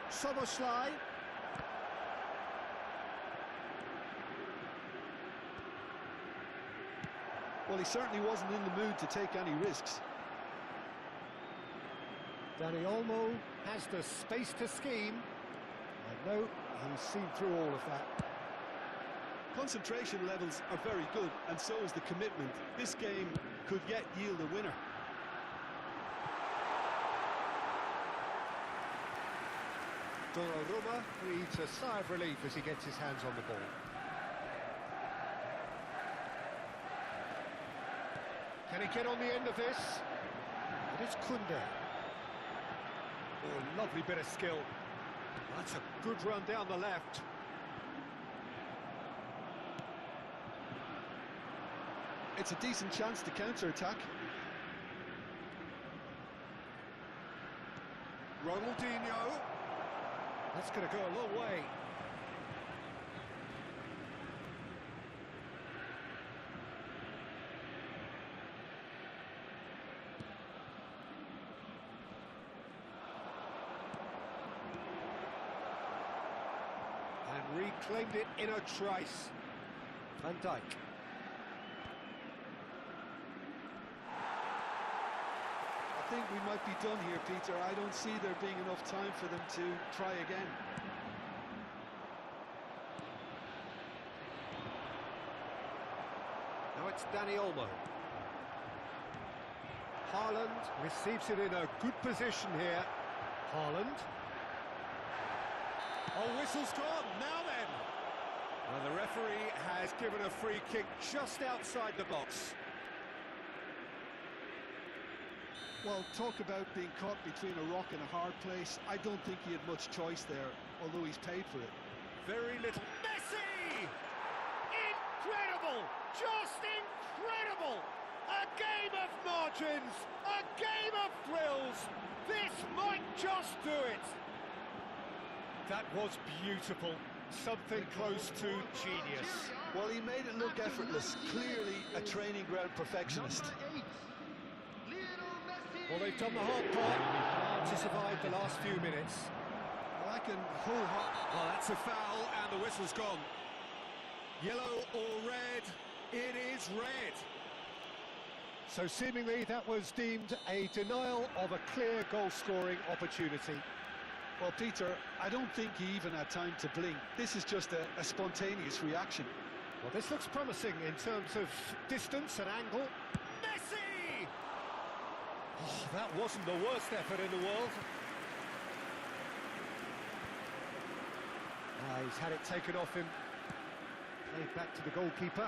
Soboslai. Well, he certainly wasn't in the mood to take any risks. Danny Olmo has the space to scheme. I know he's seen through all of that. Concentration levels are very good, and so is the commitment. This game could yet yield a winner. Donnarumma breathes a sigh of relief as he gets his hands on the ball. Can he get on the end of this? It is Kunde. Oh, lovely bit of skill. That's a good run down the left. It's a decent chance to counter-attack. Ronaldinho. That's going to go a long way. And reclaimed it in a trice. Van Dijk. I think we might be done here, Peter. I don't see there being enough time for them to try again. Now it's Danny Olmo. Haaland receives it in a good position here. Haaland. Oh, whistle's gone. Now then. Well, the referee has given a free kick just outside the box. Well, talk about being caught between a rock and a hard place. I don't think he had much choice there, although he's paid for it. Very little. Messi! Incredible! Just incredible! A game of margins! A game of thrills! This might just do it! That was beautiful. Something close to genius. Well, he made it look effortless. Clearly a training ground perfectionist. Well, they've done the hard part to survive the last few minutes. Well, I can wholeheartedly... Well, that's a foul, and the whistle's gone. Yellow or red? It is red. So seemingly that was deemed a denial of a clear goal-scoring opportunity. Well, Peter, I don't think he even had time to blink. This is just a spontaneous reaction. Well, this looks promising in terms of distance and angle. Messi! Oh, that wasn't the worst effort in the world. He's had it taken off him. Played back to the goalkeeper.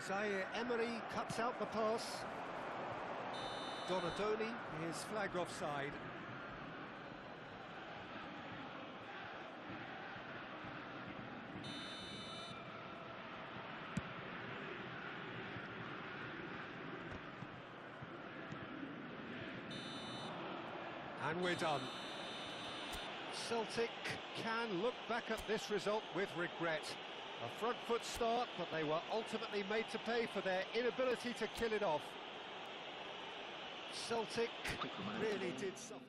Zaire Emery cuts out the pass. Donadoni is flagged offside. And we're done. Celtic can look back at this result with regret. A front foot start, but they were ultimately made to pay for their inability to kill it off. Celtic really did something.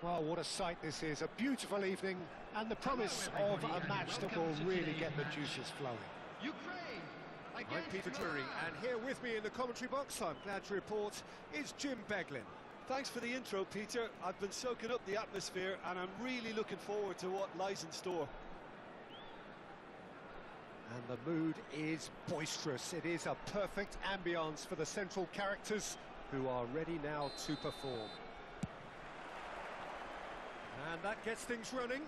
Well, what a sight this is. A beautiful evening and the promise of a match that will really get the juices flowing. Ukraine. I'm Peter Drury, and here with me in the commentary box, I'm glad to report, is Jim Beglin. Thanks for the intro, Peter. I've been soaking up the atmosphere and I'm really looking forward to what lies in store. And the mood is boisterous. It is a perfect ambience for the central characters who are ready now to perform. And that gets things running.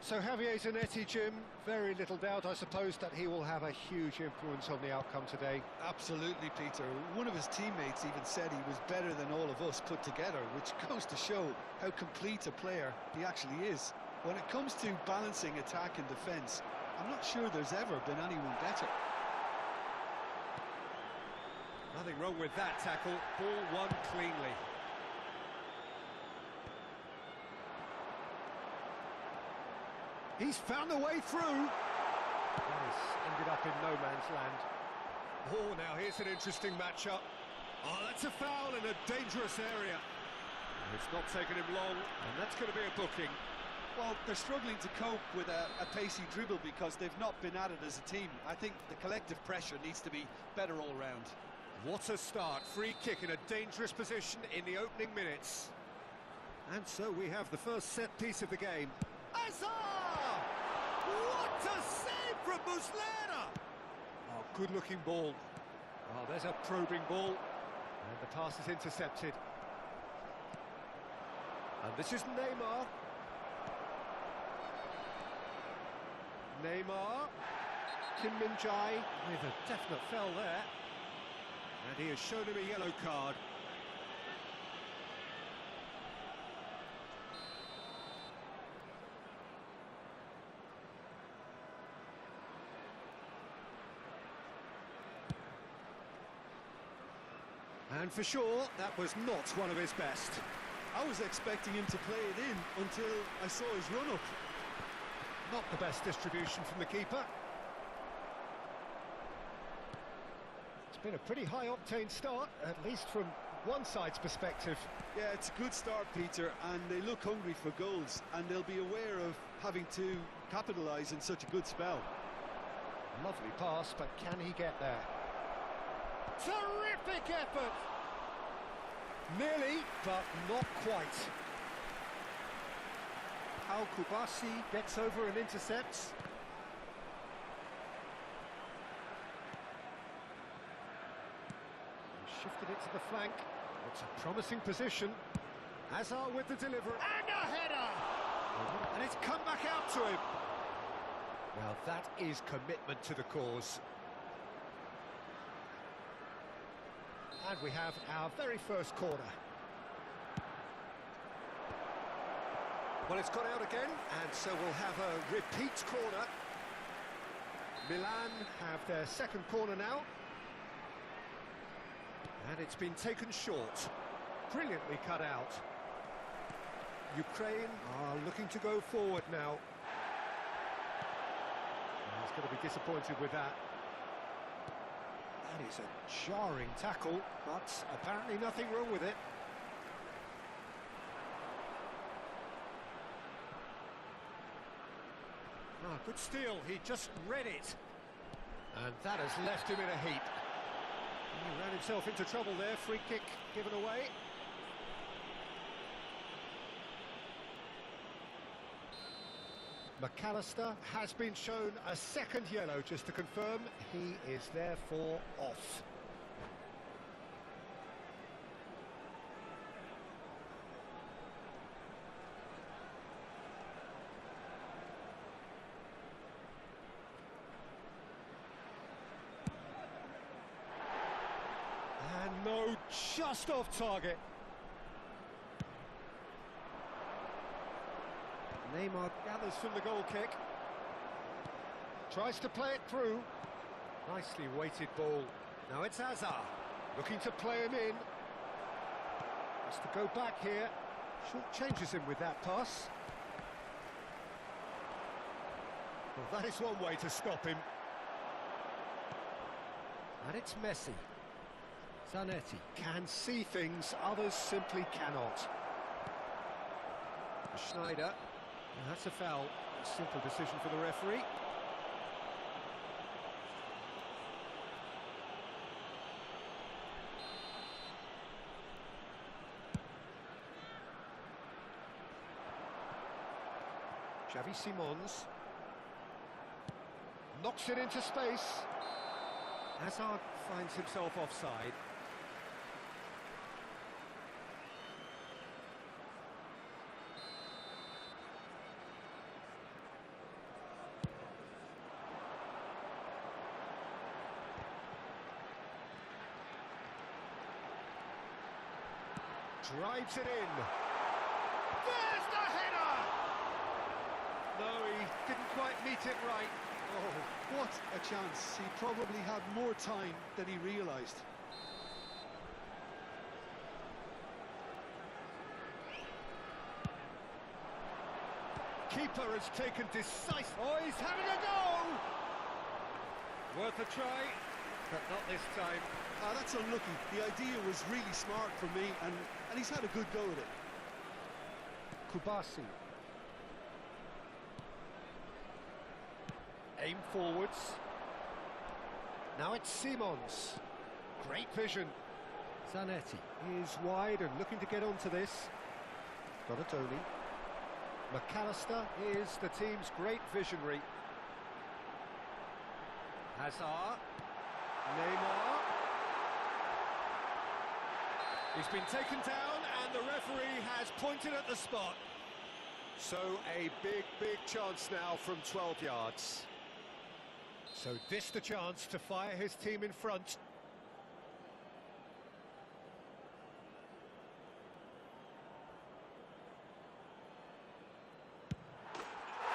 So Javier Zanetti, Jim, very little doubt, I suppose, that he will have a huge influence on the outcome today. Absolutely, Peter. One of his teammates even said he was better than all of us put together, which goes to show how complete a player he actually is. When it comes to balancing attack and defence, I'm not sure there's ever been anyone better. Nothing wrong with that tackle. Ball won cleanly. He's found a way through. Nice. Ended up in no man's land. Oh, now here's an interesting matchup. Oh, that's a foul in a dangerous area. It's not taken him long, and that's going to be a booking. Well, they're struggling to cope with a pacey dribble because they've not been at it as a team. I think the collective pressure needs to be better all round. What a start. Free kick in a dangerous position in the opening minutes. And so we have the first set piece of the game. Hazard! What a save from Muslera! Oh, good-looking ball. Oh, there's a probing ball. And the pass is intercepted. And this is Neymar. Neymar. Kim Min-jae with a definite foul there. And he has shown him a yellow card. And for sure, that was not one of his best. I was expecting him to play it in until I saw his run-up. Not the best distribution from the keeper. It's been a pretty high-octane start, at least from one side's perspective. Yeah, it's a good start, Peter, and they look hungry for goals, and they'll be aware of having to capitalise in such a good spell. Lovely pass, but can he get there? Terrific effort! Nearly, but not quite. Al-Kubasi gets over and intercepts. He shifted it to the flank. It's a promising position. Hazard with the delivery. And a header! And it's come back out to him. Well, that is commitment to the cause. And we have our very first corner. Well, it's gone out again, and so we'll have a repeat corner. Milan have their second corner now. And it's been taken short. Brilliantly cut out. Ukraine are looking to go forward now. And he's going to be disappointed with that. That is a jarring tackle, but apparently nothing wrong with it. Ah, good steal, he just read it. And that has left him in a heap. He ran himself into trouble there, free kick given away. McAllister has been shown a second yellow, just to confirm. He is therefore off. And no, just off target. Neymar gathers from the goal kick. Tries to play it through. Nicely weighted ball. Now it's Hazard. Looking to play him in. Has to go back here. Short changes him with that pass. Well, that is one way to stop him. And it's Messi. Zanetti can see things others simply cannot. Schneider. And that's a foul. A simple decision for the referee. Xavi Simons knocks it into space. Hazard finds himself offside. Drives it in. There's the header! No, he didn't quite meet it right. Oh, what a chance. He probably had more time than he realised. Keeper has taken decisive... Oh, he's having a go! Worth a try, but not this time. Ah, that's unlucky. The idea was really smart for me, and he's had a good go at it. Kubasi. Aim forwards. Now it's Simons. Great vision. Zanetti is wide and looking to get onto this. Donatoni. McAllister is the team's great visionary. Hazard. Neymar. He's been taken down and the referee has pointed at the spot. So a big chance now from 12 yards. So this the chance to fire his team in front.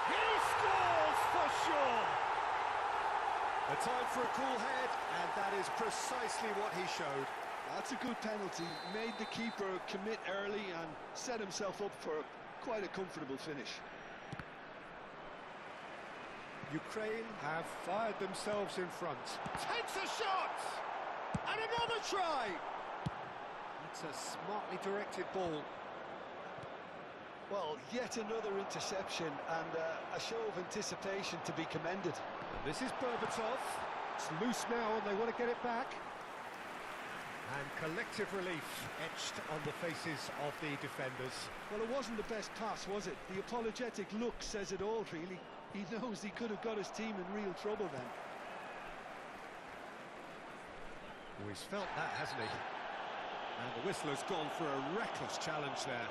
He scores for sure! A time for a cool head, and that is precisely what he showed. That's a good penalty. Made the keeper commit early and set himself up for quite a comfortable finish. Ukraine have fired themselves in front. Takes a shot! And another try! It's a smartly directed ball. Well, yet another interception and a show of anticipation to be commended. And this is Berbatov. It's loose now and they want to get it back. And collective relief etched on the faces of the defenders. Well, it wasn't the best pass, was it? The apologetic look says it all, really. He knows he could have got his team in real trouble then. Oh, he's felt that, hasn't he? And the whistler's gone for a reckless challenge there.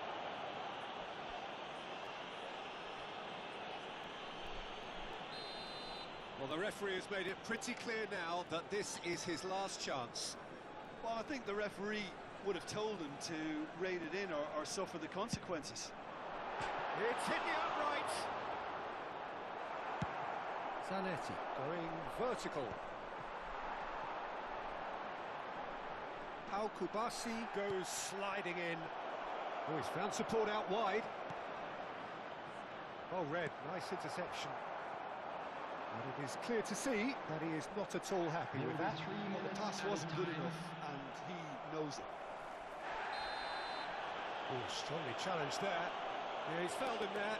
Well, the referee has made it pretty clear now that this is his last chance. Well, I think the referee would have told him to rein it in or suffer the consequences. It's hit the upright. Zanetti going vertical. Pau Kubasi goes sliding in. Oh, he's found support out wide. Oh, Red, nice interception. And it is clear to see that he is not at all happy with that. Well, the pass wasn't good enough, and he knows it. Oh, strongly challenged there. Yeah, he's fouled him there.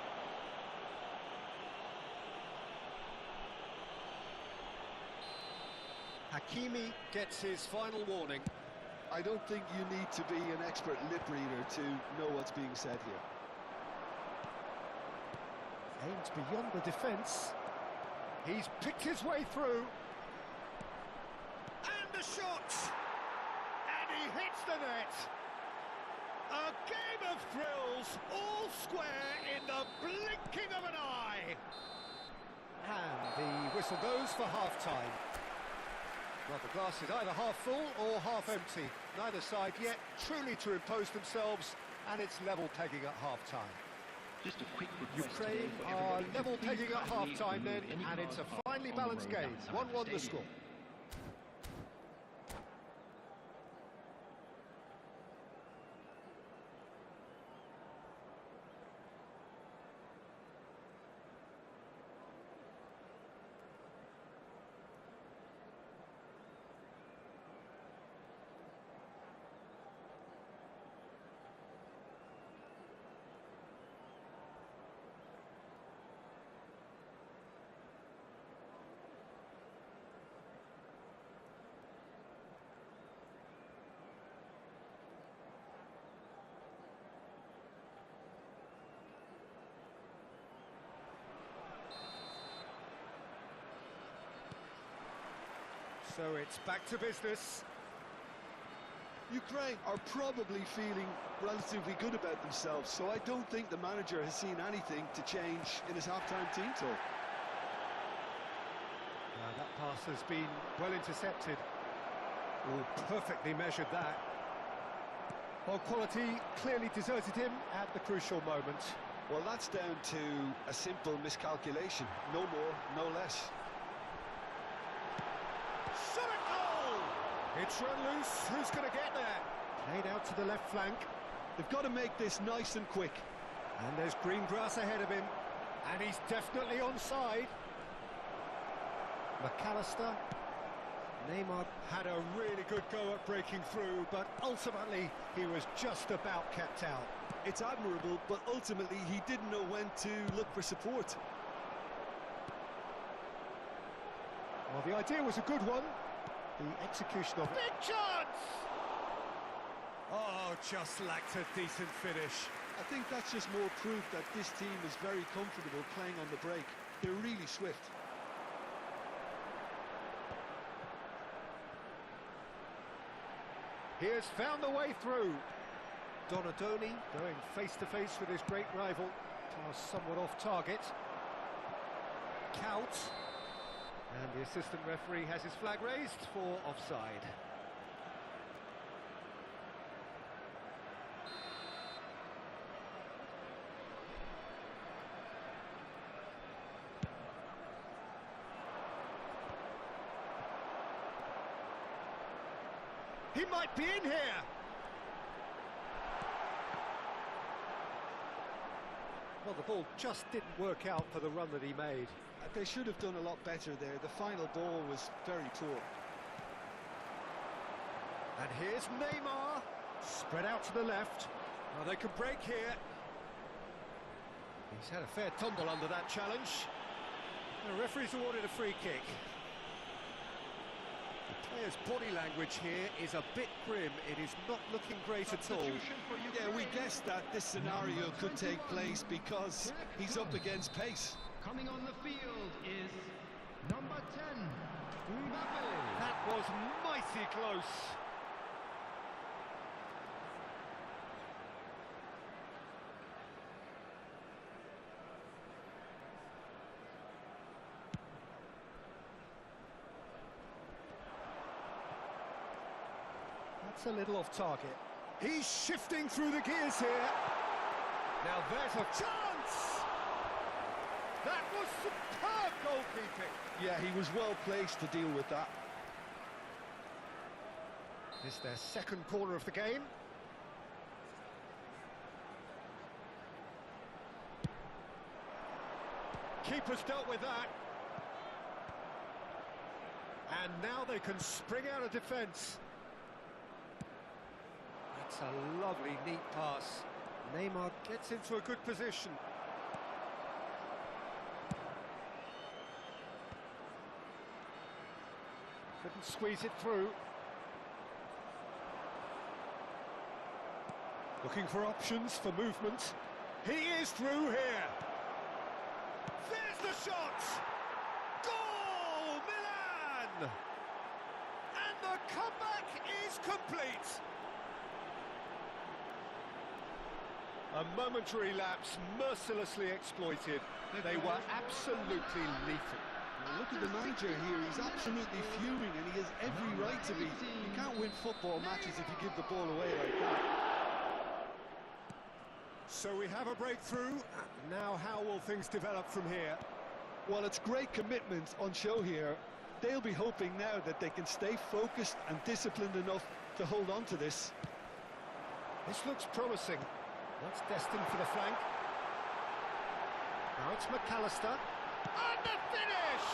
Hakimi gets his final warning. I don't think you need to be an expert lip reader to know what's being said here. Aimed beyond the defence. He's picked his way through. And the shot! And he hits the net. A game of thrills, all square in the blinking of an eye. And the whistle goes for half-time. Well, the glass is either half full or half empty. Neither side yet truly to impose themselves, and it's level pegging at half-time. Just a quick request today Ukraine for are everybody to level please pegging at kindly half-time then, remove any and it's a cars finely on the balanced road game. outside 1-1 the the stadium. score. So it's back to business. Ukraine are probably feeling relatively good about themselves, so I don't think the manager has seen anything to change in his half-time team talk. That pass has been well intercepted. Oh, perfectly measured that. Well, quality clearly deserted him at the crucial moment. Well, that's down to a simple miscalculation. No more, no less. Shot at goal! It's run loose. Who's going to get there? Played out to the left flank. They've got to make this nice and quick. And there's green grass ahead of him. And he's definitely onside. McAllister. Neymar had a really good go at breaking through, but ultimately he was just about kept out. It's admirable, but ultimately he didn't know when to look for support. Well, the idea was a good one. The execution of... Big chance! Oh, just lacked a decent finish. I think that's just more proof that this team is very comfortable playing on the break. They're really swift. He has found the way through. Donadoni going face-to-face with his great rival. Pass somewhat off target. Count. And the assistant referee has his flag raised for offside. He might be in here. Well, the ball just didn't work out for the run that he made. They should have done a lot better there. The final ball was very poor. And here's Neymar. Spread out to the left. Well, they can break here. He's had a fair tumble under that challenge. The referee's awarded a free kick. The player's body language here is a bit grim. It is not looking great at all. Yeah, we guessed that this scenario could take place because he's up against pace. Coming on the field is number 10, Mbappe. That was mighty close. That's a little off target. He's shifting through the gears here. Now there's a chance! That was superb goalkeeping. Yeah, he was well placed to deal with that. This is their second corner of the game. Keeper's dealt with that. And now they can spring out of defence. That's a lovely, neat pass. Neymar gets into a good position. Couldn't squeeze it through. Looking for options for movement. He is through here. There's the shot! Goal, Milan! And the comeback is complete. A momentary lapse mercilessly exploited. They were absolutely lethal. Look at the manager here, he's absolutely fuming and he has every right to be. You can't win football matches if you give the ball away like that. So we have a breakthrough. Now how will things develop from here? Well, it's great commitment on show here. They'll be hoping now that they can stay focused and disciplined enough to hold on to this. This looks promising. That's destined for the flank. Now it's McAllister. And the finish!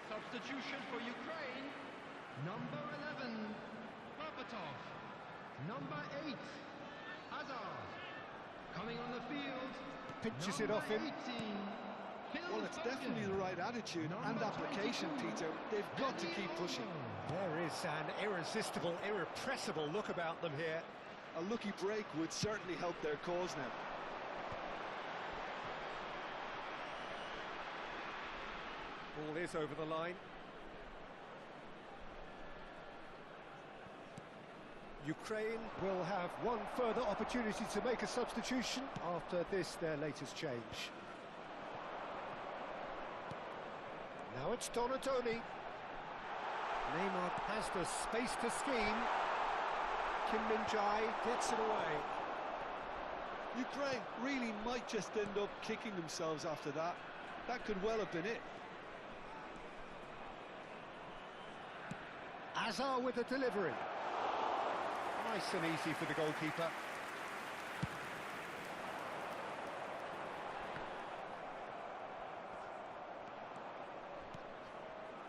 Substitution for Ukraine, number 11, Berbatov. Number 8, Hazard. Coming on the field, Pinches it off him. 18, Well, it's definitely the right attitude and application, Peter. They've got to keep pushing. There is an irresistible, irrepressible look about them here. A lucky break would certainly help their cause now. Ball is over the line. Ukraine will have one further opportunity to make a substitution after this, their latest change. Now it's Donatoni. Neymar has the space to scheme. Kim Min-jae gets it away. Ukraine really might just end up kicking themselves after that. That could well have been it. Azar with the delivery. Nice and easy for the goalkeeper.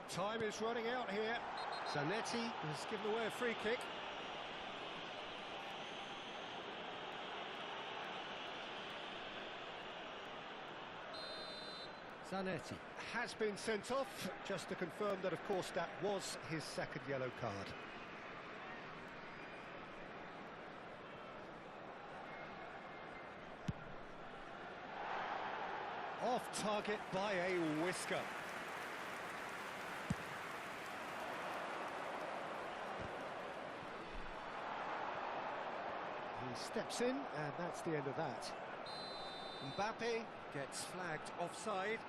Time is running out here. Zanetti has given away a free kick. Zanetti has been sent off, just to confirm that, of course, that was his second yellow card. Off target by a whisker. He steps in, and that's the end of that. Mbappe gets flagged offside.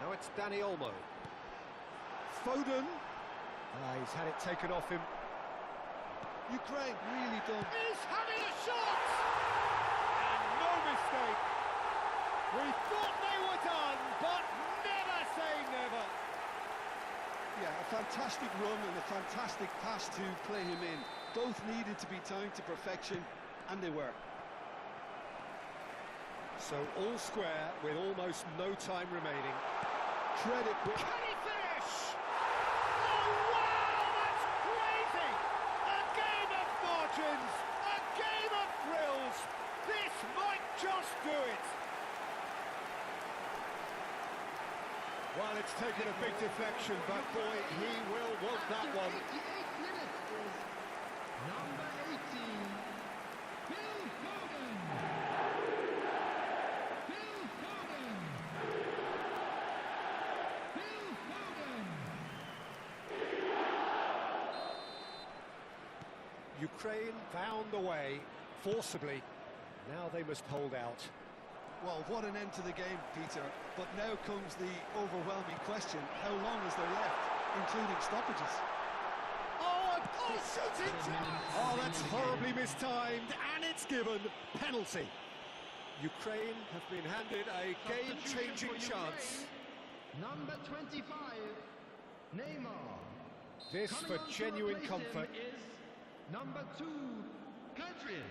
Now it's Dani Olmo. Foden. He's had it taken off him. Ukraine really don't. He's having a shot! And no mistake. We thought they were done, but never say never. Yeah, a fantastic run and a fantastic pass to play him in. Both needed to be timed to perfection, and they were. So all square with almost no time remaining. Credit. Can he finish? Oh, wow, that's crazy! A game of margins, a game of thrills. This might just do it. Well, it's taken a big deflection, but boy, he will want that one. 88 minutes is number 18, Phil Foden. Phil Foden. Phil Foden. Ukraine found the way, forcibly. Now they must hold out. Well, what an end to the game, Peter. But now comes the overwhelming question: how long is there left, including stoppages? Shooting! Oh, that's horribly mistimed, and it's given penalty. Ukraine have been handed a game-changing chance. Number 25, Neymar. This Coming for on to genuine replace comfort. him is number 2, Country.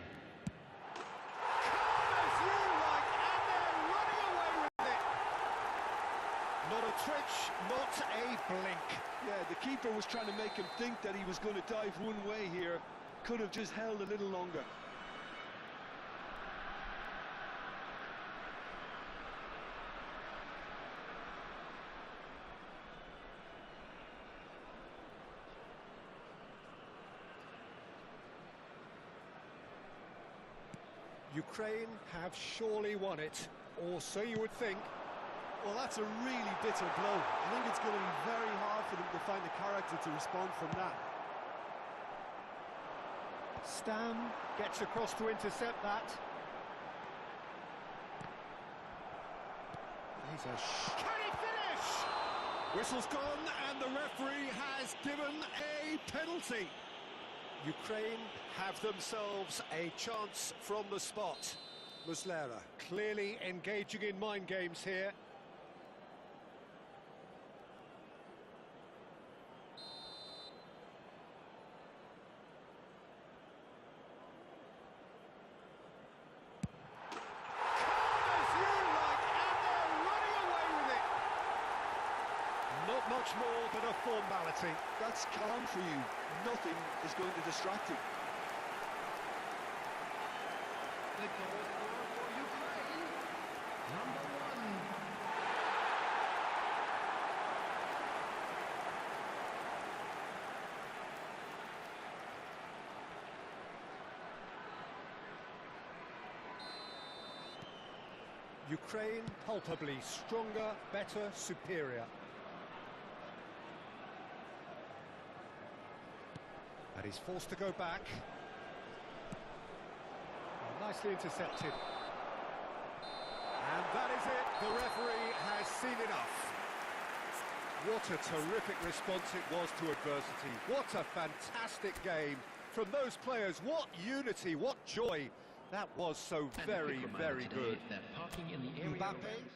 Not a twitch, not a blink. Yeah, the keeper was trying to make him think that he was going to dive one way here. Could have just held a little longer. Ukraine have surely won it, or so you would think. Well, that's a really bitter blow. I think it's going to be very hard for them to find the character to respond from that. Stam gets across to intercept that. He's Can he finish? Whistle's gone, and the referee has given a penalty. Ukraine have themselves a chance from the spot. Muslera clearly engaging in mind games here. Not much more than a formality. That's calm for you. Nothing is going to distract you. The goal scorer for Ukraine, number 1. Ukraine palpably stronger, better, superior. And he's forced to go back. Oh, nicely intercepted. And that is it. The referee has seen enough. What a terrific response it was to adversity. What a fantastic game from those players. What unity, what joy. That was so very, very good. That parking in the area Mbappe. around-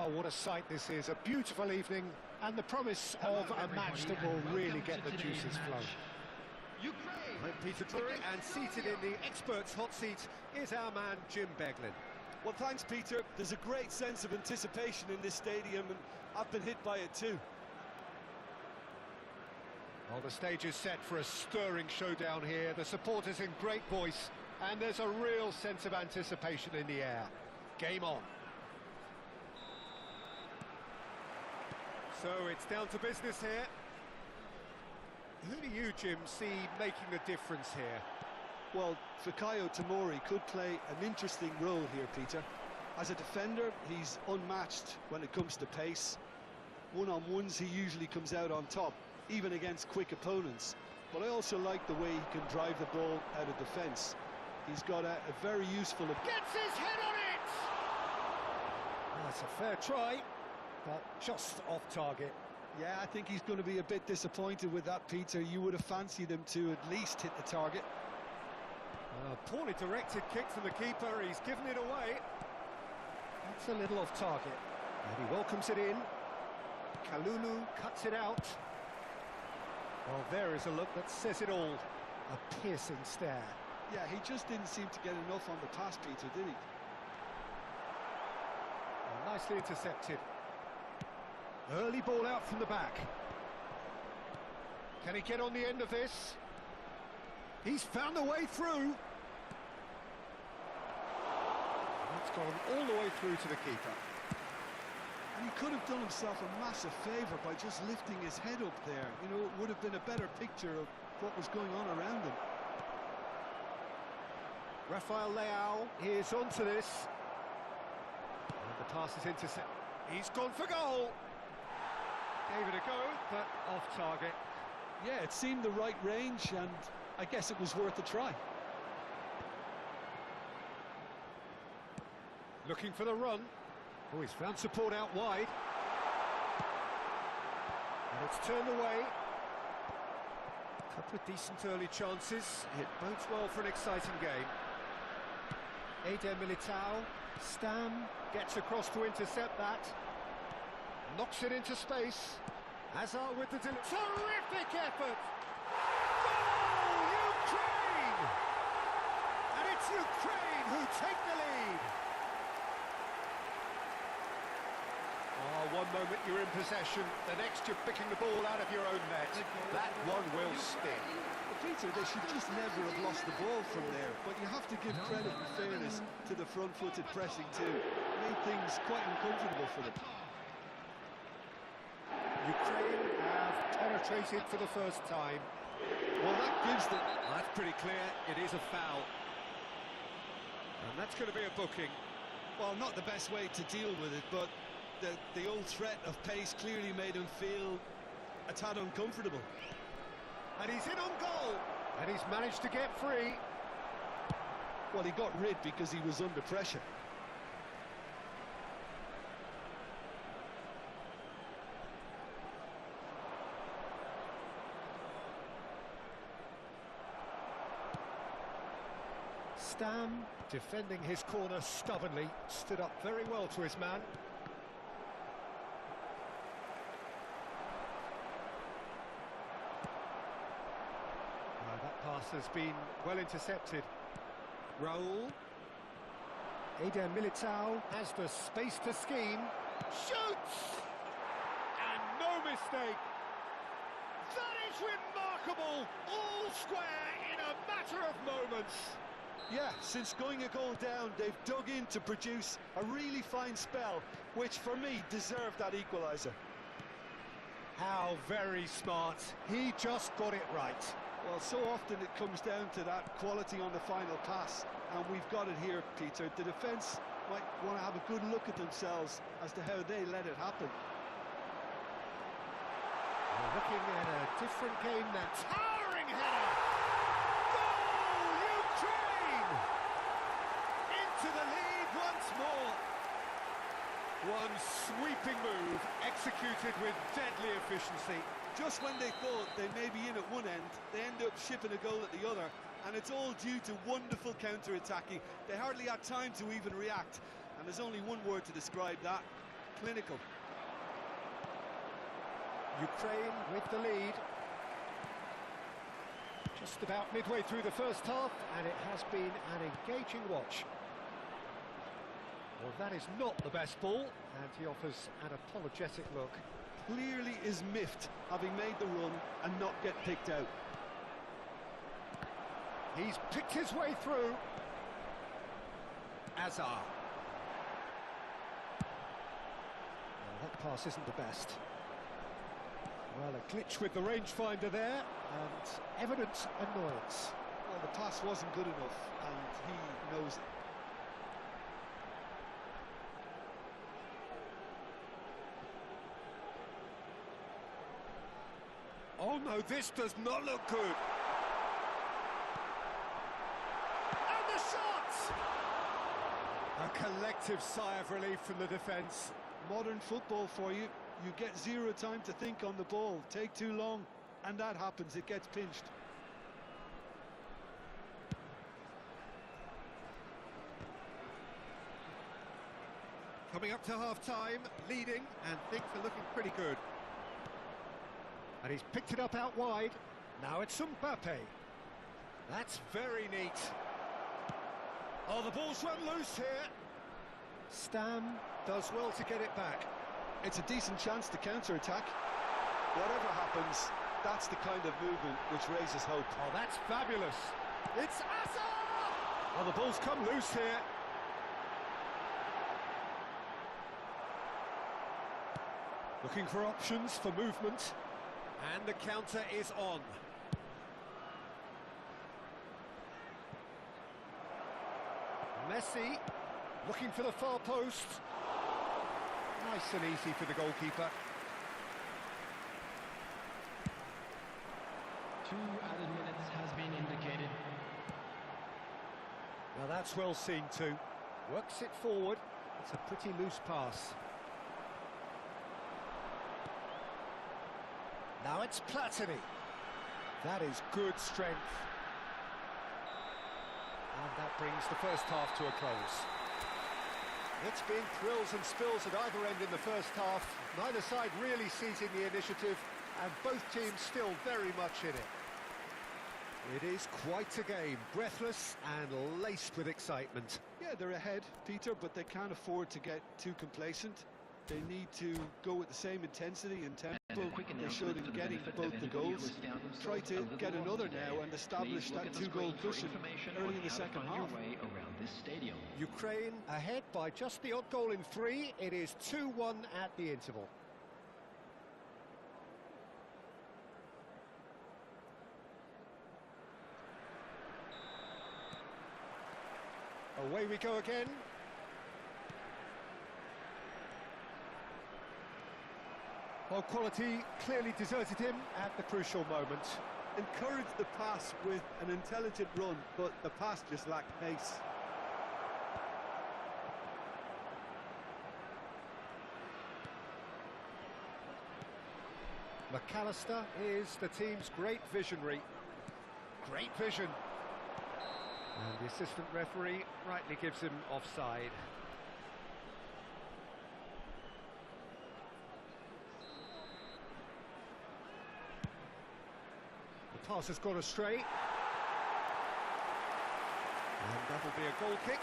Oh, what a sight this is. A beautiful evening and the promise of a match that will really get the juices flowing. Ukraine. I'm Peter Drury, and seated in the experts' hot seat is our man Jim Beglin. Well, thanks, Peter. There's a great sense of anticipation in this stadium, and I've been hit by it too. Well, the stage is set for a stirring showdown here. The supporters in great voice, and there's a real sense of anticipation in the air. Game on. So it's down to business here. Who do you, Jim, see making the difference here? Well, Fikayo Tomori could play an interesting role here, Peter. As a defender, he's unmatched when it comes to pace. One-on-ones, he usually comes out on top, even against quick opponents. But I also like the way he can drive the ball out of defence. He's got a very useful... Gets his head on it! That's a fair try, but just off target. Yeah, I think he's going to be a bit disappointed with that, Peter. You would have fancied him to at least hit the target. Poorly directed kick from the keeper, he's given it away. That's a little off target. And he welcomes it in. Kalulu cuts it out. Well, there is a look that says it all. A piercing stare. Yeah, he just didn't seem to get enough on the pass, Peter, did he? Well, nicely intercepted. Early ball out from the back. Can he get on the end of this? He's found a way through. It's gone all the way through to the keeper. And he could have done himself a massive favour by just lifting his head up there. You know, it would have been a better picture of what was going on around him. Rafael Leao is onto this. And the pass is intercepted. He's gone for goal. Gave it a go, but off target. Yeah, it seemed the right range, and I guess it was worth a try. Looking for the run. Oh, he's found support out wide. And it's turned away. Couple of decent early chances. It bodes well for an exciting game. Eder Militao. Stam gets across to intercept that. Knocks it into space. Hazard with the terrific effort. Goal, Ukraine! And it's Ukraine who take the lead. Oh, one moment you're in possession, the next you're picking the ball out of your own net. That one will sting. Peter, they should just never have lost the ball from there, but you have to give credit and fairness to the front-footed pressing too. Made things quite uncomfortable for them. Ukraine have penetrated for the first time. Well, that gives them... That's pretty clear, it is a foul. And that's going to be a booking. Well, not the best way to deal with it, but the old threat of pace clearly made him feel a tad uncomfortable. And he's in on goal. And he's managed to get free. Well, he got rid because he was under pressure. Stam, defending his corner stubbornly, stood up very well to his man. That pass has been well intercepted. Raul. Eder Militao has the space to scheme. Shoots! And no mistake. That is remarkable. All square in a matter of moments. Yeah, since going a goal down, they've dug in to produce a really fine spell, which for me deserved that equaliser. How very smart. He just got it right. Well, so often it comes down to that quality on the final pass, and we've got it here, Peter. The defence might want to have a good look at themselves as to how they let it happen. We're looking at a different game now. Towering header! Goal, Ukraine! Into the lead once more. One sweeping move, executed with deadly efficiency. Just when they thought they may be in at one end, they end up shipping a goal at the other, and it's all due to wonderful counter-attacking. They hardly had time to even react, and there's only one word to describe that: clinical. Ukraine with the lead. Just about midway through the first half, and it has been an engaging watch. Well, that is not the best ball, and he offers an apologetic look. Clearly is miffed, having made the run and not get picked out. He's picked his way through. Azar. Well, that pass isn't the best. Well, a glitch with the rangefinder there, and evident annoyance. Well, the pass wasn't good enough, and he knows it. Oh no, this does not look good. And the shot! A collective sigh of relief from the defence. Modern football for you. You get zero time to think on the ball. Take too long, and that happens. It gets pinched. Coming up to half-time, leading, and things are looking pretty good. And he's picked it up out wide. Now it's Mbappe. That's very neat. Oh, the ball's run loose here. Stam does well to get it back. It's a decent chance to counter-attack. Whatever happens, that's the kind of movement which raises hope. Oh, that's fabulous. It's Azar! Oh, the ball's come loose here. Looking for options for movement. And the counter is on. Messi looking for the far post. Nice and easy for the goalkeeper. 2 added minutes has been indicated. Now that's well seen too. Works it forward. It's a pretty loose pass. Now it's Platini. That is good strength. And that brings the first half to a close. It's been thrills and spills at either end in the first half. Neither side really seizing the initiative, and both teams still very much in it. It is quite a game, breathless and laced with excitement. Yeah, they're ahead, Peter, but they can't afford to get too complacent. They need to go with the same intensity and tempo they showed in getting both the goals. Try to get another now and establish that 2-goal cushion early in the second half. Ukraine ahead by just the odd goal in 3. It is 2-1 at the interval. Away we go again. Well, quality clearly deserted him at the crucial moment. Encouraged the pass with an intelligent run, but the pass just lacked pace. McAllister is the team's great visionary. Great vision. And the assistant referee rightly gives him offside. The pass has gone astray. And that'll be a goal kick.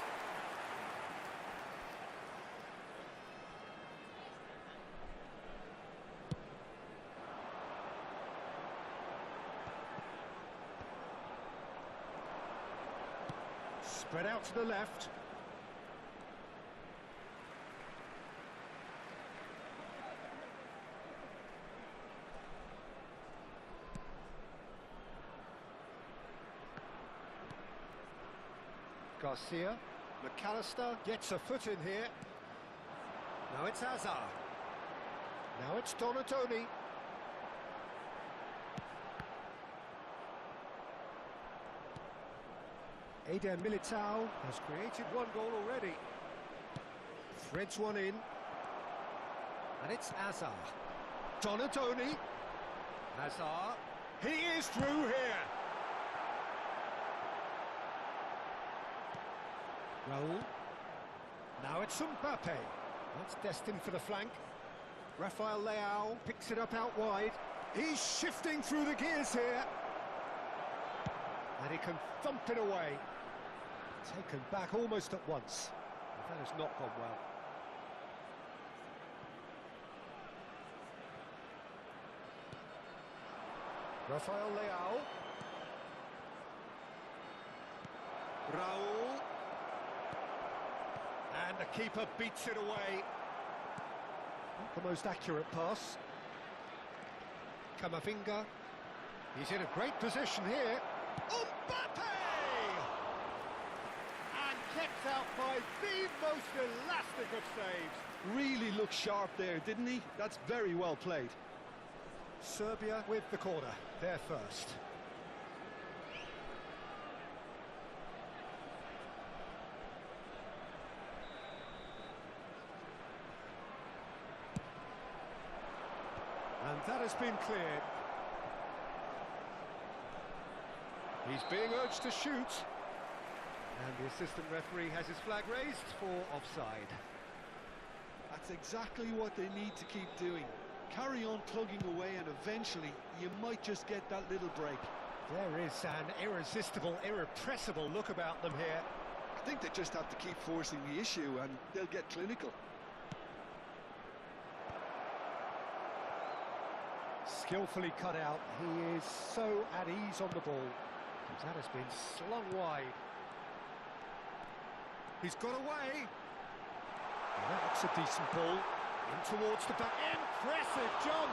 Spread out to the left. Garcia. McAllister gets a foot in here. Now it's Azar. Now it's Donatoni. Eder Militao has created 1 goal already. Threads one in. And it's Azar. Donatoni. Azar. He is through here. Raul. Now it's Mbappe. That's destined for the flank. Rafael Leao picks it up out wide. He's shifting through the gears here. And he can thump it away. Taken back almost at once. That has not gone well. Rafael Leao. Raul. And the keeper beats it away. Not the most accurate pass. Camavinga. He's in a great position here. Mbappe! And kept out by the most elastic of saves. Really looked sharp there, didn't he? That's very well played. Serbia with the corner, they're first. And that has been cleared. He's being urged to shoot. And the assistant referee has his flag raised for offside. That's exactly what they need to keep doing. Carry on plugging away and eventually you might just get that little break. There is an irresistible, irrepressible look about them here. I think they just have to keep forcing the issue and they'll get clinical. Skillfully cut out. He is so at ease on the ball. That has been slung wide. He's got away. That's a decent ball. In towards the back. Impressive jump.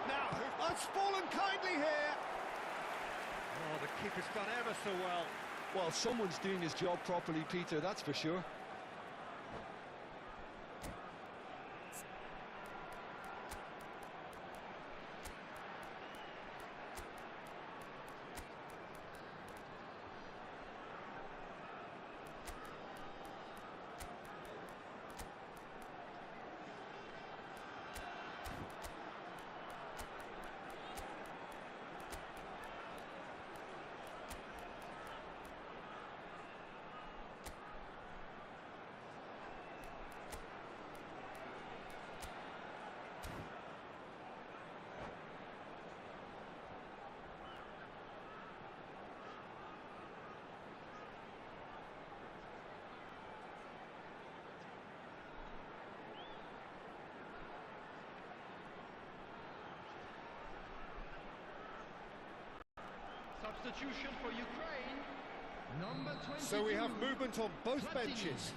Now, it's fallen kindly here. Oh, the keeper's done ever so well. Well, someone's doing his job properly, Peter, that's for sure. Substitution for Ukraine. Number 22. So we have movement on both benches.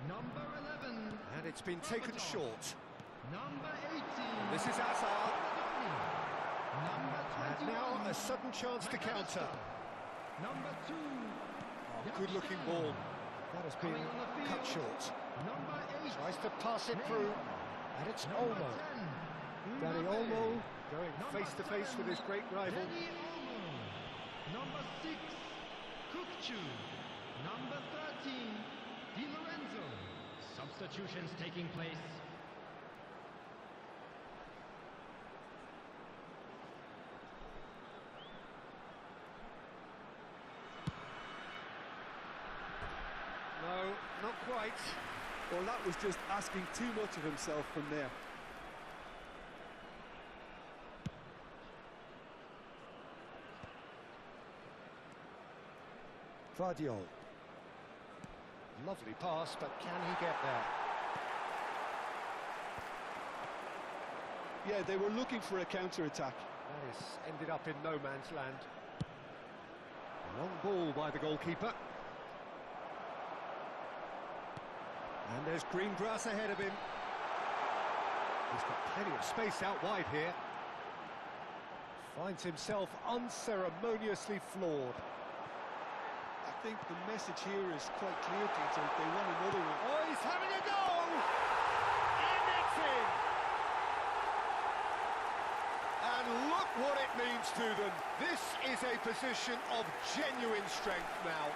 Number 11. And it's been taken short. Number 18. This is Hazard. Number 21. And now a sudden chance to counter. Number 2. Good-looking ball. That has been cut short. Number 8. Tries to pass it through. And it's Olmo. Danny Olmo going face-to-face with his great rival. Number 6, Kukcu. Number 13, Di Lorenzo. Substitutions taking place. No, not quite. Well, that was just asking too much of himself from there. Vardiol. Lovely pass, but can he get there? Yeah, they were looking for a counter-attack. That has ended up in no man's land. Long ball by the goalkeeper. And there's green grass ahead of him. He's got plenty of space out wide here. Finds himself unceremoniously floored. I think the message here is quite clear, Peter. They want another one. Oh, he's having a go! And it's in! And look what it means to them. This is a position of genuine strength now.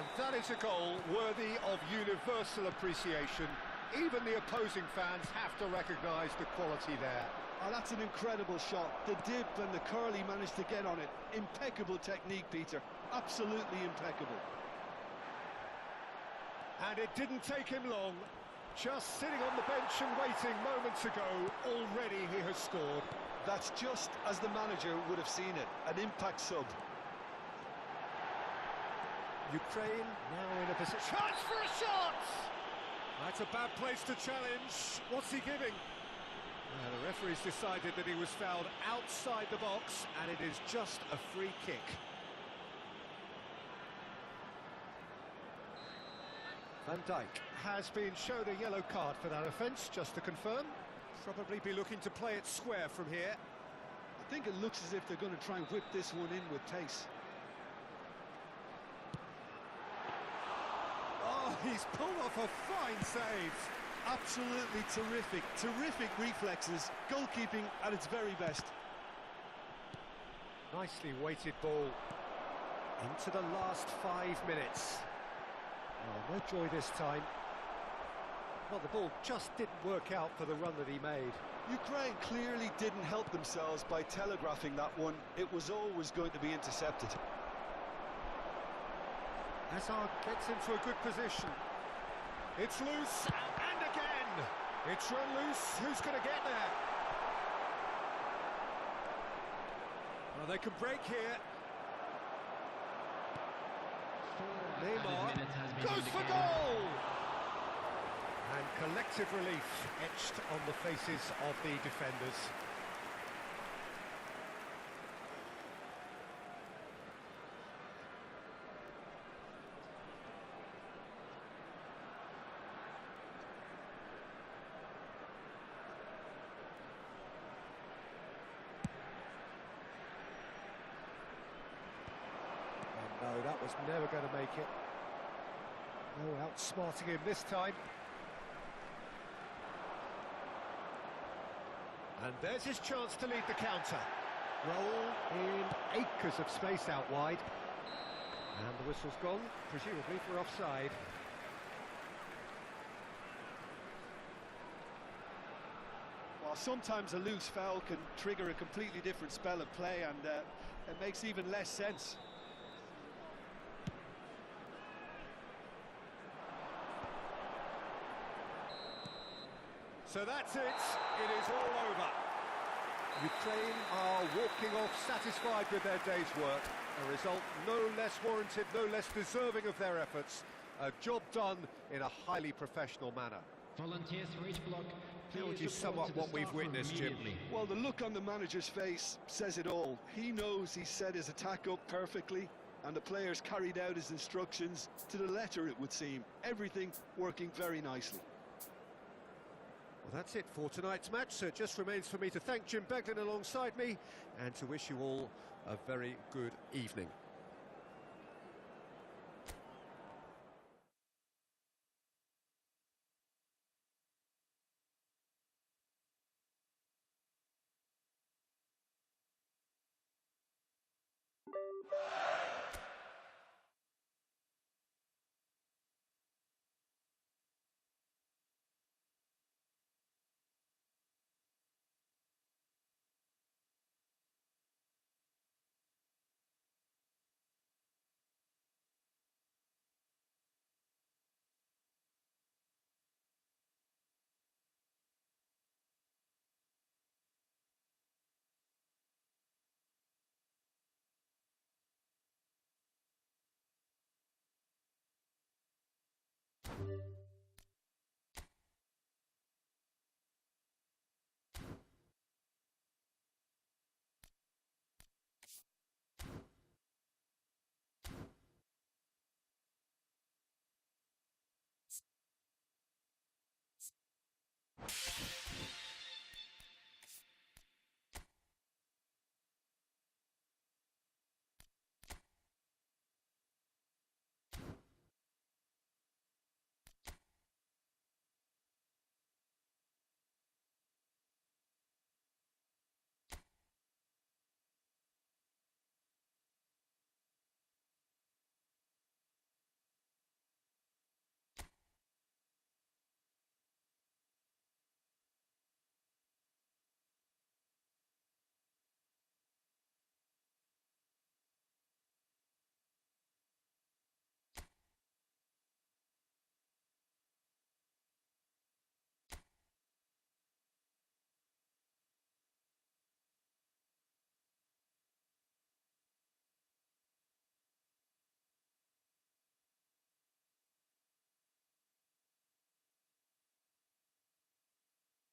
And that is a goal worthy of universal appreciation. Even the opposing fans have to recognise the quality there. Oh, that's an incredible shot. The dip and the curl he managed to get on it. Impeccable technique, Peter. Absolutely impeccable. And it didn't take him long. Just sitting on the bench and waiting moments ago, already he has scored. That's just as the manager would have seen it, an impact sub. Ukraine now in a position. Chance for a shot! That's a bad place to challenge. What's he giving? The referee's decided that he was fouled outside the box, and it is just a free kick. Van Dijk has been shown a yellow card for that offence, just to confirm. Probably be looking to play it square from here. I think it looks as if they're going to try and whip this one in with pace. Oh, he's pulled off a fine save. Absolutely terrific, terrific reflexes, goalkeeping at its very best. Nicely weighted ball into the last 5 minutes. Oh, no joy this time. Well, the ball just didn't work out for the run that he made. Ukraine clearly didn't help themselves by telegraphing that one. It was always going to be intercepted. Hazard gets into a good position. It's loose, and again! It's run loose, who's going to get there? Well, they can break here. Neymar goes for goal! And collective relief etched on the faces of the defenders. No, that was never going to make it. No outsmarting him this time. And there's his chance to lead the counter. Roll in acres of space out wide. And the whistle's gone, presumably for offside. Well, sometimes a loose foul can trigger a completely different spell of play, and it makes even less sense. So that's it. It is all over. Ukraine are walking off satisfied with their day's work. A result no less warranted, no less deserving of their efforts. A job done in a highly professional manner. Volunteers for each block. How would you sum up what we've witnessed, Jim? Well, the look on the manager's face says it all. He knows he set his attack up perfectly, and the players carried out his instructions to the letter, it would seem. Everything working very nicely. Well, that's it for tonight's match, so it just remains for me to thank Jim Beglin alongside me and to wish you all a very good evening.